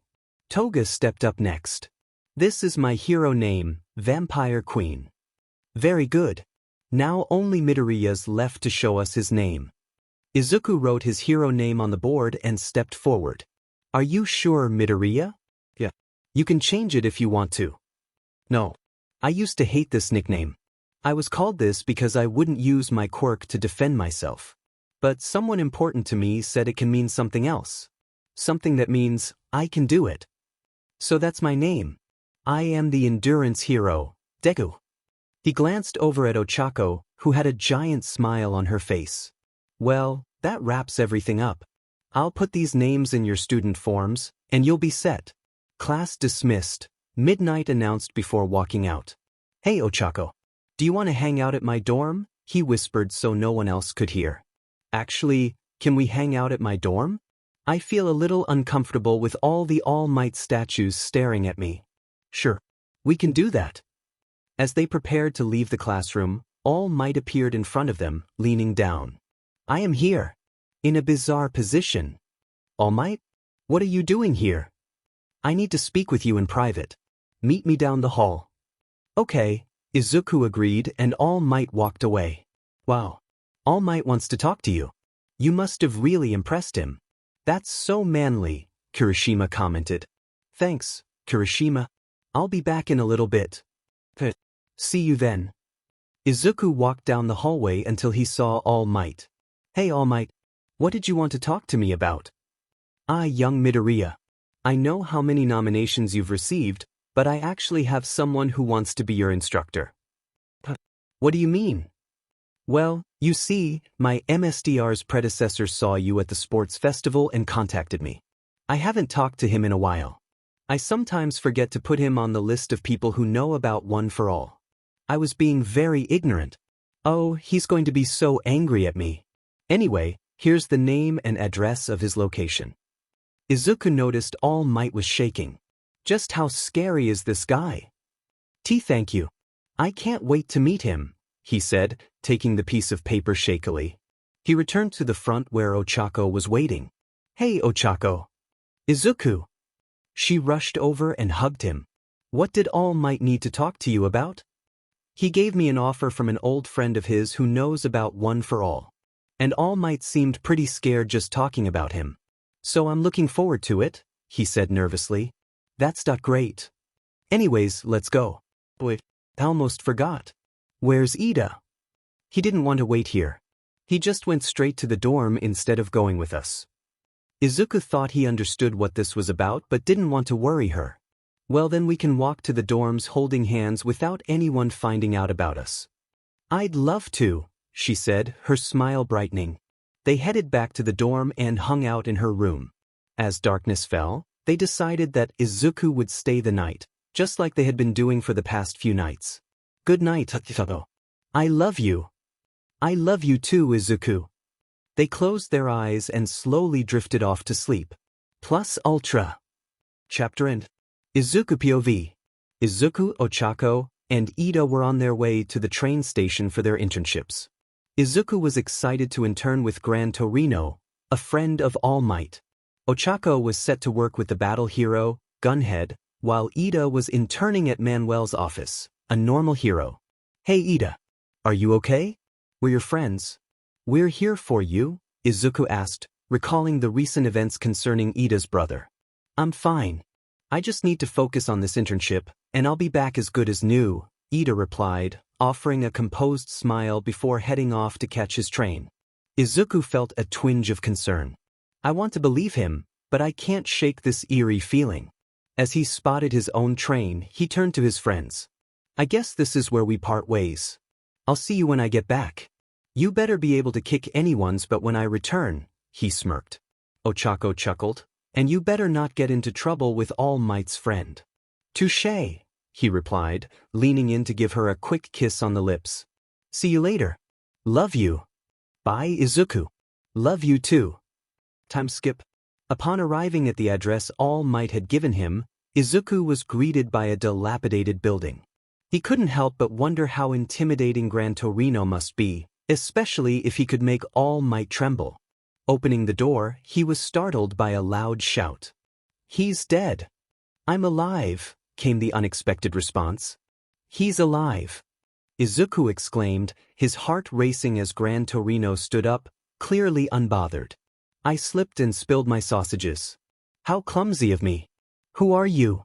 Toga stepped up next. This is my hero name, Vampire Queen. Very good. Now only Midoriya's left to show us his name. Izuku wrote his hero name on the board and stepped forward. Are you sure, Midoriya? Yeah. You can change it if you want to. No. I used to hate this nickname. I was called this because I wouldn't use my quirk to defend myself. But someone important to me said it can mean something else. Something that means, I can do it. So that's my name. I am the endurance hero, Deku. He glanced over at Ochako, who had a giant smile on her face. Well, that wraps everything up. I'll put these names in your student forms, and you'll be set. Class dismissed, Midnight announced before walking out. Hey Ochako. Do you want to hang out at my dorm? He whispered so no one else could hear. Actually, can we hang out at my dorm? I feel a little uncomfortable with all the All Might statues staring at me. Sure. We can do that. As they prepared to leave the classroom, All Might appeared in front of them, leaning down. I am here. In a bizarre position. All Might? What are you doing here? I need to speak with you in private. Meet me down the hall. Okay, Izuku agreed and All Might walked away. Wow. All Might wants to talk to you. You must have really impressed him. That's so manly, Kirishima commented. Thanks, Kirishima. I'll be back in a little bit. See you then. Izuku walked down the hallway until he saw All Might. Hey All Might. What did you want to talk to me about? Young Midoriya. I know how many nominations you've received, but I actually have someone who wants to be your instructor. What do you mean? Well, you see, my MSDR's predecessor saw you at the sports festival and contacted me. I haven't talked to him in a while. I sometimes forget to put him on the list of people who know about One for All. I was being very ignorant. Oh, he's going to be so angry at me. Anyway, here's the name and address of his location. Izuku noticed All Might was shaking. Just how scary is this guy? Thank you. I can't wait to meet him, he said, taking the piece of paper shakily. He returned to the front where Ochako was waiting. Hey Ochako. Izuku. She rushed over and hugged him. What did All Might need to talk to you about? He gave me an offer from an old friend of his who knows about One for All. And All Might seemed pretty scared just talking about him. So I'm looking forward to it, he said nervously. That's not great. Anyways, let's go. Wait, I almost forgot. Where's Ida? He didn't want to wait here. He just went straight to the dorm instead of going with us. Izuku thought he understood what this was about but didn't want to worry her. Well then we can walk to the dorms holding hands without anyone finding out about us. I'd love to, she said, her smile brightening. They headed back to the dorm and hung out in her room. As darkness fell, they decided that Izuku would stay the night, just like they had been doing for the past few nights. Good night, Tato. I love you. I love you too, Izuku. They closed their eyes and slowly drifted off to sleep. Plus Ultra. Chapter End. Izuku POV. Izuku, Ochako, and Ida were on their way to the train station for their internships. Izuku was excited to intern with Gran Torino, a friend of All Might. Ochako was set to work with the battle hero, Gunhead, while Ida was interning at Manuel's office, a normal hero. Hey Ida. Are you okay? We're your friends. We're here for you, Izuku asked, recalling the recent events concerning Ida's brother. I'm fine. I just need to focus on this internship, and I'll be back as good as new, Ida replied, offering a composed smile before heading off to catch his train. Izuku felt a twinge of concern. I want to believe him, but I can't shake this eerie feeling. As he spotted his own train, he turned to his friends. I guess this is where we part ways. I'll see you when I get back. You better be able to kick anyone's butt when I return, he smirked. Ochako chuckled. And you better not get into trouble with All Might's friend. Touché, he replied, leaning in to give her a quick kiss on the lips. See you later. Love you. Bye, Izuku. Love you too. Time skip. Upon arriving at the address All Might had given him, Izuku was greeted by a dilapidated building. He couldn't help but wonder how intimidating Gran Torino must be, especially if he could make All Might tremble. Opening the door, he was startled by a loud shout. He's dead. I'm alive, came the unexpected response. He's alive. Izuku exclaimed, his heart racing as Gran Torino stood up, clearly unbothered. I slipped and spilled my sausages. How clumsy of me. Who are you?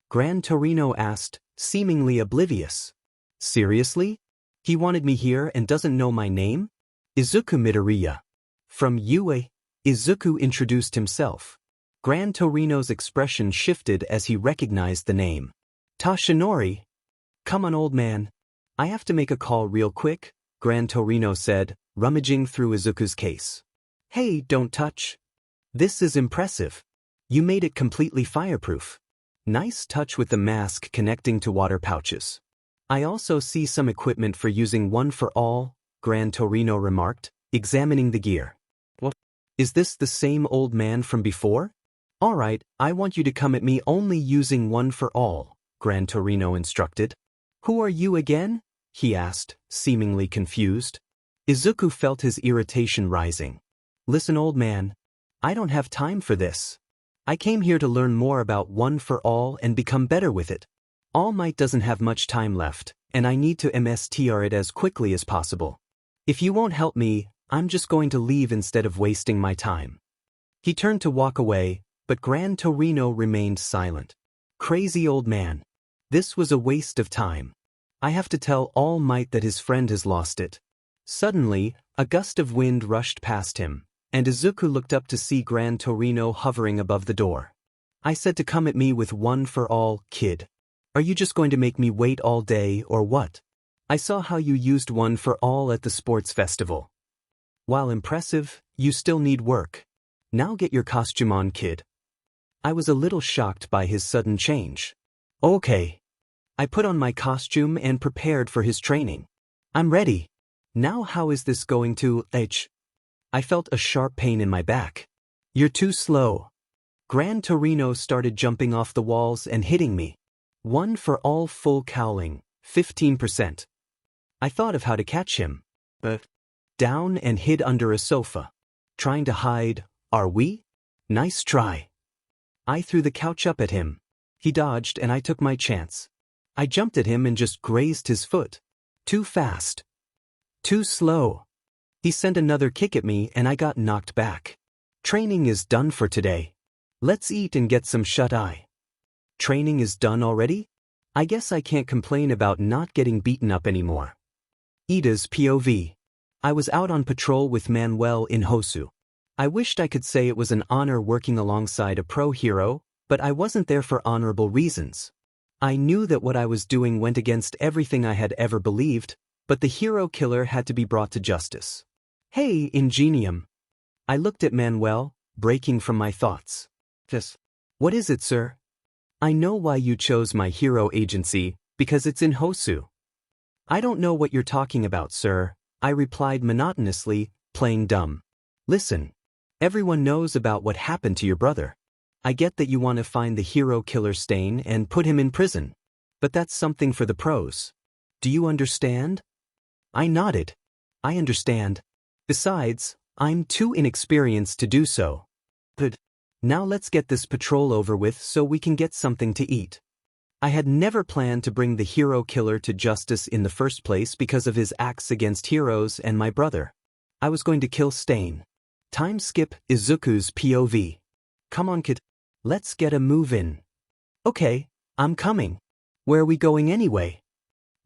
Gran Torino asked, seemingly oblivious. Seriously? He wanted me here and doesn't know my name? Izuku Midoriya. From UA, Izuku introduced himself. Gran Torino's expression shifted as he recognized the name. Tashinori. Come on, old man. I have to make a call real quick, Gran Torino said, rummaging through Izuku's case. Hey, don't touch. This is impressive. You made it completely fireproof. Nice touch with the mask connecting to water pouches. I also see some equipment for using one for all, Gran Torino remarked, examining the gear. What? Is this the same old man from before? Alright, I want you to come at me only using one for all, Gran Torino instructed. Who are you again? He asked, seemingly confused. Izuku felt his irritation rising. Listen, old man. I don't have time for this. I came here to learn more about one for all and become better with it. All Might doesn't have much time left, and I need to MSTR it as quickly as possible. If you won't help me, I'm just going to leave instead of wasting my time. He turned to walk away, but Gran Torino remained silent. Crazy old man. This was a waste of time. I have to tell All Might that his friend has lost it. Suddenly, a gust of wind rushed past him, and Izuku looked up to see Gran Torino hovering above the door. I said to come at me with one for all, kid. Are you just going to make me wait all day or what? I saw how you used one for all at the sports festival. While impressive, you still need work. Now get your costume on, kid. I was a little shocked by his sudden change. Okay. I put on my costume and prepared for his training. I'm ready. Now how is this going to h? I felt a sharp pain in my back. You're too slow. Gran Torino started jumping off the walls and hitting me. One for all full cowling, 15%. I thought of how to catch him. Down and hid under a sofa. Trying to hide, are we? Nice try. I threw the couch up at him. He dodged and I took my chance. I jumped at him and just grazed his foot. Too fast. Too slow. He sent another kick at me and I got knocked back. Training is done for today. Let's eat and get some shut-eye. Training is done already? I guess I can't complain about not getting beaten up anymore. Ida's POV. I was out on patrol with Manuel in Hosu. I wished I could say it was an honor working alongside a pro hero, but I wasn't there for honorable reasons. I knew that what I was doing went against everything I had ever believed, but the hero killer had to be brought to justice. Hey, Ingenium. I looked at Manuel, breaking from my thoughts. What is it, sir? I know why you chose my hero agency, because it's in Hosu. I don't know what you're talking about, sir, I replied monotonously, playing dumb. Listen. Everyone knows about what happened to your brother. I get that you want to find the hero killer Stain and put him in prison. But that's something for the pros. Do you understand? I nodded. I understand. Besides, I'm too inexperienced to do so. Good. Now let's get this patrol over with so we can get something to eat. I had never planned to bring the hero killer to justice in the first place because of his acts against heroes and my brother. I was going to kill Stain. Time skip Izuku's POV. Come on, kid. Let's get a move in. Okay, I'm coming. Where are we going anyway?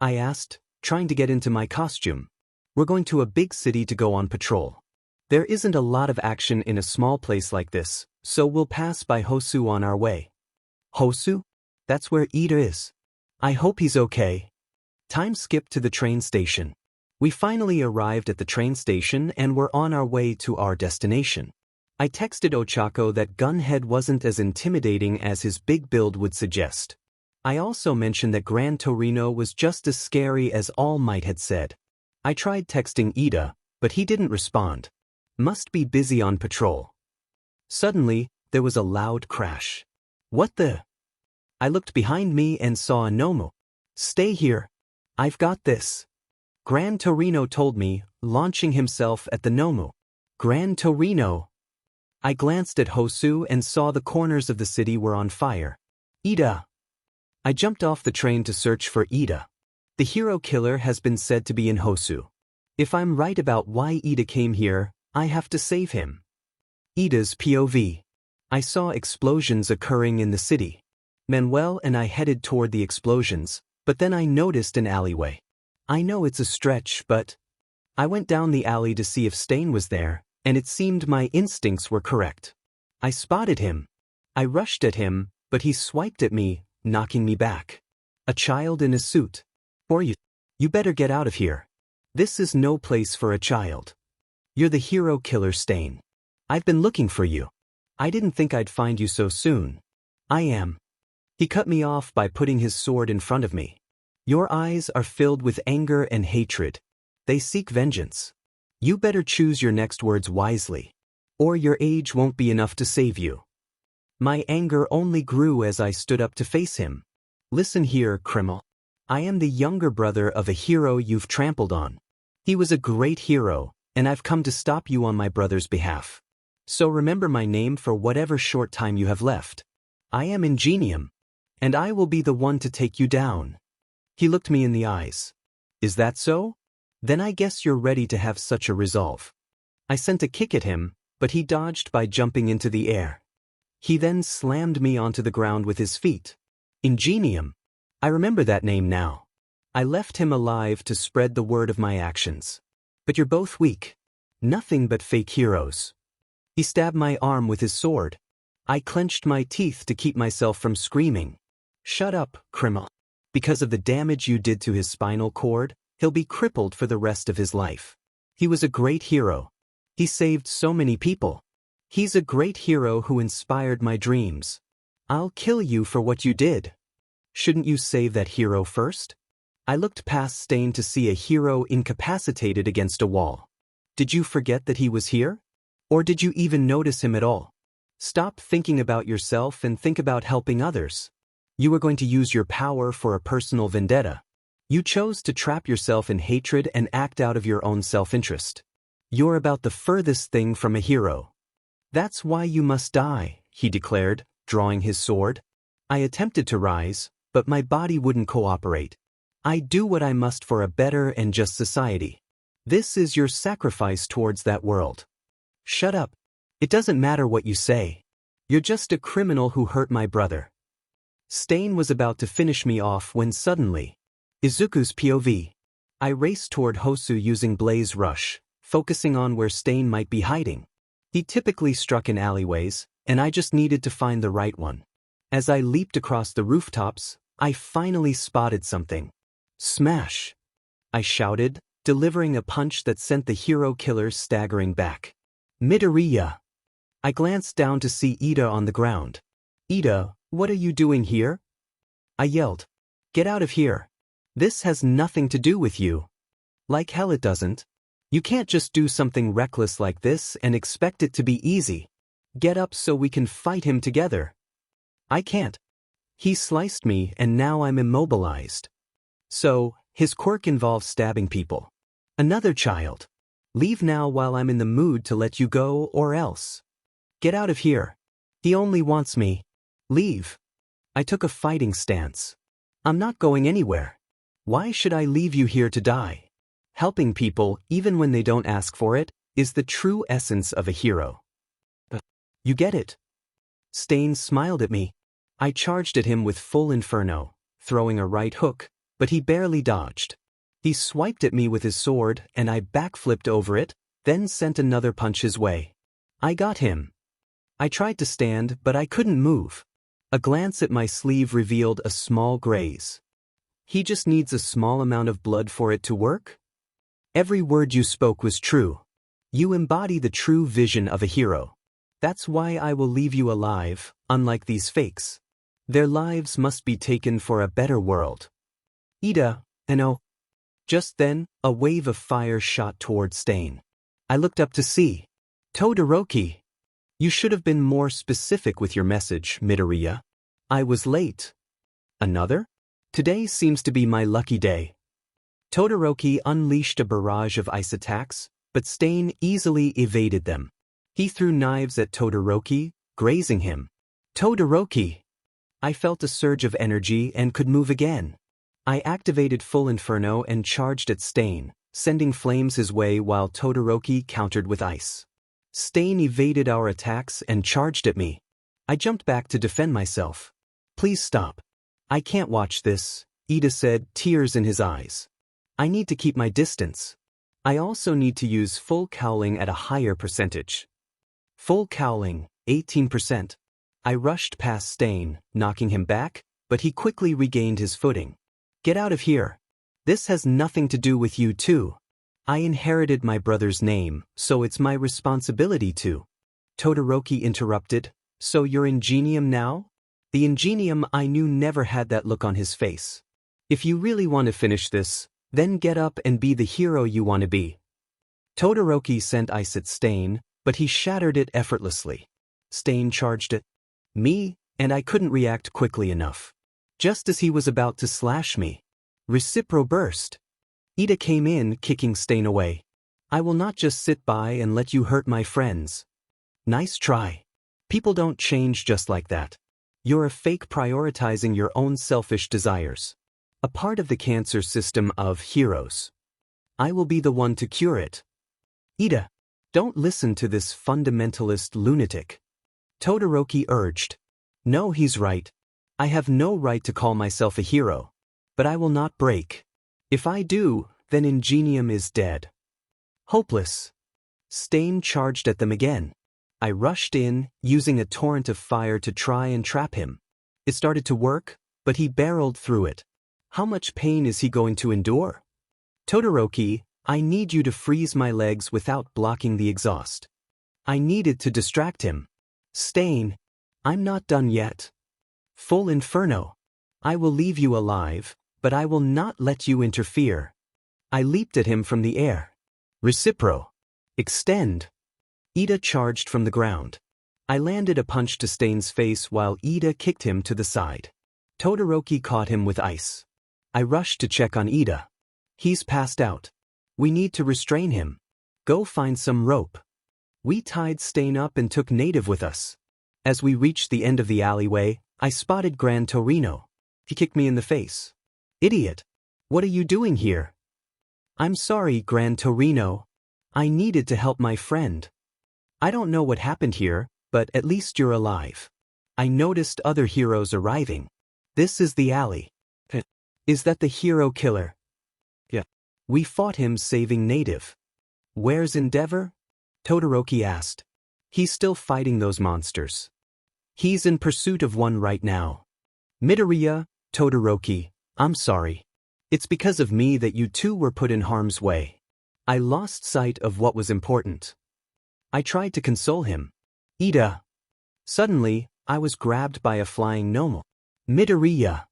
I asked, trying to get into my costume. We're going to a big city to go on patrol. There isn't a lot of action in a small place like this, so we'll pass by Hosu on our way. Hosu? That's where Ida is. I hope he's okay. Time skipped to the train station. We finally arrived at the train station and were on our way to our destination. I texted Ochako that Gunhead wasn't as intimidating as his big build would suggest. I also mentioned that Grand Torino was just as scary as All Might had said. I tried texting Ida, but he didn't respond. Must be busy on patrol. Suddenly, there was a loud crash. What the? I looked behind me and saw a Nomu. Stay here. I've got this. Grand Torino told me, launching himself at the Nomu. Grand Torino. I glanced at Hosu and saw the corners of the city were on fire. Ida. I jumped off the train to search for Ida. The hero killer has been said to be in Hosu. If I'm right about why Ida came here, I have to save him. Ida's POV. I saw explosions occurring in the city. Manuel and I headed toward the explosions, but then I noticed an alleyway. I know it's a stretch, but I went down the alley to see if Stain was there, and it seemed my instincts were correct. I spotted him. I rushed at him, but he swiped at me, knocking me back. A child in a suit. Or you better get out of here. This is no place for a child. You're the hero killer, Stain. I've been looking for you. I didn't think I'd find you so soon. I am. He cut me off by putting his sword in front of me. Your eyes are filled with anger and hatred. They seek vengeance. You better choose your next words wisely, or your age won't be enough to save you. My anger only grew as I stood up to face him. Listen here, criminal. I am the younger brother of a hero you've trampled on. He was a great hero, and I've come to stop you on my brother's behalf. So remember my name for whatever short time you have left. I am Ingenium, and I will be the one to take you down. He looked me in the eyes. Is that so? Then I guess you're ready to have such a resolve. I sent a kick at him, but he dodged by jumping into the air. He then slammed me onto the ground with his feet. Ingenium. I remember that name now. I left him alive to spread the word of my actions. But you're both weak. Nothing but fake heroes. He stabbed my arm with his sword. I clenched my teeth to keep myself from screaming. Shut up, criminal. Because of the damage you did to his spinal cord, he'll be crippled for the rest of his life. He was a great hero. He saved so many people. He's a great hero who inspired my dreams. I'll kill you for what you did. Shouldn't you save that hero first? I looked past Stain to see a hero incapacitated against a wall. Did you forget that he was here? Or did you even notice him at all? Stop thinking about yourself and think about helping others. You were going to use your power for a personal vendetta. You chose to trap yourself in hatred and act out of your own self-interest. You're about the furthest thing from a hero. That's why you must die, he declared, drawing his sword. I attempted to rise, but my body wouldn't cooperate. I do what I must for a better and just society. This is your sacrifice towards that world. Shut up. It doesn't matter what you say. You're just a criminal who hurt my brother. Stain was about to finish me off when suddenly, Izuku's POV. I raced toward Hosu using Blaze Rush, focusing on where Stain might be hiding. He typically struck in alleyways, and I just needed to find the right one. As I leaped across the rooftops, I finally spotted something. Smash! I shouted, delivering a punch that sent the hero killer staggering back. Midoriya! I glanced down to see Ida on the ground. Ida, what are you doing here? I yelled. Get out of here. This has nothing to do with you. Like hell it doesn't. You can't just do something reckless like this and expect it to be easy. Get up so we can fight him together. I can't. He sliced me and now I'm immobilized. So, his quirk involves stabbing people. Another child. Leave now while I'm in the mood to let you go or else. Get out of here. He only wants me. Leave. I took a fighting stance. I'm not going anywhere. Why should I leave you here to die? Helping people, even when they don't ask for it, is the true essence of a hero. You get it? Stain smiled at me. I charged at him with full inferno, throwing a right hook, but he barely dodged. He swiped at me with his sword and I backflipped over it, then sent another punch his way. I got him. I tried to stand, but I couldn't move. A glance at my sleeve revealed a small graze. He just needs a small amount of blood for it to work? Every word you spoke was true. You embody the true vision of a hero. That's why I will leave you alive, unlike these fakes. Their lives must be taken for a better world. Ida, no. Just then, a wave of fire shot toward Stain. I looked up to see. Todoroki. You should have been more specific with your message, Midoriya. I was late. Another? Today seems to be my lucky day. Todoroki unleashed a barrage of ice attacks, but Stain easily evaded them. He threw knives at Todoroki, grazing him. Todoroki! I felt a surge of energy and could move again. I activated full inferno and charged at Stain, sending flames his way while Todoroki countered with ice. Stain evaded our attacks and charged at me. I jumped back to defend myself. Please stop. I can't watch this, Ida said, tears in his eyes. I need to keep my distance. I also need to use full cowling at a higher percentage. Full cowling, 18%. I rushed past Stain, knocking him back, but he quickly regained his footing. Get out of here. This has nothing to do with you too. I inherited my brother's name, so it's my responsibility to. Todoroki interrupted. So you're Ingenium now? The Ingenium I knew never had that look on his face. If you really want to finish this, then get up and be the hero you want to be. Todoroki sent ice at Stain, but he shattered it effortlessly. Stain charged at me, and I couldn't react quickly enough. Just as he was about to slash me. Recipro burst. Ida came in, kicking Stain away. I will not just sit by and let you hurt my friends. Nice try. People don't change just like that. You're a fake prioritizing your own selfish desires. A part of the cancer system of heroes. I will be the one to cure it. Ida, don't listen to this fundamentalist lunatic. Todoroki urged. No, he's right. I have no right to call myself a hero. But I will not break. If I do, then Ingenium is dead. Hopeless. Stain charged at them again. I rushed in, using a torrent of fire to try and trap him. It started to work, but he barreled through it. How much pain is he going to endure? Todoroki, I need you to freeze my legs without blocking the exhaust. I needed to distract him. Stain, I'm not done yet. Full inferno. I will leave you alive, but I will not let you interfere. I leaped at him from the air. Recipro. Extend. Ida charged from the ground. I landed a punch to Stain's face while Ida kicked him to the side. Todoroki caught him with ice. I rushed to check on Ida. He's passed out. We need to restrain him. Go find some rope. We tied Stain up and took Native with us. As we reached the end of the alleyway, I spotted Gran Torino. He kicked me in the face. Idiot! What are you doing here? I'm sorry, Gran Torino. I needed to help my friend. I don't know what happened here, but at least you're alive. I noticed other heroes arriving. This is the alley. Is that the hero killer? Yeah. We fought him saving Native. Where's Endeavor? Todoroki asked. He's still fighting those monsters. He's in pursuit of one right now. Midoriya, Todoroki, I'm sorry. It's because of me that you two were put in harm's way. I lost sight of what was important. I tried to console him. Ida. Suddenly, I was grabbed by a flying Nomo. Midoriya.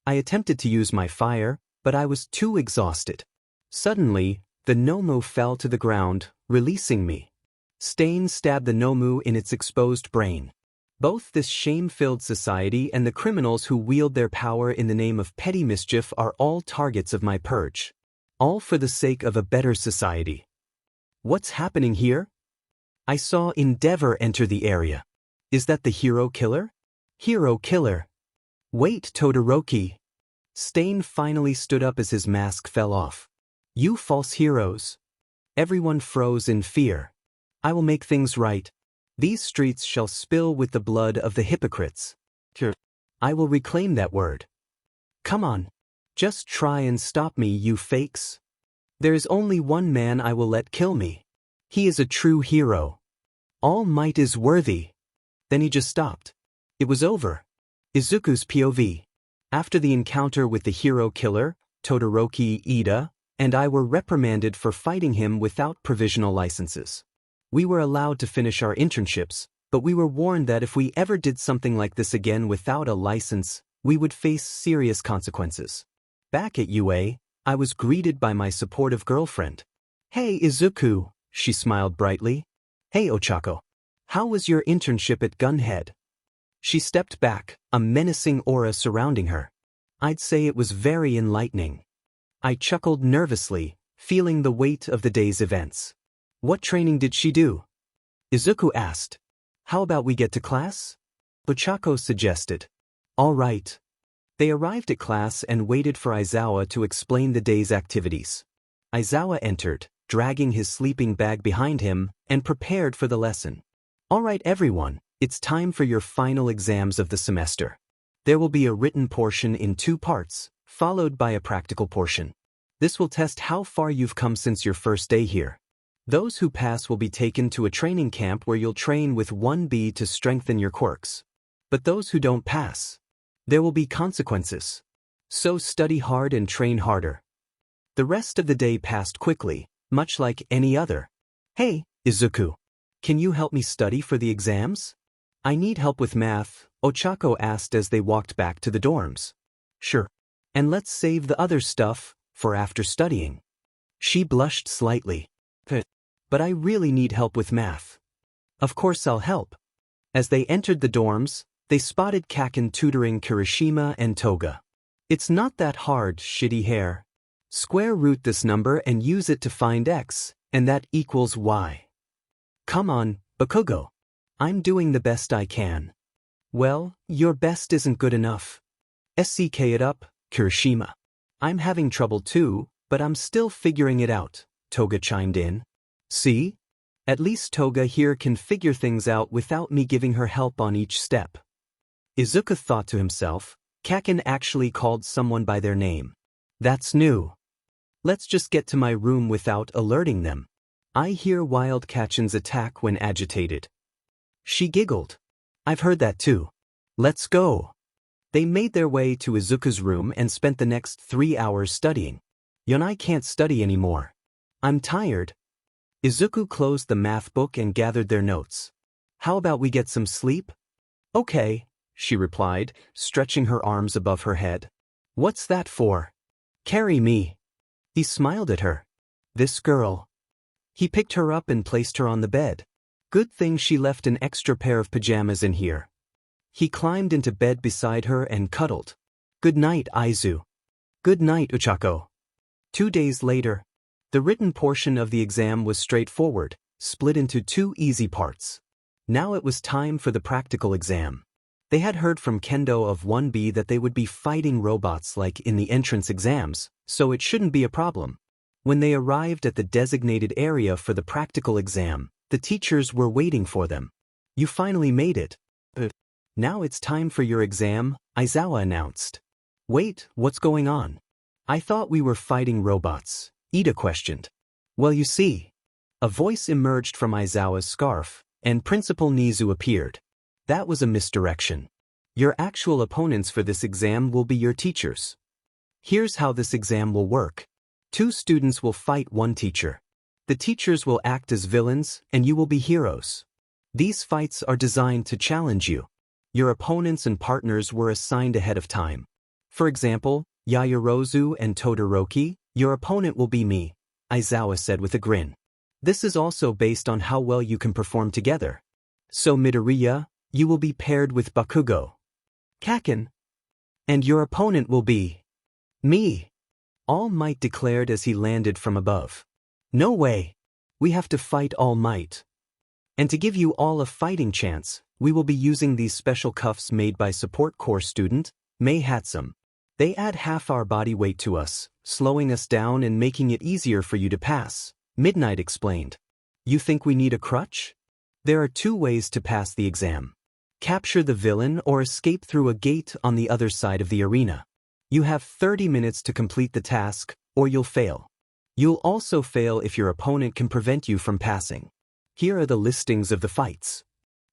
I attempted to use my fire, but I was too exhausted. Suddenly, the Nomu fell to the ground, releasing me. Stain stabbed the Nomu in its exposed brain. Both this shame-filled society and the criminals who wield their power in the name of petty mischief are all targets of my purge. All for the sake of a better society. What's happening here? I saw Endeavor enter the area. Is that the hero killer? Hero killer. Wait, Todoroki. Stain finally stood up as his mask fell off. You false heroes. Everyone froze in fear. I will make things right. These streets shall spill with the blood of the hypocrites. I will reclaim that word. Come on. Just try and stop me, you fakes. There is only one man I will let kill me. He is a true hero. All might is worthy. Then he just stopped. It was over. Izuku's POV. After the encounter with the hero killer, Todoroki Ida and I were reprimanded for fighting him without provisional licenses. We were allowed to finish our internships, but we were warned that if we ever did something like this again without a license, we would face serious consequences. Back at UA, I was greeted by my supportive girlfriend. "Hey Izuku," she smiled brightly. "Hey Ochako. How was your internship at Gunhead?" She stepped back, a menacing aura surrounding her. I'd say it was very enlightening. I chuckled nervously, feeling the weight of the day's events. "What training did she do?" Izuku asked. "How about we get to class?" Ochako suggested. "All right." They arrived at class and waited for Aizawa to explain the day's activities. Aizawa entered, dragging his sleeping bag behind him, and prepared for the lesson. "All right everyone, it's time for your final exams of the semester. There will be a written portion in 2 parts, followed by a practical portion. This will test how far you've come since your first day here. Those who pass will be taken to a training camp where you'll train with 1B to strengthen your quirks. But those who don't pass, there will be consequences. So study hard and train harder." The rest of the day passed quickly, much like any other. "Hey, Izuku. Can you help me study for the exams?" "I need help with math," Ochako asked as they walked back to the dorms. "Sure. And let's save the other stuff for after studying." She blushed slightly. "But I really need help with math." "Of course I'll help." As they entered the dorms, they spotted Kaken tutoring Kirishima and Toga. "It's not that hard, shitty hair. Square root this number and use it to find x, and that equals y. Come on, Bakugou. I'm doing the best I can." "Well, your best isn't good enough. SCK it up, Kirishima." "I'm having trouble too, but I'm still figuring it out," Toga chimed in. "See? At least Toga here can figure things out without me giving her help on each step." Izuku thought to himself, Kaken actually called someone by their name. That's new. Let's just get to my room without alerting them. I hear wild Kaken's attack when agitated. She giggled. "I've heard that too. Let's go." They made their way to Izuku's room and spent the next 3 hours studying. "Yonai can't study anymore. I'm tired." Izuku closed the math book and gathered their notes. "How about we get some sleep?" "Okay," she replied, stretching her arms above her head. "What's that for?" "Carry me." He smiled at her. "This girl." He picked her up and placed her on the bed. Good thing she left an extra pair of pajamas in here. He climbed into bed beside her and cuddled. "Good night, Aizu." "Good night, Ochako." 2 days later, the written portion of the exam was straightforward, split into 2 easy parts. Now it was time for the practical exam. They had heard from Kendo of 1B that they would be fighting robots like in the entrance exams, so it shouldn't be a problem. When they arrived at the designated area for the practical exam, the teachers were waiting for them. "You finally made it. Now it's time for your exam," Aizawa announced. "Wait, what's going on? I thought we were fighting robots," Ida questioned. "Well, you see." A voice emerged from Aizawa's scarf, and Principal Nizu appeared. "That was a misdirection. Your actual opponents for this exam will be your teachers. Here's how this exam will work. 2 students will fight 1 teacher. The teachers will act as villains, and you will be heroes. These fights are designed to challenge you. Your opponents and partners were assigned ahead of time. For example, Yaoyorozu and Todoroki, your opponent will be me," Aizawa said with a grin. "This is also based on how well you can perform together. So Midoriya, you will be paired with Bakugou. Kaken. And your opponent will be me," All Might declared as he landed from above. "No way. We have to fight All Might. And to give you all a fighting chance, we will be using these special cuffs made by support corps student, Mei Hatsum. They add half our body weight to us, slowing us down and making it easier for you to pass," Midnight explained. "You think we need a crutch? There are 2 ways to pass the exam. Capture the villain or escape through a gate on the other side of the arena. You have 30 minutes to complete the task, or you'll fail. You'll also fail if your opponent can prevent you from passing. Here are the listings of the fights.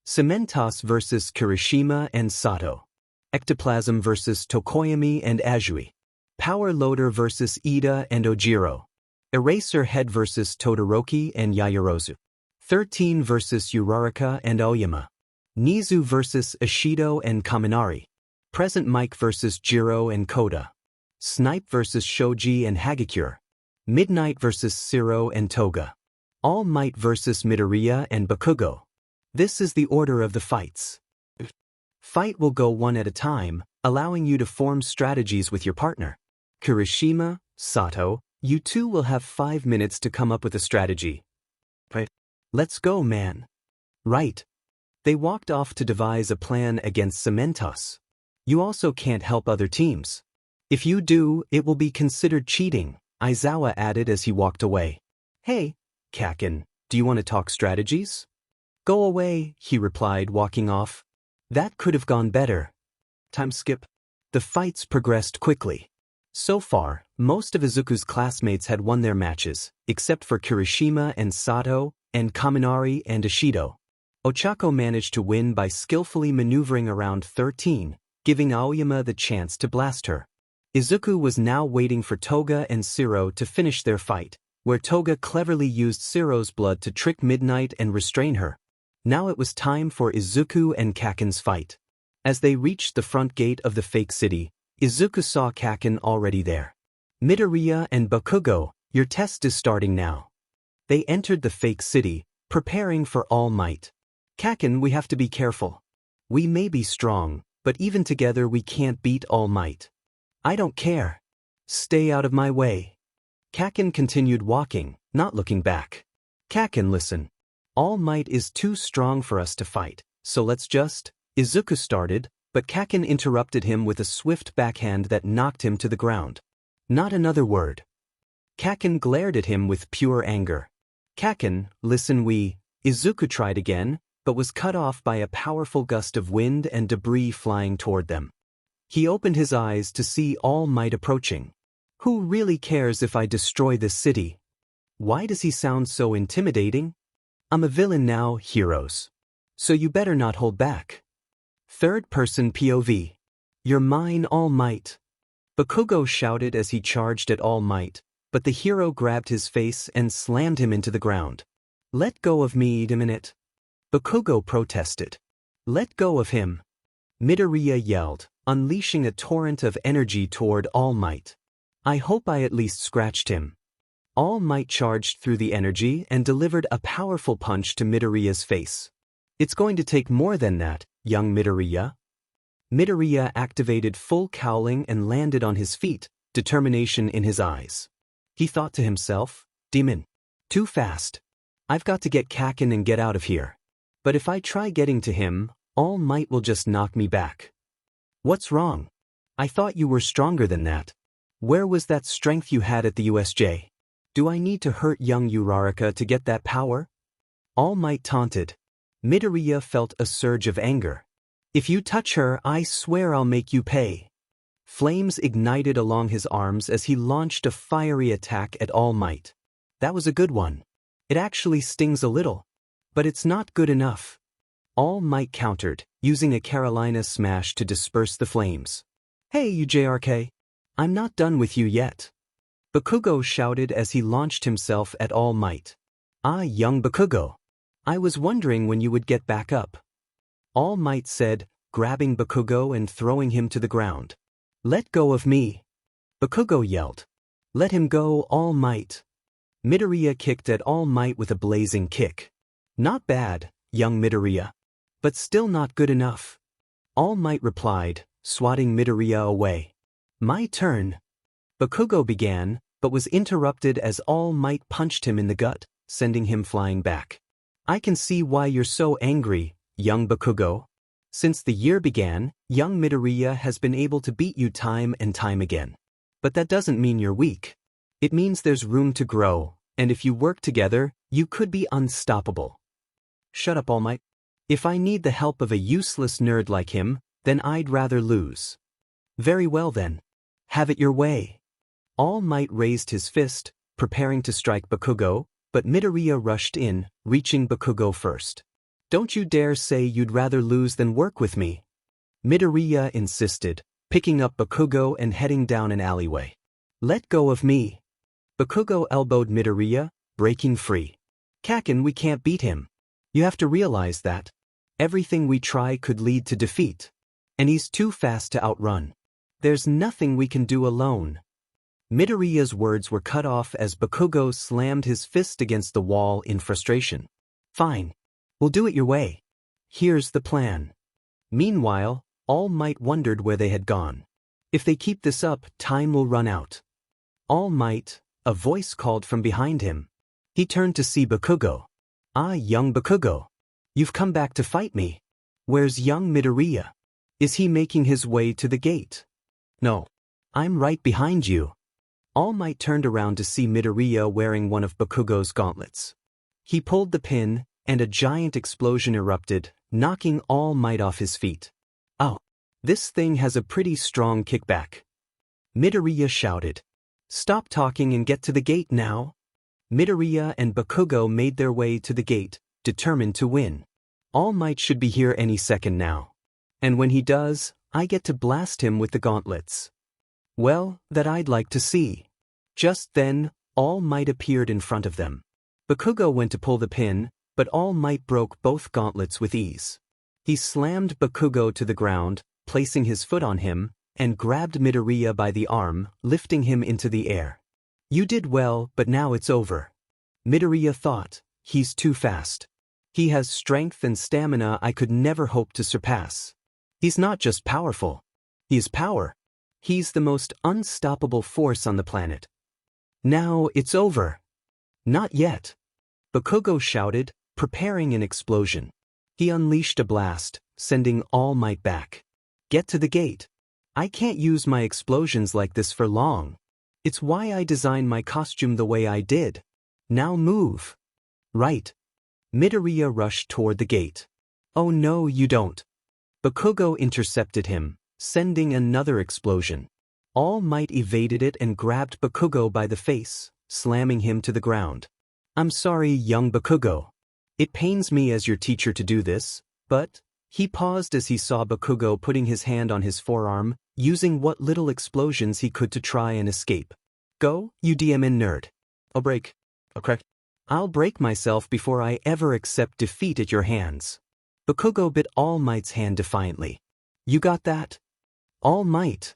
Cementos vs Kirishima and Sato. Ectoplasm vs Tokoyami and Azui. Power Loader vs Ida and Ojiro. Eraser Head vs Todoroki and Yaoyorozu. 13 vs Uraraka and Aoyama. Nizu vs Ishido and Kaminari. Present Mike vs Jiro and Koda. Snipe vs Shoji and Hagakure. Midnight vs Siro and Toga. All Might vs Midoriya and Bakugou. This is the order of the fights. Fight will go one at a time, allowing you to form strategies with your partner. Kirishima, Sato, you two will have 5 minutes to come up with a strategy. Right. Let's go, man. Right. They walked off to devise a plan against Cementos. You also can't help other teams. If you do, it will be considered cheating, Aizawa added as he walked away. Hey, Kaken, do you want to talk strategies? Go away, he replied, walking off. That could have gone better. Time skip. The fights progressed quickly. So far, most of Izuku's classmates had won their matches, except for Kirishima and Sato, and Kaminari and Ishido. Ochako managed to win by skillfully maneuvering around 13, giving Aoyama the chance to blast her. Izuku was now waiting for Toga and Siro to finish their fight, where Toga cleverly used Siro's blood to trick Midnight and restrain her. Now it was time for Izuku and Kaken's fight. As they reached the front gate of the fake city, Izuku saw Kaken already there. Midoriya and Bakugou, your test is starting now. They entered the fake city, preparing for All Might. Kaken, we have to be careful. We may be strong, but even together we can't beat All Might. I don't care. Stay out of my way. Kaken continued walking, not looking back. Kaken, listen. All Might is too strong for us to fight, so let's just... Izuku started, but Kaken interrupted him with a swift backhand that knocked him to the ground. Not another word. Kaken glared at him with pure anger. Kaken, listen, Izuku tried again, but was cut off by a powerful gust of wind and debris flying toward them. He opened his eyes to see All Might approaching. Who really cares if I destroy this city? Why does he sound so intimidating? I'm a villain now, heroes. So you better not hold back. Third-person POV. You're mine, All Might. Bakugou shouted as he charged at All Might, but the hero grabbed his face and slammed him into the ground. Let go of me, a minute. Bakugou protested. Let go of him. Midoriya yelled, unleashing a torrent of energy toward All Might. I hope I at least scratched him. All Might charged through the energy and delivered a powerful punch to Midoriya's face. It's going to take more than that, young Midoriya. Midoriya activated full cowling and landed on his feet, determination in his eyes. He thought to himself, Demon. Too fast. I've got to get Kaken and get out of here. But if I try getting to him, All Might will just knock me back. What's wrong? I thought you were stronger than that. Where was that strength you had at the USJ? Do I need to hurt young Uraraka to get that power? All Might taunted. Midoriya felt a surge of anger. If you touch her, I swear I'll make you pay. Flames ignited along his arms as he launched a fiery attack at All Might. That was a good one. It actually stings a little. But it's not good enough. All Might countered, using a Carolina smash to disperse the flames. Hey, you JRK. I'm not done with you yet. Bakugou shouted as he launched himself at All Might. Ah, young Bakugou. I was wondering when you would get back up. All Might said, grabbing Bakugou and throwing him to the ground. Let go of me. Bakugou yelled. Let him go, All Might. Midoriya kicked at All Might with a blazing kick. Not bad, young Midoriya. But still not good enough. All Might replied, swatting Midoriya away. My turn. Bakugou began, but was interrupted as All Might punched him in the gut, sending him flying back. I can see why you're so angry, young Bakugou. Since the year began, young Midoriya has been able to beat you time and time again. But that doesn't mean you're weak. It means there's room to grow, and if you work together, you could be unstoppable. Shut up, All Might. If I need the help of a useless nerd like him, then I'd rather lose. Very well then. Have it your way. All Might raised his fist, preparing to strike Bakugou, but Midoriya rushed in, reaching Bakugou first. "Don't you dare say you'd rather lose than work with me," Midoriya insisted, picking up Bakugou and heading down an alleyway. "Let go of me." Bakugou elbowed Midoriya, breaking free. "Kaken, we can't beat him. You have to realize that. Everything we try could lead to defeat. And he's too fast to outrun. There's nothing we can do alone." Midoriya's words were cut off as Bakugou slammed his fist against the wall in frustration. "Fine. We'll do it your way. Here's the plan." Meanwhile, All Might wondered where they had gone. If they keep this up, time will run out. "All Might," a voice called from behind him. He turned to see Bakugou. "Ah, young Bakugou. You've come back to fight me. Where's young Midoriya? Is he making his way to the gate?" "No. I'm right behind you." All Might turned around to see Midoriya wearing one of Bakugou's gauntlets. He pulled the pin, and a giant explosion erupted, knocking All Might off his feet. "Oh, this thing has a pretty strong kickback," Midoriya shouted. "Stop talking and get to the gate now." Midoriya and Bakugou made their way to the gate, determined to win. All Might should be here any second now. And when he does, I get to blast him with the gauntlets. Well, that I'd like to see. Just then, All Might appeared in front of them. Bakugou went to pull the pin, but All Might broke both gauntlets with ease. He slammed Bakugou to the ground, placing his foot on him, and grabbed Midoriya by the arm, lifting him into the air. "You did well, but now it's over." Midoriya thought, "He's too fast. He has strength and stamina I could never hope to surpass. He's not just powerful. He is power. He's the most unstoppable force on the planet." "Now it's over." "Not yet," Bakugou shouted, preparing an explosion. He unleashed a blast, sending All Might back. "Get to the gate. I can't use my explosions like this for long. It's why I designed my costume the way I did. Now move." "Right." Midoriya rushed toward the gate. "Oh no, you don't." Bakugou intercepted him, sending another explosion. All Might evaded it and grabbed Bakugou by the face, slamming him to the ground. "I'm sorry, young Bakugou. It pains me as your teacher to do this, but..." He paused as he saw Bakugou putting his hand on his forearm, using what little explosions he could to try and escape. "Go, you DMN nerd. I'll break myself before I ever accept defeat at your hands." Bakugou bit All Might's hand defiantly. "You got that?" "All Might,"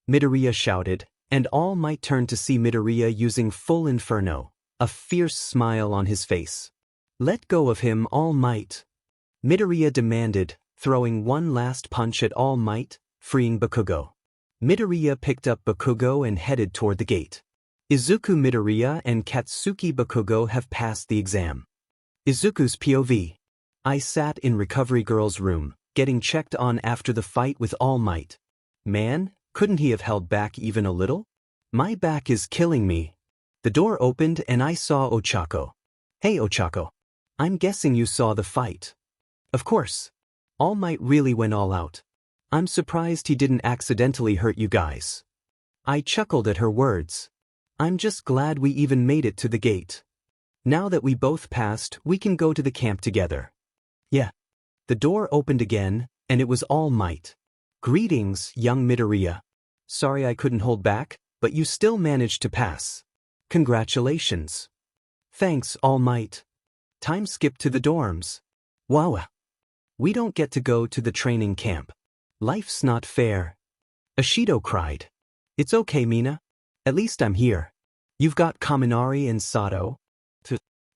Midoriya shouted, and All Might turned to see Midoriya using full inferno, a fierce smile on his face. "Let go of him, All Might," Midoriya demanded, throwing one last punch at All Might, freeing Bakugou. Midoriya picked up Bakugou and headed toward the gate. Izuku Midoriya and Katsuki Bakugou have passed the exam. Izuku's POV. "I sat in Recovery Girl's room, getting checked on after the fight with All Might. Man, couldn't he have held back even a little? My back is killing me." The door opened and I saw Ochako. "Hey Ochako. I'm guessing you saw the fight." "Of course. All Might really went all out. I'm surprised he didn't accidentally hurt you guys." I chuckled at her words. "I'm just glad we even made it to the gate. Now that we both passed, we can go to the camp together." "Yeah." The door opened again, and it was All Might. "Greetings, young Midoriya. Sorry I couldn't hold back, but you still managed to pass. Congratulations." "Thanks, All Might. Time skipped to the dorms." "Wow. We don't get to go to the training camp. Life's not fair." Ashido cried. "It's okay, Mina. At least I'm here. You've got Kaminari and Sato.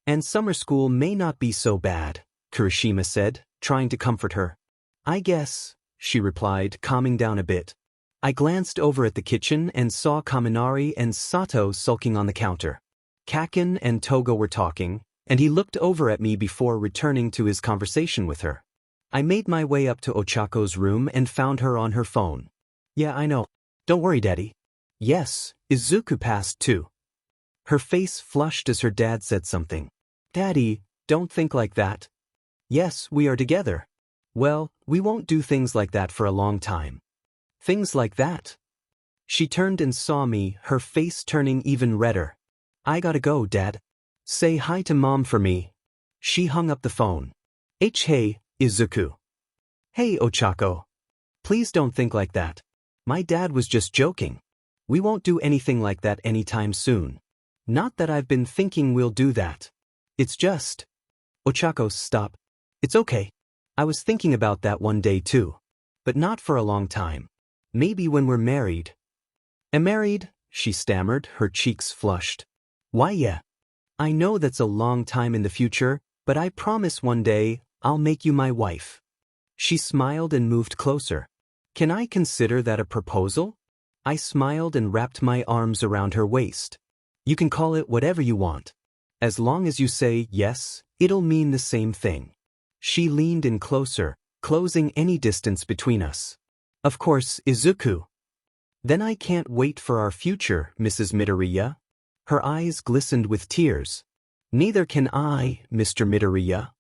And summer school may not be so bad," Kirishima said, trying to comfort her. "I guess," she replied, calming down a bit. I glanced over at the kitchen and saw Kaminari and Sato sulking on the counter. Kaken and Toga were talking, and he looked over at me before returning to his conversation with her. I made my way up to Ochako's room and found her on her phone. "Yeah, I know. Don't worry, Daddy." "Yes, Izuku passed too." Her face flushed as her dad said something. "Daddy, don't think like that." "Yes, we are together." "Well, we won't do things like that for a long time." "Things like that?" She turned and saw me, her face turning even redder. I gotta go, Dad. Say hi to Mom for me. She hung up the phone. Hey, Izuku. Hey, Ochako. Please don't think like that. My dad was just joking. We won't do anything like that anytime soon. Not that I've been thinking we'll do that. It's just... Ochako, stop. It's okay. I was thinking about that one day too. But not for a long time. Maybe when we're married. Am married? She stammered, her cheeks flushed. Why yeah. I know that's a long time in the future, but I promise one day, I'll make you my wife. She smiled and moved closer. Can I consider that a proposal? I smiled and wrapped my arms around her waist. You can call it whatever you want. As long as you say yes, it'll mean the same thing. She leaned in closer, closing any distance between us. Of course, Izuku. Then I can't wait for our future, Mrs. Midoriya. Her eyes glistened with tears. Neither can I, Mr. Midoriya.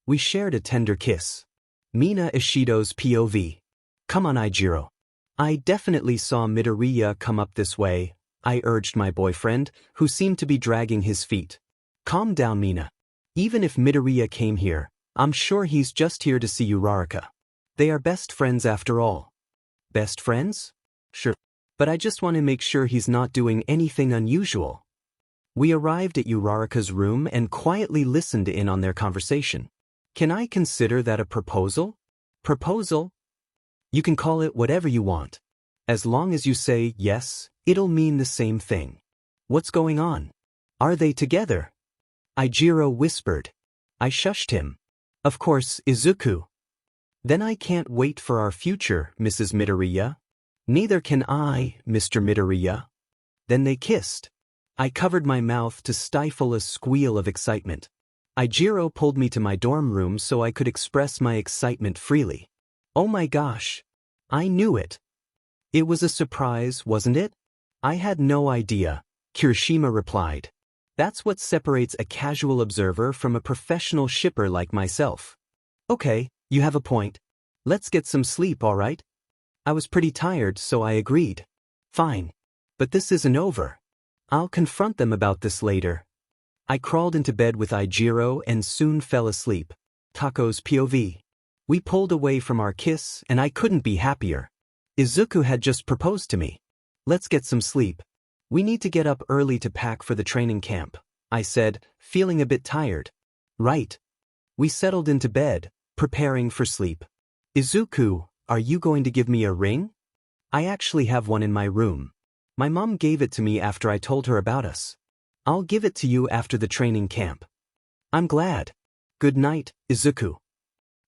We shared a tender kiss. Mina Ishido's POV. Come on, Ijiro. I definitely saw Midoriya come up this way, I urged my boyfriend, who seemed to be dragging his feet. Calm down, Mina. Even if Midoriya came here, I'm sure he's just here to see Uraraka. They are best friends after all. Best friends? Sure. But I just want to make sure he's not doing anything unusual. We arrived at Uraraka's room and quietly listened in on their conversation. Can I consider that a proposal? Proposal? You can call it whatever you want. As long as you say yes, it'll mean the same thing. What's going on? Are they together? Ijiro whispered. I shushed him. Of course, Izuku. Then I can't wait for our future, Mrs. Midoriya. Neither can I, Mr. Midoriya. Then they kissed. I covered my mouth to stifle a squeal of excitement. Ijiro pulled me to my dorm room so I could express my excitement freely. Oh my gosh. I knew it. It was a surprise, wasn't it? I had no idea, Kirishima replied. That's what separates a casual observer from a professional shipper like myself. Okay, you have a point. Let's get some sleep, all right? I was pretty tired, so I agreed. Fine. But this isn't over. I'll confront them about this later. I crawled into bed with Ijiro and soon fell asleep. Tako's POV. We pulled away from our kiss and I couldn't be happier. Izuku had just proposed to me. Let's get some sleep. We need to get up early to pack for the training camp, I said, feeling a bit tired. Right. We settled into bed, preparing for sleep. Izuku, are you going to give me a ring? I actually have one in my room. My mom gave it to me after I told her about us. I'll give it to you after the training camp. I'm glad. Good night, Izuku.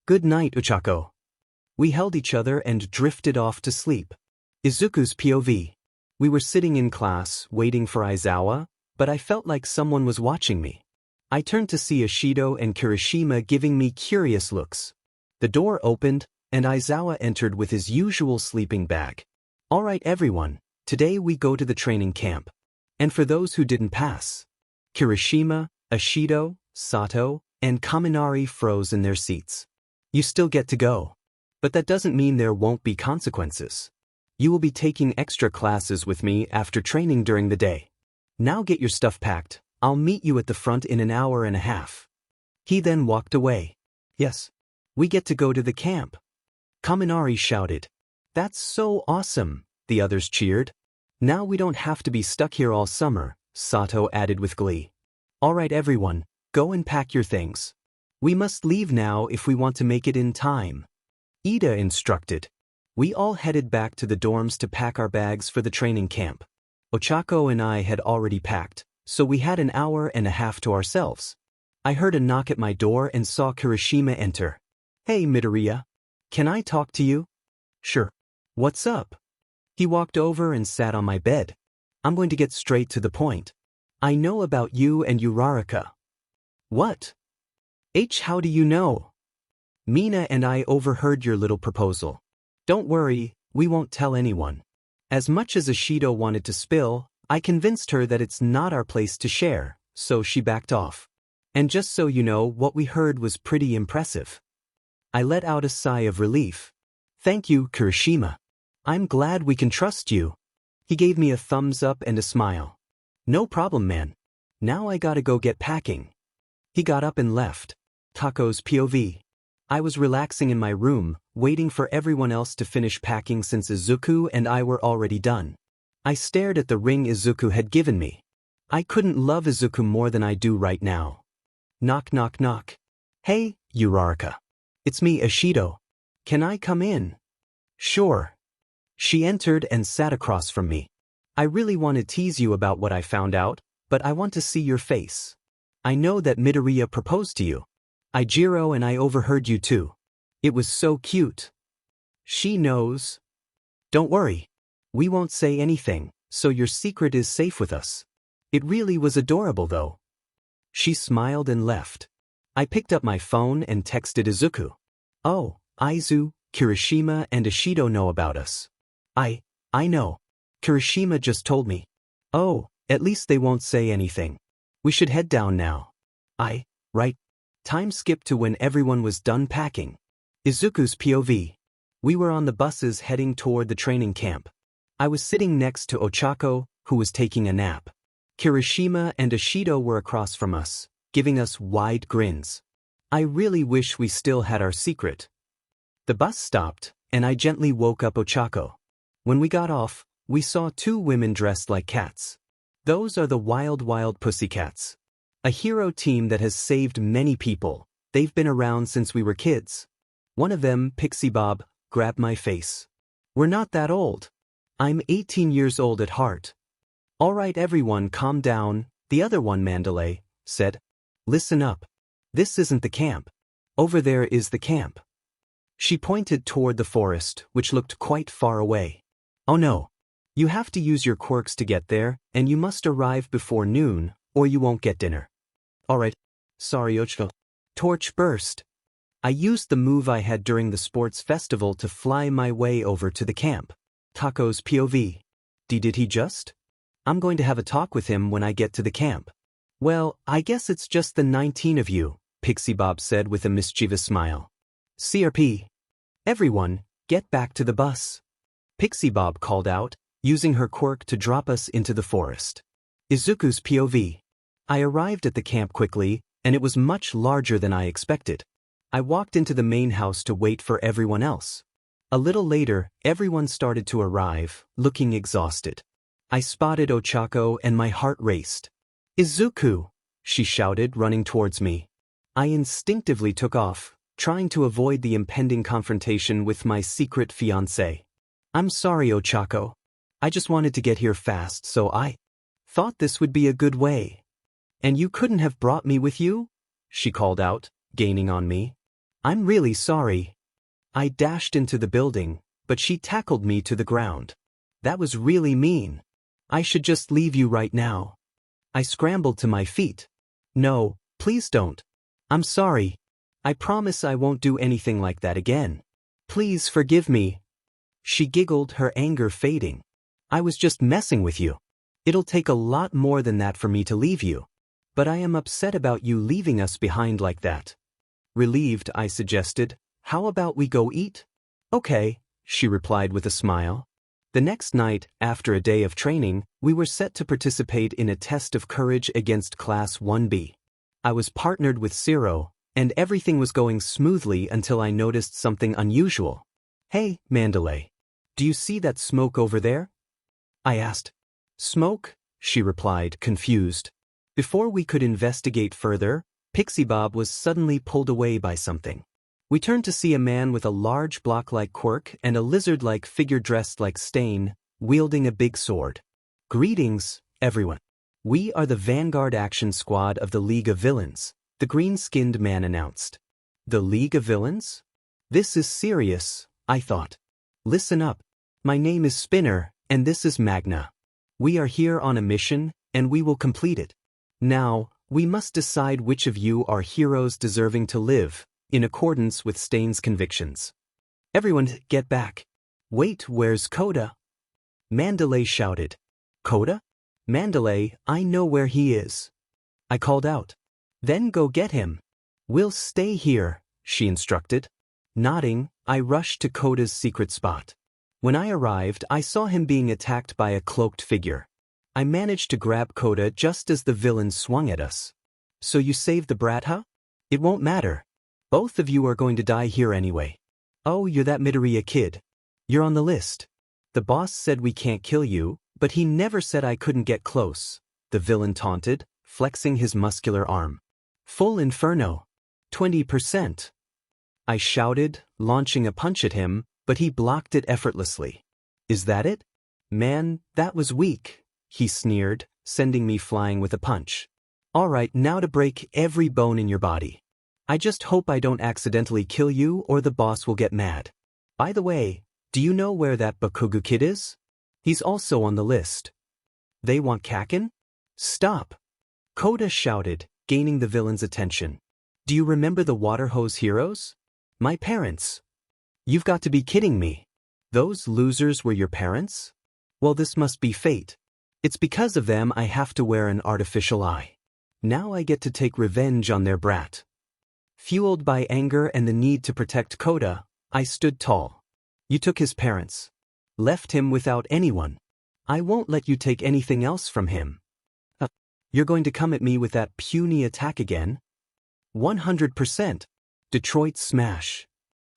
Good night, Ochako. We held each other and drifted off to sleep. Izuku's POV. We were sitting in class, waiting for Aizawa, but I felt like someone was watching me. I turned to see Ishido and Kirishima giving me curious looks. The door opened, and Aizawa entered with his usual sleeping bag. All right, everyone, today we go to the training camp. And for those who didn't pass, Kirishima, Ishido, Sato, and Kaminari froze in their seats. You still get to go. But that doesn't mean there won't be consequences. You will be taking extra classes with me after training during the day. Now get your stuff packed. I'll meet you at the front in an hour and a half. He then walked away. Yes. We get to go to the camp. Kaminari shouted. That's so awesome, the others cheered. Now we don't have to be stuck here all summer, Sato added with glee. All right, everyone, go and pack your things. We must leave now if we want to make it in time. Ida instructed. We all headed back to the dorms to pack our bags for the training camp. Ochako and I had already packed, so we had an hour and a half to ourselves. I heard a knock at my door and saw Kirishima enter. Hey, Midoriya. Can I talk to you? Sure. What's up? He walked over and sat on my bed. I'm going to get straight to the point. I know about you and Uraraka. What? How do you know? Mina and I overheard your little proposal. Don't worry, we won't tell anyone. As much as Ishido wanted to spill, I convinced her that it's not our place to share, so she backed off. And just so you know, what we heard was pretty impressive. I let out a sigh of relief. Thank you, Kirishima. I'm glad we can trust you. He gave me a thumbs up and a smile. No problem, man. Now I gotta go get packing. He got up and left. Taco's POV. I was relaxing in my room, waiting for everyone else to finish packing since Izuku and I were already done. I stared at the ring Izuku had given me. I couldn't love Izuku more than I do right now. Knock knock knock. Hey, Uraraka. It's me, Ishido. Can I come in? Sure. She entered and sat across from me. I really want to tease you about what I found out, but I want to see your face. I know that Midoriya proposed to you. Ijiro and I overheard you too. It was so cute. She knows. Don't worry. We won't say anything, so your secret is safe with us. It really was adorable though. She smiled and left. I picked up my phone and texted Izuku. Oh, Aizu, Kirishima and Ishido know about us. I know. Kirishima just told me. Oh, at least they won't say anything. We should head down now. Right. Time skipped to when everyone was done packing. Izuku's POV. We were on the buses heading toward the training camp. I was sitting next to Ochako, who was taking a nap. Kirishima and Ishido were across from us, giving us wide grins. I really wish we still had our secret. The bus stopped, and I gently woke up Ochako. When we got off, we saw two women dressed like cats. Those are the Wild Pussycats. A hero team that has saved many people. They've been around since we were kids. One of them, Pixie Bob, grabbed my face. We're not that old. I'm 18 years old at heart. All right everyone, calm down, the other one, Mandalay, said. Listen up. This isn't the camp. Over there is the camp. She pointed toward the forest, which looked quite far away. Oh no. You have to use your quirks to get there, and you must arrive before noon, or you won't get dinner. Alright. Sorry, Ochako. Torch burst. I used the move I had during the sports festival to fly my way over to the camp. Taco's POV. Did he just? I'm going to have a talk with him when I get to the camp. Well, I guess it's just the 19 of you, Pixie Bob said with a mischievous smile. CRP. Everyone, get back to the bus. Pixie Bob called out, using her quirk to drop us into the forest. Izuku's POV. I arrived at the camp quickly, and it was much larger than I expected. I walked into the main house to wait for everyone else. A little later, everyone started to arrive, looking exhausted. I spotted Ochako and my heart raced. Izuku! She shouted, running towards me. I instinctively took off, trying to avoid the impending confrontation with my secret fiancé. I'm sorry, Ochako. I just wanted to get here fast, so I thought this would be a good way. And you couldn't have brought me with you? She called out, gaining on me. I'm really sorry. I dashed into the building, but she tackled me to the ground. That was really mean. I should just leave you right now. I scrambled to my feet. No, please don't. I'm sorry. I promise I won't do anything like that again. Please forgive me. She giggled, her anger fading. I was just messing with you. It'll take a lot more than that for me to leave you. But I am upset about you leaving us behind like that. Relieved, I suggested, how about we go eat? Okay, she replied with a smile. The next night, after a day of training, we were set to participate in a test of courage against Class 1B. I was partnered with Zero, and everything was going smoothly until I noticed something unusual. Hey, Mandalay. Do you see that smoke over there? I asked. Smoke? She replied, confused. Before we could investigate further, Pixie Bob was suddenly pulled away by something. We turned to see a man with a large block-like quirk and a lizard-like figure dressed like Stain, wielding a big sword. Greetings, everyone. We are the Vanguard Action Squad of the League of Villains, the green-skinned man announced. The League of Villains? This is serious, I thought. Listen up. My name is Spinner, and this is Magna. We are here on a mission, and we will complete it. Now, we must decide which of you are heroes deserving to live, in accordance with Stain's convictions. Everyone, get back. Wait, where's Koda? Mandalay shouted. Koda? Mandalay, I know where he is. I called out. Then go get him. We'll stay here, she instructed. Nodding, I rushed to Koda's secret spot. When I arrived, I saw him being attacked by a cloaked figure. I managed to grab Koda just as the villain swung at us. So you saved the brat, huh? It won't matter. Both of you are going to die here anyway. Oh, you're that Midoriya kid. You're on the list. The boss said we can't kill you, but he never said I couldn't get close, the villain taunted, flexing his muscular arm. Full inferno. 20%. I shouted, launching a punch at him, but he blocked it effortlessly. Is that it? Man, that was weak, he sneered, sending me flying with a punch. Alright, now to break every bone in your body. I just hope I don't accidentally kill you or the boss will get mad. By the way, do you know where that Bakugou kid is? He's also on the list. They want Kakin? Stop! Koda shouted, gaining the villain's attention. Do you remember the water hose heroes? My parents. You've got to be kidding me. Those losers were your parents? Well, this must be fate. It's because of them I have to wear an artificial eye. Now I get to take revenge on their brat. Fueled by anger and the need to protect Koda, I stood tall. You took his parents. Left him without anyone. I won't let you take anything else from him. You're going to come at me with that puny attack again? 100%. Detroit smash.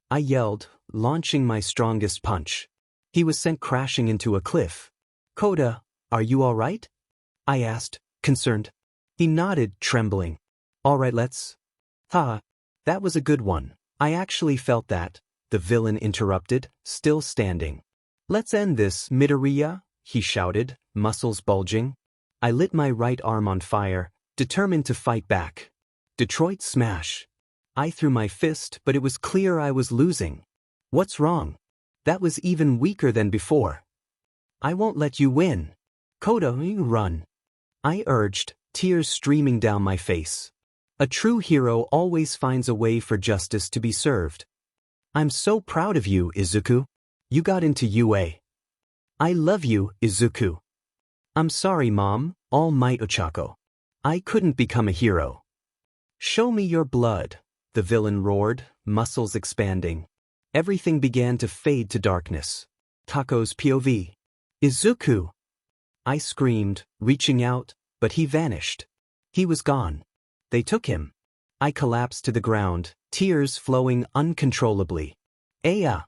I yelled, launching my strongest punch. He was sent crashing into a cliff. Koda, are you all right? I asked, concerned. He nodded, trembling. All right, let's. That was a good one. I actually felt that, the villain interrupted, still standing. Let's end this, Midoriya, he shouted, muscles bulging. I lit my right arm on fire, determined to fight back. Detroit smash. I threw my fist, but it was clear I was losing. What's wrong? That was even weaker than before. I won't let you win. Koda, run. I urged, tears streaming down my face. A true hero always finds a way for justice to be served. I'm so proud of you, Izuku. You got into UA. I love you, Izuku. I'm sorry, Mom, All Might Ochako. I couldn't become a hero. Show me your blood, the villain roared, muscles expanding. Everything began to fade to darkness. Tako's POV. Izuku! I screamed, reaching out, but he vanished. He was gone. They took him. I collapsed to the ground, tears flowing uncontrollably. Aya!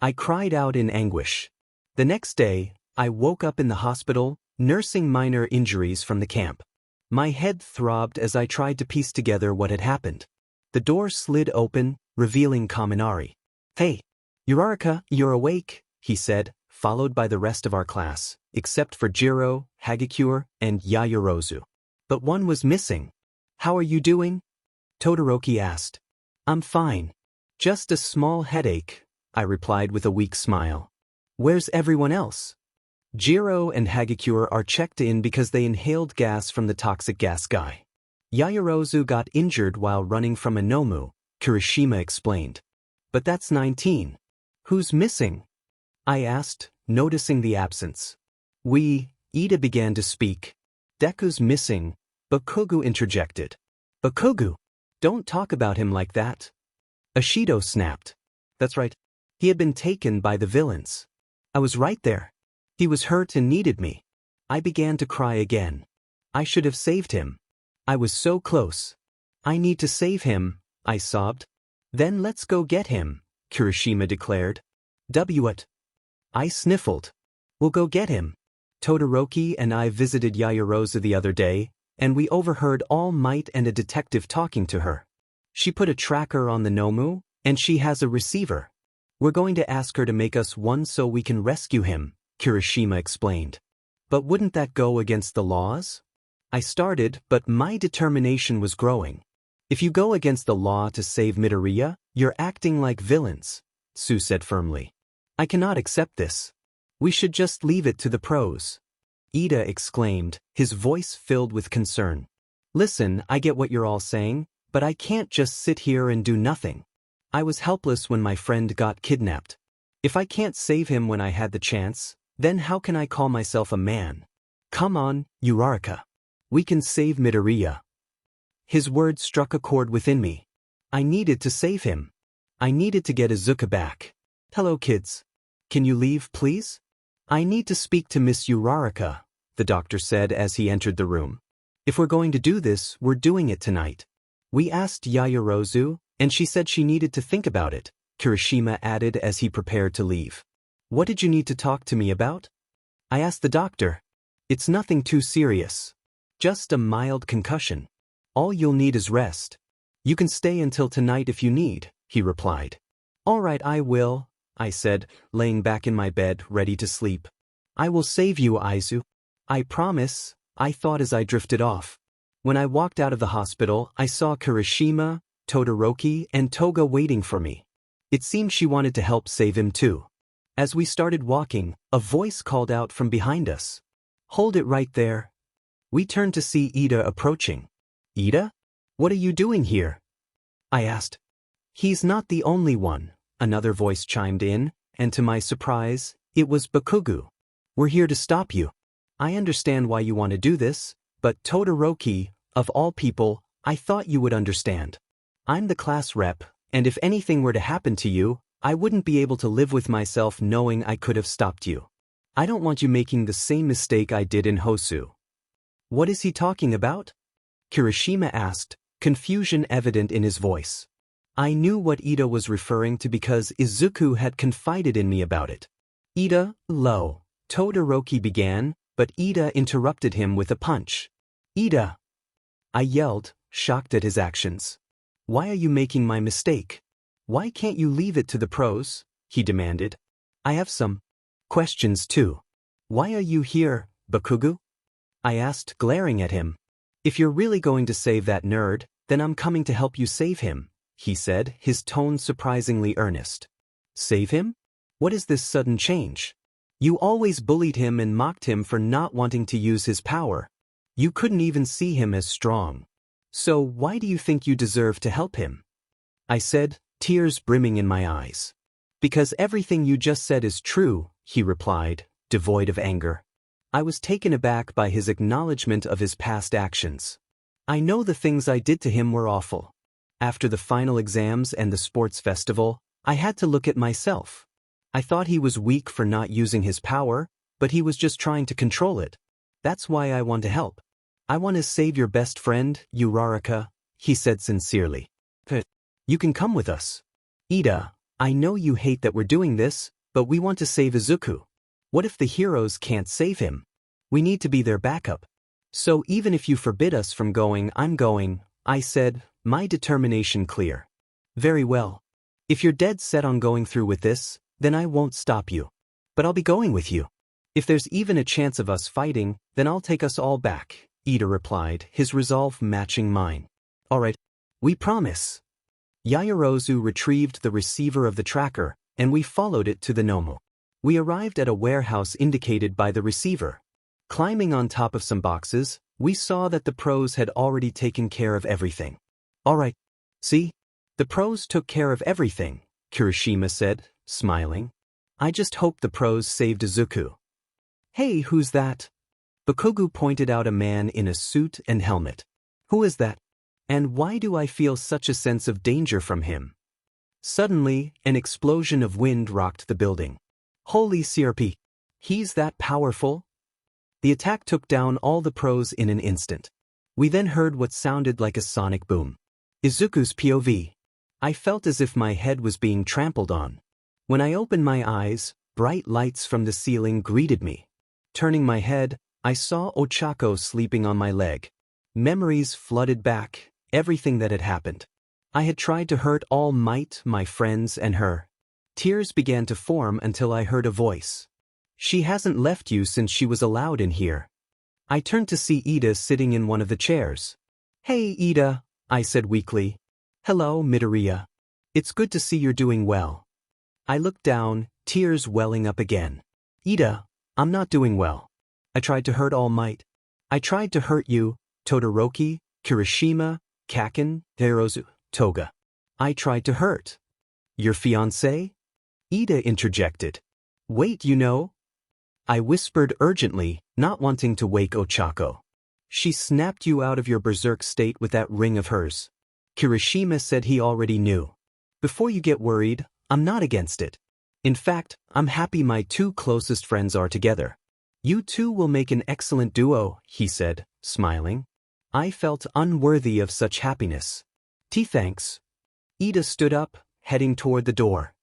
I cried out in anguish. The next day, I woke up in the hospital, nursing minor injuries from the camp. My head throbbed as I tried to piece together what had happened. The door slid open, revealing Kaminari. Hey, Uraraka, you're awake, he said, followed by the rest of our class, except for Jiro, Hagakure, and Yaoyorozu. But one was missing. How are you doing? Todoroki asked. I'm fine. Just a small headache, I replied with a weak smile. Where's everyone else? Jiro and Hagakure are checked in because they inhaled gas from the toxic gas guy. Yaoyorozu got injured while running from a Nomu, Kirishima explained. But that's 19. Who's missing? I asked, noticing the absence. Ida began to speak. Deku's missing, Bakugou interjected. Bakugou? Don't talk about him like that. Ashido snapped. That's right. He had been taken by the villains. I was right there. He was hurt and needed me. I began to cry again. I should have saved him. I was so close. I need to save him, I sobbed. Then let's go get him, Kirishima declared. What? I sniffled. We'll go get him. Todoroki and I visited Yaoyorozu the other day, and we overheard All Might and a detective talking to her. She put a tracker on the Nomu, and she has a receiver. We're going to ask her to make us one so we can rescue him, Kirishima explained. But wouldn't that go against the laws? I started, but my determination was growing. If you go against the law to save Midoriya, you're acting like villains, Sue said firmly. I cannot accept this. We should just leave it to the pros. Ida exclaimed, his voice filled with concern. Listen, I get what you're all saying, but I can't just sit here and do nothing. I was helpless when my friend got kidnapped. If I can't save him when I had the chance, then how can I call myself a man? Come on, Uraraka. We can save Midoriya. His words struck a chord within me. I needed to save him. I needed to get Izuku back. Hello, kids. Can you leave, please? I need to speak to Miss Uraraka, the doctor said as he entered the room. If we're going to do this, we're doing it tonight. We asked Yaoyorozu, and she said she needed to think about it, Kirishima added as he prepared to leave. What did you need to talk to me about? I asked the doctor. It's nothing too serious. Just a mild concussion. All you'll need is rest. You can stay until tonight if you need, he replied. All right, I will, I said, laying back in my bed, ready to sleep. I will save you, Izu. I promise, I thought as I drifted off. When I walked out of the hospital, I saw Kirishima, Todoroki, and Toga waiting for me. It seemed she wanted to help save him too. As we started walking, a voice called out from behind us. Hold it right there. We turned to see Ida approaching. Ida? What are you doing here? I asked. He's not the only one, another voice chimed in, and to my surprise, it was Bakugou. We're here to stop you. I understand why you want to do this, but Todoroki, of all people, I thought you would understand. I'm the class rep, and if anything were to happen to you, I wouldn't be able to live with myself knowing I could have stopped you. I don't want you making the same mistake I did in Hosu. What is he talking about? Kirishima asked, confusion evident in his voice. I knew what Ida was referring to because Izuku had confided in me about it. Ida, lo, Todoroki began, but Ida interrupted him with a punch. Ida! I yelled, shocked at his actions. Why are you making my mistake? Why can't you leave it to the pros? He demanded. I have some questions too. Why are you here, Bakugou? I asked, glaring at him. If you're really going to save that nerd, then I'm coming to help you save him, he said, his tone surprisingly earnest. Save him? What is this sudden change? You always bullied him and mocked him for not wanting to use his power. You couldn't even see him as strong. So why do you think you deserve to help him? I said, tears brimming in my eyes. Because everything you just said is true, he replied, devoid of anger. I was taken aback by his acknowledgement of his past actions. I know the things I did to him were awful. After the final exams and the sports festival, I had to look at myself. I thought he was weak for not using his power, but he was just trying to control it. That's why I want to help. I want to save your best friend, Uraraka, he said sincerely. You can come with us. Ida, I know you hate that we're doing this, but we want to save Izuku. What if the heroes can't save him? We need to be their backup. So even if you forbid us from going, I'm going, I said, my determination clear. Very well. If you're dead set on going through with this, then I won't stop you. But I'll be going with you. If there's even a chance of us fighting, then I'll take us all back, Ida replied, his resolve matching mine. All right, we promise. Yaoyorozu retrieved the receiver of the tracker, and we followed it to the Nomu. We arrived at a warehouse indicated by the receiver. Climbing on top of some boxes, we saw that the pros had already taken care of everything. All right, see? The pros took care of everything, Kirishima said, smiling. I just hope the pros saved Izuku. Hey, who's that? Bakugou pointed out a man in a suit and helmet. Who is that? And why do I feel such a sense of danger from him? Suddenly, an explosion of wind rocked the building. Holy CRP! He's that powerful? The attack took down all the pros in an instant. We then heard what sounded like a sonic boom. Izuku's POV. I felt as if my head was being trampled on. When I opened my eyes, bright lights from the ceiling greeted me. Turning my head, I saw Ochako sleeping on my leg. Memories flooded back, everything that had happened. I had tried to hurt All Might, my friends, and her. Tears began to form until I heard a voice. She hasn't left you since she was allowed in here. I turned to see Ida sitting in one of the chairs. Hey, Ida, I said weakly. Hello, Midoriya. It's good to see you're doing well. I looked down, tears welling up again. Ida, I'm not doing well. I tried to hurt All Might. I tried to hurt you, Todoroki, Kirishima, Kaken, Yaoyorozu, Toga. I tried to hurt. Your fiancé? Ida interjected. Wait, you know? I whispered urgently, not wanting to wake Ochako. She snapped you out of your berserk state with that ring of hers. Kirishima said he already knew. Before you get worried, I'm not against it. In fact, I'm happy my two closest friends are together. You two will make an excellent duo, he said, smiling. I felt unworthy of such happiness. Thanks. Ida stood up, heading toward the door.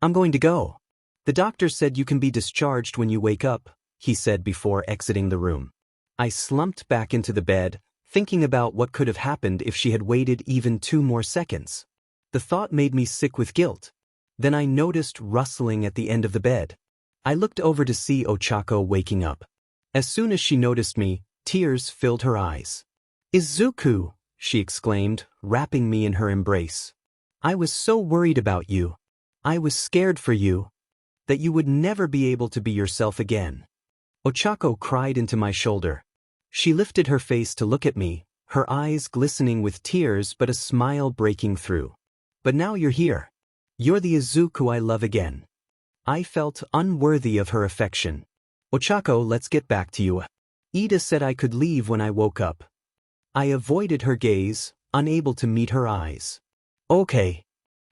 I'm going to go. The doctor said you can be discharged when you wake up, he said before exiting the room. I slumped back into the bed, thinking about what could have happened if she had waited even 2 more seconds. The thought made me sick with guilt. Then I noticed rustling at the end of the bed. I looked over to see Ochako waking up. As soon as she noticed me, tears filled her eyes. Izuku, she exclaimed, wrapping me in her embrace. I was so worried about you. I was scared for you. That you would never be able to be yourself again. Ochako cried into my shoulder. She lifted her face to look at me, her eyes glistening with tears but a smile breaking through. But now you're here. You're the Izuku I love again. I felt unworthy of her affection. Ochako, let's get back to you. Ida said I could leave when I woke up. I avoided her gaze, unable to meet her eyes. Okay.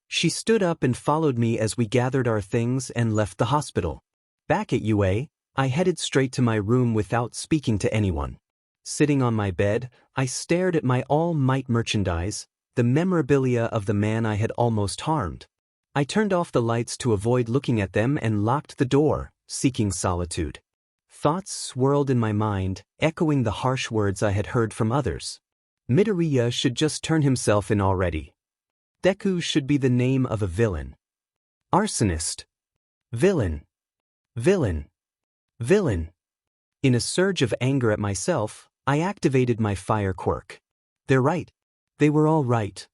She stood up and followed me as we gathered our things and left the hospital. Back at UA, I headed straight to my room without speaking to anyone. Sitting on my bed, I stared at my All Might merchandise, the memorabilia of the man I had almost harmed. I turned off the lights to avoid looking at them and locked the door, seeking solitude. Thoughts swirled in my mind, echoing the harsh words I had heard from others. Midoriya should just turn himself in already. Deku should be the name of a villain. Arsonist. Villain. Villain. Villain. In a surge of anger at myself, I activated my fire quirk. They're right. They were all right.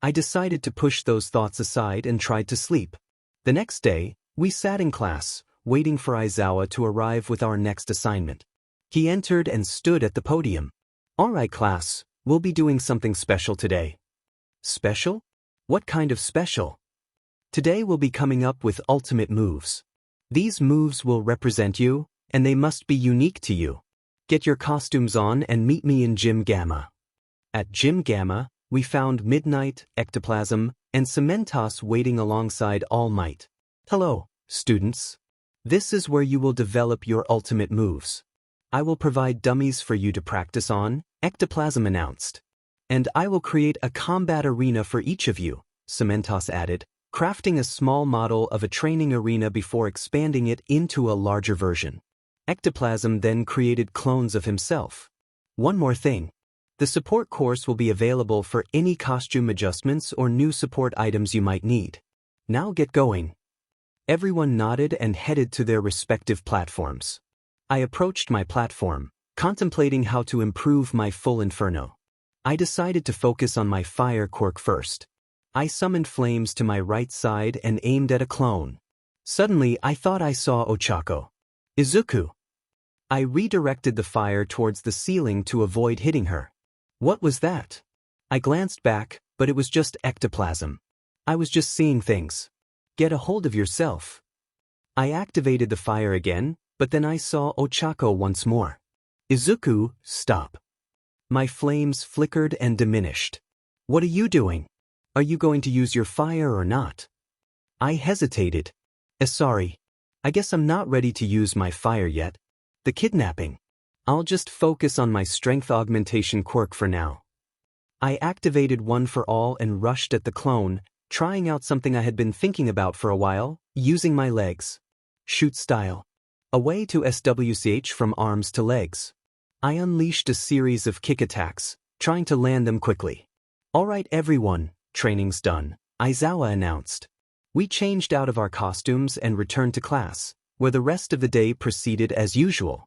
I decided to push those thoughts aside and tried to sleep. The next day, we sat in class, waiting for Izuocha to arrive with our next assignment. He entered and stood at the podium. All right, class, we'll be doing something special today. Special? What kind of special? Today we'll be coming up with ultimate moves. These moves will represent you, and they must be unique to you. Get your costumes on and meet me in Gym Gamma. At Gym Gamma, we found Midnight, Ectoplasm, and Cementos waiting alongside All Might. Hello, students. This is where you will develop your ultimate moves. I will provide dummies for you to practice on, Ectoplasm announced. And I will create a combat arena for each of you, Cementos added, crafting a small model of a training arena before expanding it into a larger version. Ectoplasm then created clones of himself. One more thing. The support course will be available for any costume adjustments or new support items you might need. Now get going. Everyone nodded and headed to their respective platforms. I approached my platform, contemplating how to improve my full inferno. I decided to focus on my fire quirk first. I summoned flames to my right side and aimed at a clone. Suddenly, I thought I saw Ochako. Izuku. I redirected the fire towards the ceiling to avoid hitting her. What was that? I glanced back, but it was just ectoplasm. I was just seeing things. Get a hold of yourself. I activated the fire again, but then I saw Ochako once more. Izuku, stop. My flames flickered and diminished. What are you doing? Are you going to use your fire or not? I hesitated. Sorry. I guess I'm not ready to use my fire yet. The kidnapping. I'll just focus on my strength augmentation quirk for now. I activated One for All and rushed at the clone, trying out something I had been thinking about for a while, using my legs. Shoot style. A way to SWCH from arms to legs. I unleashed a series of kick attacks, trying to land them quickly. All right everyone, training's done, Izuocha announced. We changed out of our costumes and returned to class, where the rest of the day proceeded as usual.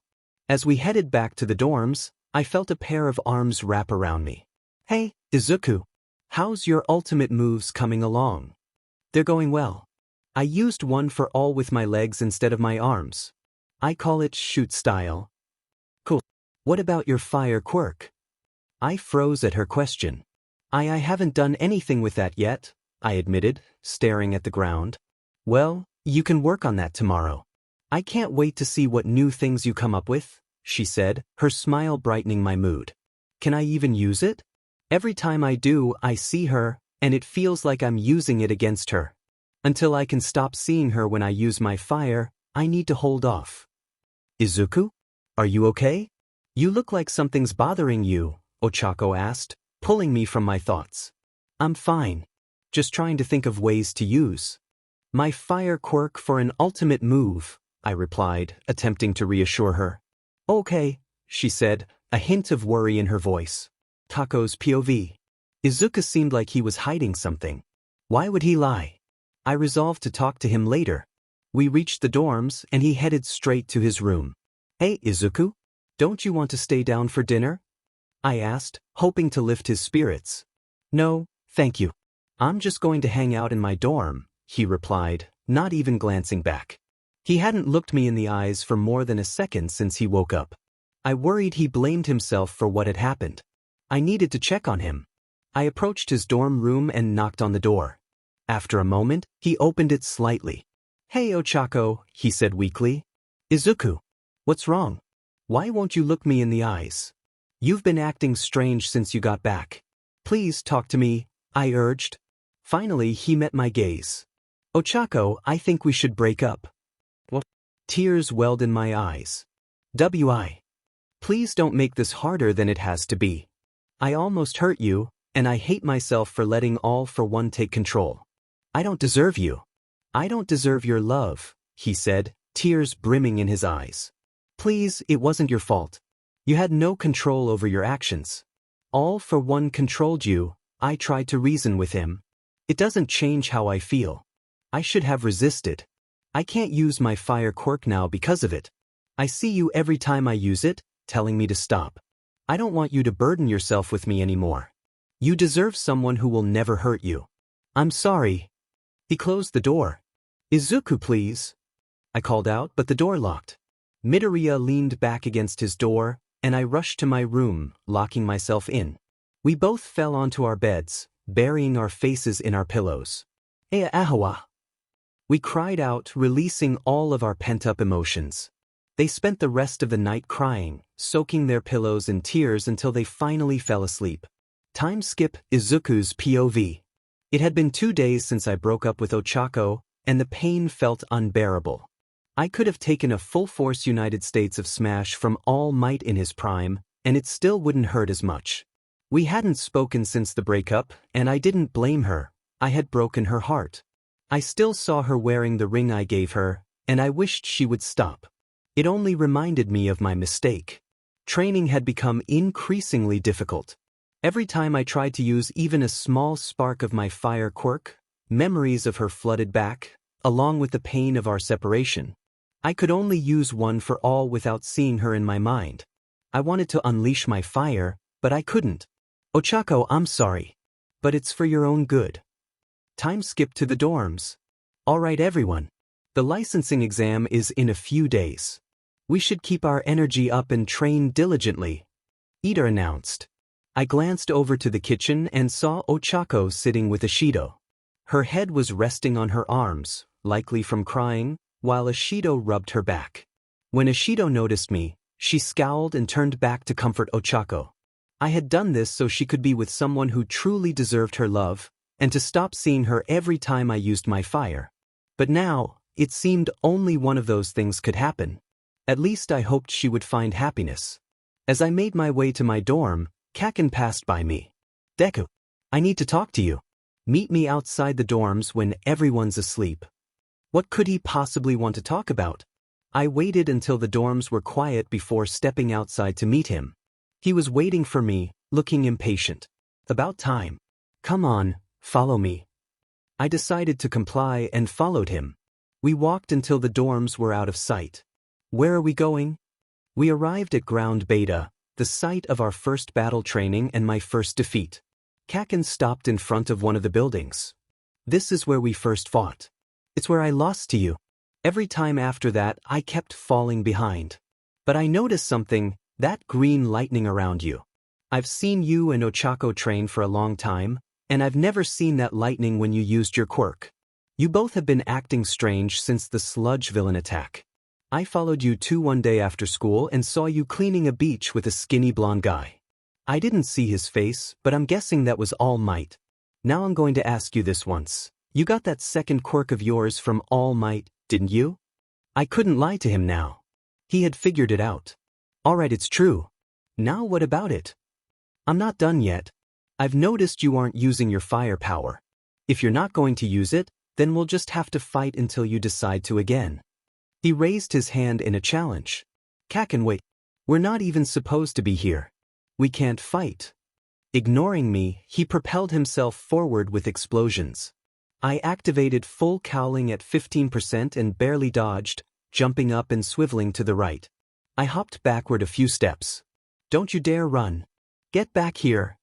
As we headed back to the dorms, I felt a pair of arms wrap around me. Hey, Izuku. How's your ultimate moves coming along? They're going well. I used One for All with my legs instead of my arms. I call it shoot style. Cool. What about your fire quirk? I froze at her question. I haven't done anything with that yet, I admitted, staring at the ground. Well, you can work on that tomorrow. I can't wait to see what new things you come up with, she said, her smile brightening my mood. Can I even use it? Every time I do, I see her, and it feels like I'm using it against her. Until I can stop seeing her when I use my fire, I need to hold off. Izuku? Are you okay? You look like something's bothering you, Ochako asked, pulling me from my thoughts. I'm fine. Just trying to think of ways to use my fire quirk for an ultimate move, I replied, attempting to reassure her. Okay, she said, a hint of worry in her voice. Tako's POV. Izuku seemed like he was hiding something. Why would he lie? I resolved to talk to him later. We reached the dorms and he headed straight to his room. Hey, Izuku? Don't you want to stay down for dinner? I asked, hoping to lift his spirits. No, thank you. I'm just going to hang out in my dorm, he replied, not even glancing back. He hadn't looked me in the eyes for more than a second since he woke up. I worried he blamed himself for what had happened. I needed to check on him. I approached his dorm room and knocked on the door. After a moment, he opened it slightly. Hey Ochako, he said weakly. Izuku, what's wrong? Why won't you look me in the eyes? You've been acting strange since you got back. Please talk to me, I urged. Finally, he met my gaze. Ochako, I think we should break up. What? Tears welled in my eyes. Please don't make this harder than it has to be. I almost hurt you, and I hate myself for letting all for one take control. I don't deserve you. I don't deserve your love, he said, tears brimming in his eyes. Please, it wasn't your fault. You had no control over your actions. All for one controlled you. I tried to reason with him. It doesn't change how I feel. I should have resisted. I can't use my fire quirk now because of it. I see you every time I use it, telling me to stop. I don't want you to burden yourself with me anymore. You deserve someone who will never hurt you. I'm sorry. He closed the door. Izuku, please. I called out, but the door locked. Midoriya leaned back against his door, and I rushed to my room, locking myself in. We both fell onto our beds, burying our faces in our pillows. Ea ahawa. We cried out, releasing all of our pent-up emotions. They spent the rest of the night crying, soaking their pillows in tears until they finally fell asleep. Time skip Izuku's POV. It had been 2 days since I broke up with Ochako, and the pain felt unbearable. I could have taken a full-force United States of Smash from All Might in his prime, and it still wouldn't hurt as much. We hadn't spoken since the breakup, and I didn't blame her. I had broken her heart. I still saw her wearing the ring I gave her, and I wished she would stop. It only reminded me of my mistake. Training had become increasingly difficult. Every time I tried to use even a small spark of my fire quirk, memories of her flooded back, along with the pain of our separation. I could only use one for all without seeing her in my mind. I wanted to unleash my fire, but I couldn't. Ochako, I'm sorry. But it's for your own good. Time skip to the dorms. Alright everyone. The licensing exam is in a few days. We should keep our energy up and train diligently, Ida announced. I glanced over to the kitchen and saw Ochako sitting with Ishido. Her head was resting on her arms, likely from crying, while Ishido rubbed her back. When Ishido noticed me, she scowled and turned back to comfort Ochako. I had done this so she could be with someone who truly deserved her love, and to stop seeing her every time I used my fire. But now, it seemed only one of those things could happen. At least I hoped she would find happiness. As I made my way to my dorm, Kaken passed by me. Deku, I need to talk to you. Meet me outside the dorms when everyone's asleep. What could he possibly want to talk about? I waited until the dorms were quiet before stepping outside to meet him. He was waiting for me, looking impatient. About time. Come on, follow me. I decided to comply and followed him. We walked until the dorms were out of sight. Where are we going? We arrived at Ground Beta, the site of our first battle training and my first defeat. Kaken stopped in front of one of the buildings. This is where we first fought. It's where I lost to you. Every time after that, I kept falling behind. But I noticed something, that green lightning around you. I've seen you and Ochako train for a long time, and I've never seen that lightning when you used your quirk. You both have been acting strange since the sludge villain attack. I followed you one day after school and saw you cleaning a beach with a skinny blonde guy. I didn't see his face, but I'm guessing that was All Might. Now I'm going to ask you this once. You got that second quirk of yours from All Might, didn't you? I couldn't lie to him now. He had figured it out. Alright, it's true. Now what about it? I'm not done yet. I've noticed you aren't using your firepower. If you're not going to use it, then we'll just have to fight until you decide to again. He raised his hand in a challenge. Kaken, wait. We're not even supposed to be here. We can't fight. Ignoring me, he propelled himself forward with explosions. I activated full cowling at 15% and barely dodged, jumping up and swiveling to the right. I hopped backward a few steps. Don't you dare run. Get back here.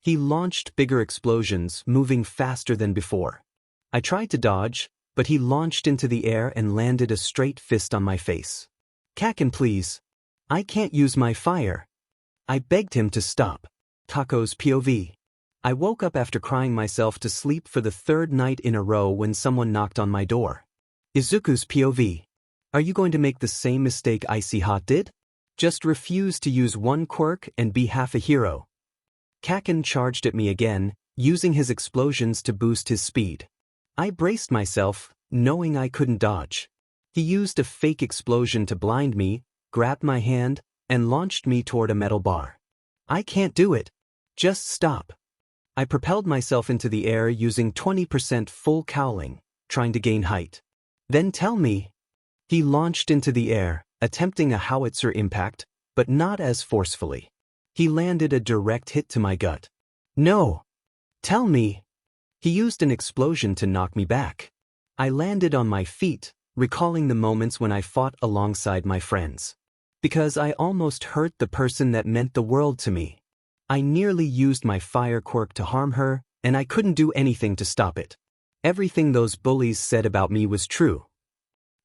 He launched bigger explosions, moving faster than before. I tried to dodge, but he launched into the air and landed a straight fist on my face. Kaken, please. I can't use my fire. I begged him to stop. Tako's POV. I woke up after crying myself to sleep for the third night in a row when someone knocked on my door. Izuku's POV. Are you going to make the same mistake Icy Hot did? Just refuse to use one quirk and be half a hero. Kaken charged at me again, using his explosions to boost his speed. I braced myself, knowing I couldn't dodge. He used a fake explosion to blind me, grabbed my hand, and launched me toward a metal bar. I can't do it. Just stop. I propelled myself into the air using 20% full cowling, trying to gain height. Then tell me. He launched into the air, attempting a howitzer impact, but not as forcefully. He landed a direct hit to my gut. No. Tell me. He used an explosion to knock me back. I landed on my feet, recalling the moments when I fought alongside my friends. Because I almost hurt the person that meant the world to me. I nearly used my fire quirk to harm her, and I couldn't do anything to stop it. Everything those bullies said about me was true.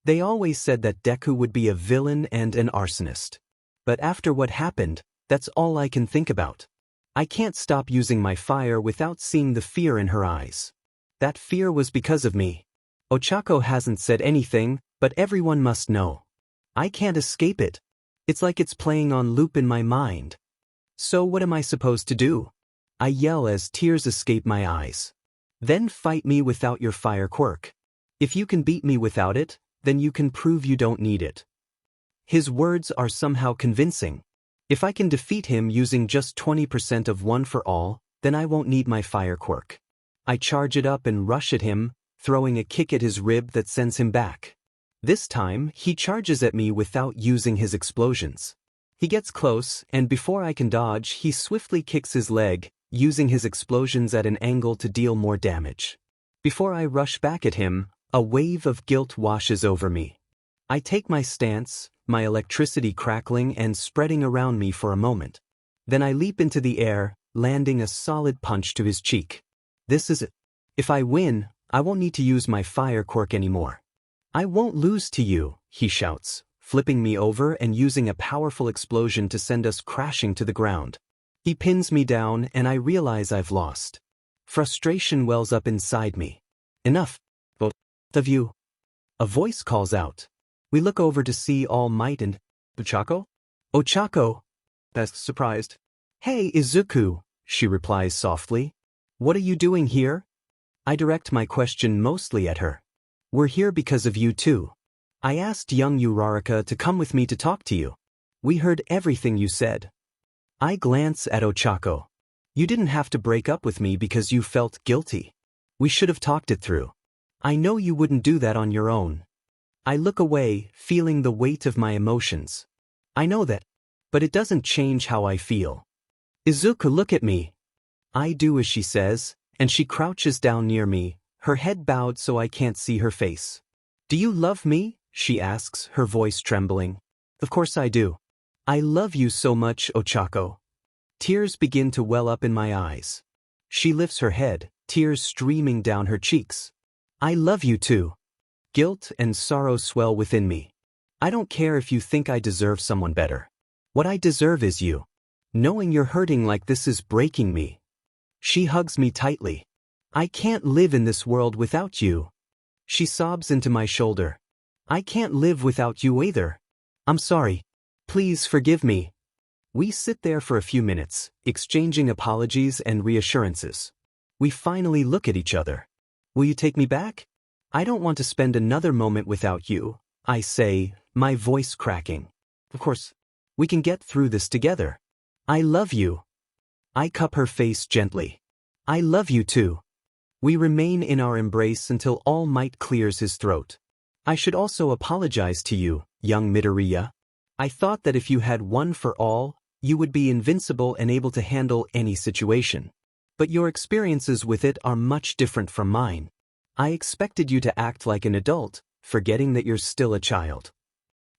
They always said that Deku would be a villain and an arsonist. But after what happened, that's all I can think about. I can't stop using my fire without seeing the fear in her eyes. That fear was because of me. Ochako hasn't said anything, but everyone must know. I can't escape it. It's like it's playing on loop in my mind. So what am I supposed to do? I yell as tears escape my eyes. Then fight me without your fire quirk. If you can beat me without it, then you can prove you don't need it. His words are somehow convincing. If I can defeat him using just 20% of one for all, then I won't need my fire quirk. I charge it up and rush at him, throwing a kick at his rib that sends him back. This time, he charges at me without using his explosions. He gets close, and before I can dodge, he swiftly kicks his leg, using his explosions at an angle to deal more damage. Before I rush back at him, a wave of guilt washes over me. I take my stance, my electricity crackling and spreading around me for a moment. Then I leap into the air, landing a solid punch to his cheek. This is it. If I win, I won't need to use my fire quirk anymore. I won't lose to you, he shouts, flipping me over and using a powerful explosion to send us crashing to the ground. He pins me down and I realize I've lost. Frustration wells up inside me. Enough, both of you. A voice calls out. We look over to see All Might and Ochako? Ochako! That's surprised. Hey, Izuku, she replies softly. What are you doing here? I direct my question mostly at her. We're here because of you too. I asked young Uraraka to come with me to talk to you. We heard everything you said. I glance at Ochako. You didn't have to break up with me because you felt guilty. We should have talked it through. I know you wouldn't do that on your own. I look away, feeling the weight of my emotions. I know that, but it doesn't change how I feel. Izuku, look at me. I do as she says, and she crouches down near me, her head bowed so I can't see her face. Do you love me? She asks, her voice trembling. Of course I do. I love you so much, Ochako. Tears begin to well up in my eyes. She lifts her head, tears streaming down her cheeks. I love you too. Guilt and sorrow swell within me. I don't care if you think I deserve someone better. What I deserve is you. Knowing you're hurting like this is breaking me. She hugs me tightly. I can't live in this world without you. She sobs into my shoulder. I can't live without you either. I'm sorry. Please forgive me. We sit there for a few minutes, exchanging apologies and reassurances. We finally look at each other. Will you take me back? I don't want to spend another moment without you, I say, my voice cracking. Of course, we can get through this together. I love you. I cup her face gently. I love you too. We remain in our embrace until All Might clears his throat. I should also apologize to you, young Midoriya. I thought that if you had one for all, you would be invincible and able to handle any situation. But your experiences with it are much different from mine. I expected you to act like an adult, forgetting that you're still a child.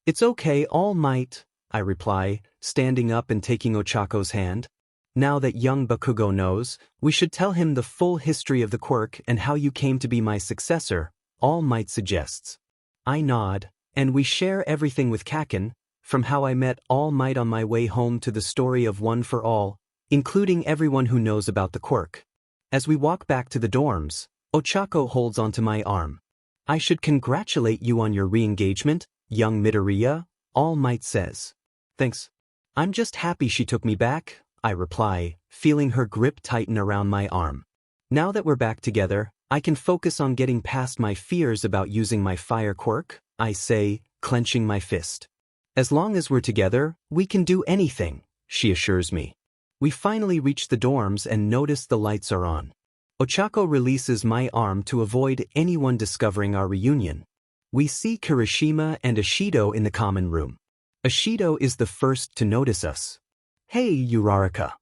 It's okay, All Might, I reply, standing up and taking Ochako's hand. Now that young Bakugou knows, we should tell him the full history of the quirk and how you came to be my successor, All Might suggests. I nod, and we share everything with Kaken, from how I met All Might on my way home to the story of One for All, including everyone who knows about the quirk. As we walk back to the dorms, Ochako holds onto my arm. I should congratulate you on your re-engagement, young Midoriya, All Might says. Thanks. I'm just happy she took me back, I reply, feeling her grip tighten around my arm. Now that we're back together, I can focus on getting past my fears about using my fire quirk, I say, clenching my fist. As long as we're together, we can do anything, she assures me. We finally reach the dorms and notice the lights are on. Ochako releases my arm to avoid anyone discovering our reunion. We see Kirishima and Ishido in the common room. Ishido is the first to notice us. Hey, Uraraka.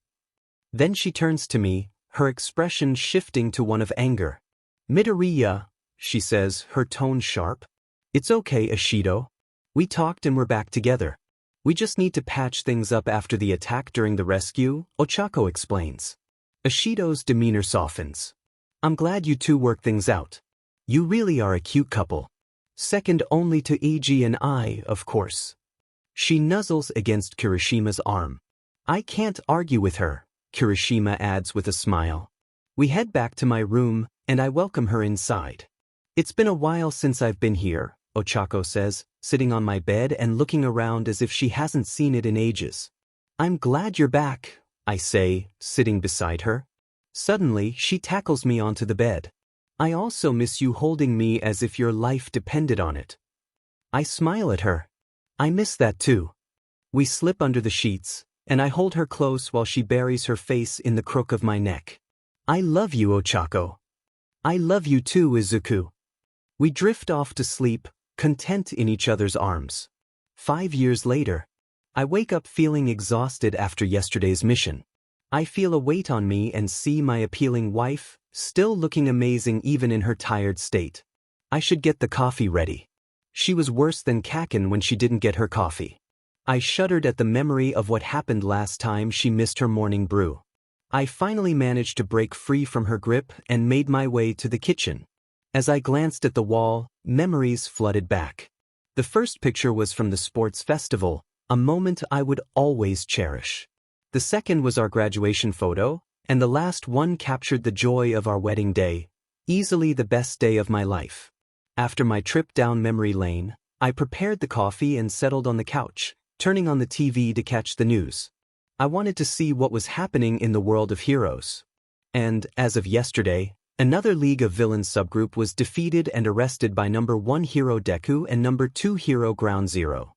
Then she turns to me, her expression shifting to one of anger. Midoriya, she says, her tone sharp. It's okay, Ishido. We talked and we're back together. We just need to patch things up after the attack during the rescue, Ochako explains. Ishido's demeanor softens. I'm glad you two worked things out. You really are a cute couple. Second only to Ig and I, of course. She nuzzles against Kirishima's arm. I can't argue with her, Kirishima adds with a smile. We head back to my room, and I welcome her inside. It's been a while since I've been here, Ochako says, sitting on my bed and looking around as if she hasn't seen it in ages. I'm glad you're back, I say, sitting beside her. Suddenly, she tackles me onto the bed. I also miss you holding me as if your life depended on it. I smile at her. I miss that too. We slip under the sheets, and I hold her close while she buries her face in the crook of my neck. I love you, Ochako. I love you too, Izuku. We drift off to sleep, content in each other's arms. 5 years later, I wake up feeling exhausted after yesterday's mission. I feel a weight on me and see my appealing wife, still looking amazing even in her tired state. I should get the coffee ready. She was worse than Kaken when she didn't get her coffee. I shuddered at the memory of what happened last time she missed her morning brew. I finally managed to break free from her grip and made my way to the kitchen. As I glanced at the wall, memories flooded back. The first picture was from the sports festival, a moment I would always cherish. The second was our graduation photo, and the last one captured the joy of our wedding day, easily the best day of my life. After my trip down memory lane, I prepared the coffee and settled on the couch, turning on the TV to catch the news. I wanted to see what was happening in the world of heroes. And, as of yesterday, another League of Villains subgroup was defeated and arrested by number 1 hero Deku and number 2 hero Ground Zero.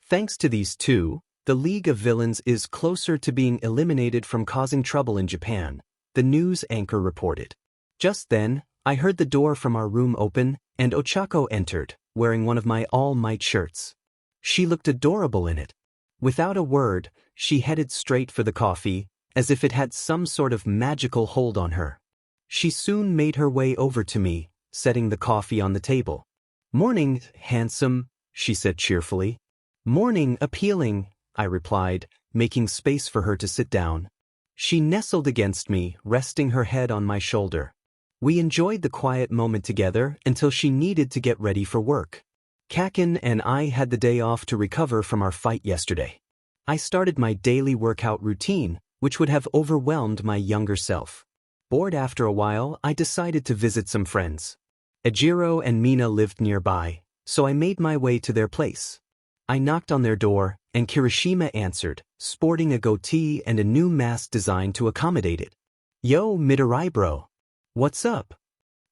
Thanks to these two, the League of Villains is closer to being eliminated from causing trouble in Japan, the news anchor reported. Just then, I heard the door from our room open, and Ochako entered, wearing one of my All Might shirts. She looked adorable in it. Without a word, she headed straight for the coffee, as if it had some sort of magical hold on her. She soon made her way over to me, setting the coffee on the table. "Morning, handsome," she said cheerfully. "Morning, appealing," I replied, making space for her to sit down. She nestled against me, resting her head on my shoulder. We enjoyed the quiet moment together until she needed to get ready for work. Kaken and I had the day off to recover from our fight yesterday. I started my daily workout routine, which would have overwhelmed my younger self. Bored after a while, I decided to visit some friends. Ejiro and Mina lived nearby, so I made my way to their place. I knocked on their door, and Kirishima answered, sporting a goatee and a new mask designed to accommodate it. "Yo, Midoriya bro. What's up?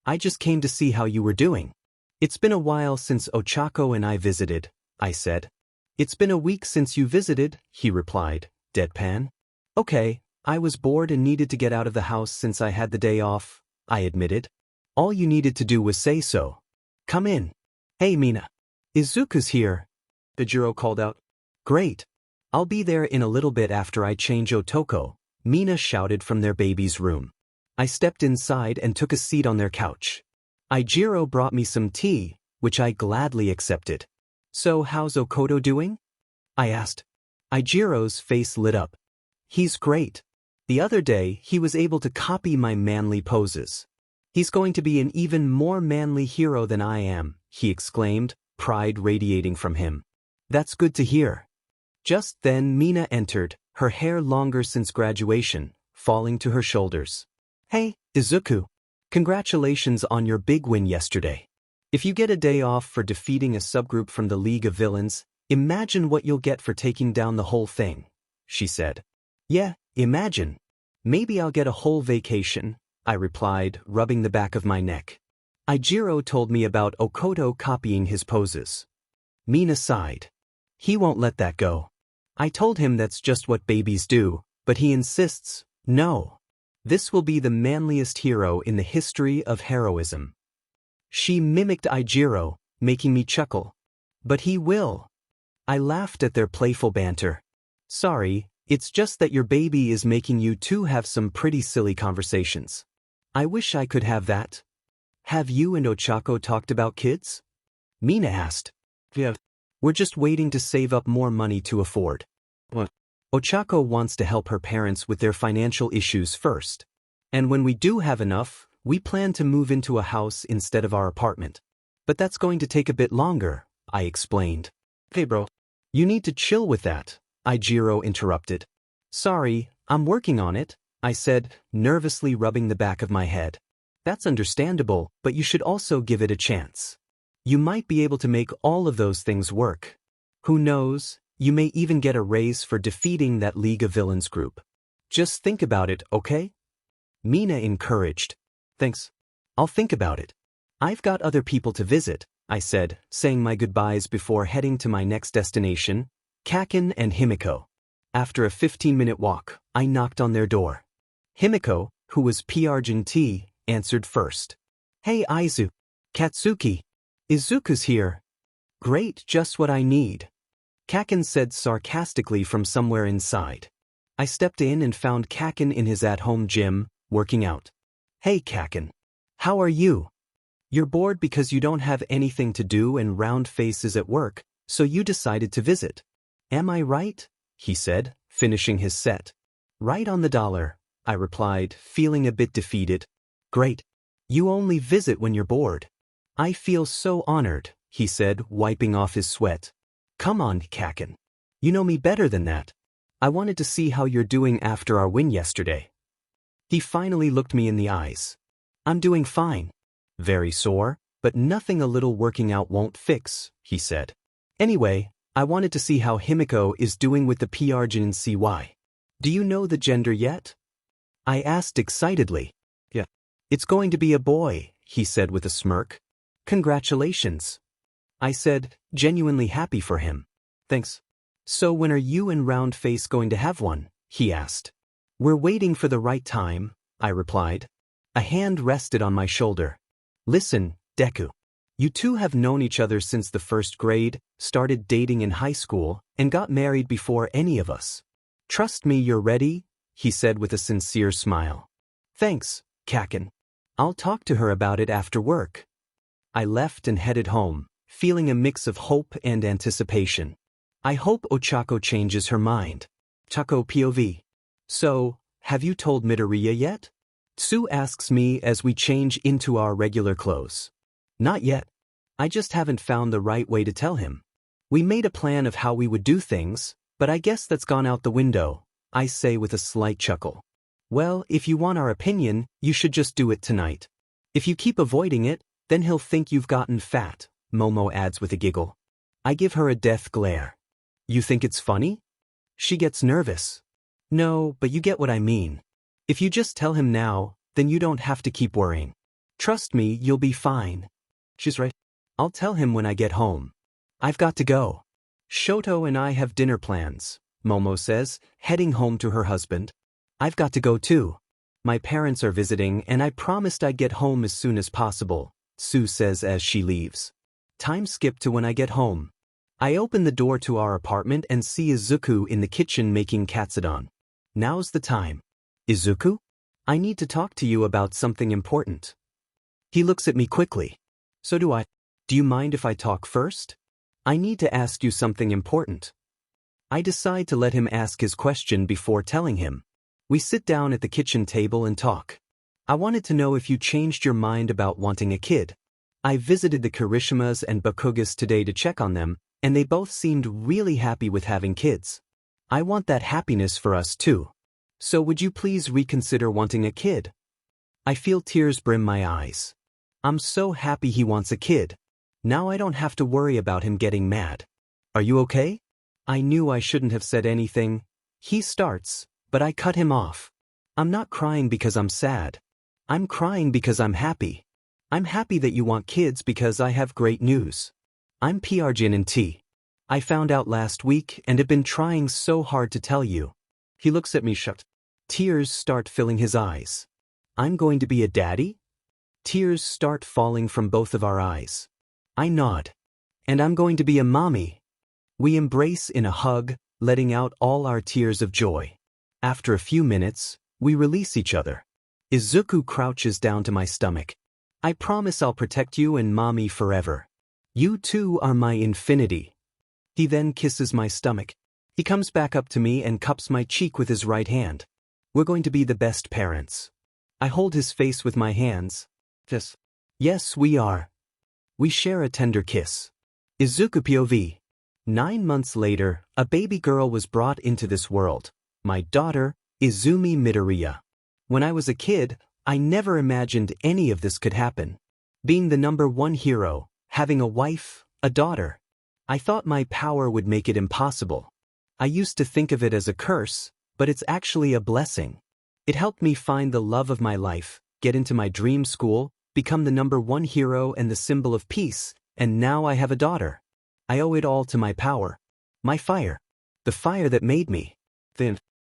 I just came to see how you were doing. It's been a while since Ochako and I visited," I said. It's been a week since you visited, he replied, deadpan. Okay, I was bored and needed to get out of the house since I had the day off, I admitted. All you needed to do was say so. Come in. Hey Mina. Izuku's here, Bijiro called out. Great. I'll be there in a little bit after I change Otoko, Mina shouted from their baby's room. I stepped inside and took a seat on their couch. Ijiro brought me some tea, which I gladly accepted. So how's Okoto doing? I asked. Ijiro's face lit up. He's great. The other day he was able to copy my manly poses. He's going to be an even more manly hero than I am, he exclaimed, pride radiating from him. That's good to hear. Just then Mina entered, her hair longer since graduation, falling to her shoulders. Hey, Izuku. Congratulations on your big win yesterday. If you get a day off for defeating a subgroup from the League of Villains, imagine what you'll get for taking down the whole thing, she said. Yeah, imagine. Maybe I'll get a whole vacation, I replied, rubbing the back of my neck. Ijiro told me about Okoto copying his poses. Mina sighed. He won't let that go. I told him that's just what babies do, but he insists, no. This will be the manliest hero in the history of heroism. She mimicked Ijiro, making me chuckle. But he will. I laughed at their playful banter. Sorry, it's just that your baby is making you two have some pretty silly conversations. I wish I could have that. Have you and Ochako talked about kids? Mina asked. Yeah. We're just waiting to save up more money to afford. What? Ochako wants to help her parents with their financial issues first. And when we do have enough, we plan to move into a house instead of our apartment. But that's going to take a bit longer, I explained. Hey bro. You need to chill with that, Ijiro interrupted. Sorry, I'm working on it, I said, nervously rubbing the back of my head. That's understandable, but you should also give it a chance. You might be able to make all of those things work. Who knows, you may even get a raise for defeating that League of Villains group. Just think about it, okay? Mina encouraged. Thanks. I'll think about it. I've got other people to visit, I said, saying my goodbyes before heading to my next destination, Kaken and Himiko. After a 15-minute walk, I knocked on their door. Himiko, who was PRGT, answered first. Hey Izu. Katsuki. Izuku's here. Great, just what I need. Kaken said sarcastically from somewhere inside. I stepped in and found Kaken in his at-home gym, working out. Hey Kaken. How are you? You're bored because you don't have anything to do and round face is at work, so you decided to visit. Am I right? He said, finishing his set. Right on the dollar, I replied, feeling a bit defeated. Great. You only visit when you're bored. I feel so honored, he said, wiping off his sweat. Come on, Kaken. You know me better than that. I wanted to see how you're doing after our win yesterday. He finally looked me in the eyes. I'm doing fine. Very sore, but nothing a little working out won't fix, he said. Anyway, I wanted to see how Himiko is doing with the PRGNCY. Do you know the gender yet? I asked excitedly. Yeah. It's going to be a boy, he said with a smirk. Congratulations. I said, genuinely happy for him. Thanks. So when are you and Roundface going to have one? He asked. We're waiting for the right time, I replied. A hand rested on my shoulder. Listen, Deku. You two have known each other since the first grade, started dating in high school, and got married before any of us. Trust me, you're ready, he said with a sincere smile. Thanks, Kaken. I'll talk to her about it after work. I left and headed home, feeling a mix of hope and anticipation. I hope Ochako changes her mind. Chako POV. So, have you told Midoriya yet? Tsu asks me as we change into our regular clothes. Not yet. I just haven't found the right way to tell him. We made a plan of how we would do things, but I guess that's gone out the window, I say with a slight chuckle. Well, if you want our opinion, you should just do it tonight. If you keep avoiding it, then he'll think you've gotten fat, Momo adds with a giggle. I give her a death glare. You think it's funny? She gets nervous. No, but you get what I mean. If you just tell him now, then you don't have to keep worrying. Trust me, you'll be fine. She's right. I'll tell him when I get home. I've got to go. Shoto and I have dinner plans, Momo says, heading home to her husband. I've got to go too. My parents are visiting and I promised I'd get home as soon as possible, Sue says as she leaves. Time skipped to when I get home. I open the door to our apartment and see Izuku in the kitchen making katsudon. Now's the time. Izuku? I need to talk to you about something important. He looks at me quickly. So do I. Do you mind if I talk first? I need to ask you something important. I decide to let him ask his question before telling him. We sit down at the kitchen table and talk. I wanted to know if you changed your mind about wanting a kid. I visited the Kirishimas and Bakugous today to check on them, and they both seemed really happy with having kids. I want that happiness for us too. So would you please reconsider wanting a kid? I feel tears brim my eyes. I'm so happy he wants a kid. Now I don't have to worry about him getting mad. Are you okay? I knew I shouldn't have said anything. He starts, but I cut him off. I'm not crying because I'm sad. I'm crying because I'm happy. I'm happy that you want kids because I have great news. I'm Pyrokinesis and T. I found out last week and have been trying so hard to tell you. He looks at me shocked. Tears start filling his eyes. I'm going to be a daddy? Tears start falling from both of our eyes. I nod. And I'm going to be a mommy. We embrace in a hug, letting out all our tears of joy. After a few minutes, we release each other. Izuku crouches down to my stomach. I promise I'll protect you and mommy forever. You two are my infinity. He then kisses my stomach. He comes back up to me and cups my cheek with his right hand. We're going to be the best parents. I hold his face with my hands. Yes, we are. We share a tender kiss. Izuku POV. 9 months later, a baby girl was brought into this world. My daughter, Izuku Midoriya. When I was a kid, I never imagined any of this could happen. Being the #1 hero, having a wife, a daughter. I thought my power would make it impossible. I used to think of it as a curse, but it's actually a blessing. It helped me find the love of my life, get into my dream school, become the #1 hero and the symbol of peace, and now I have a daughter. I owe it all to my power. My fire. The fire that made me. Then.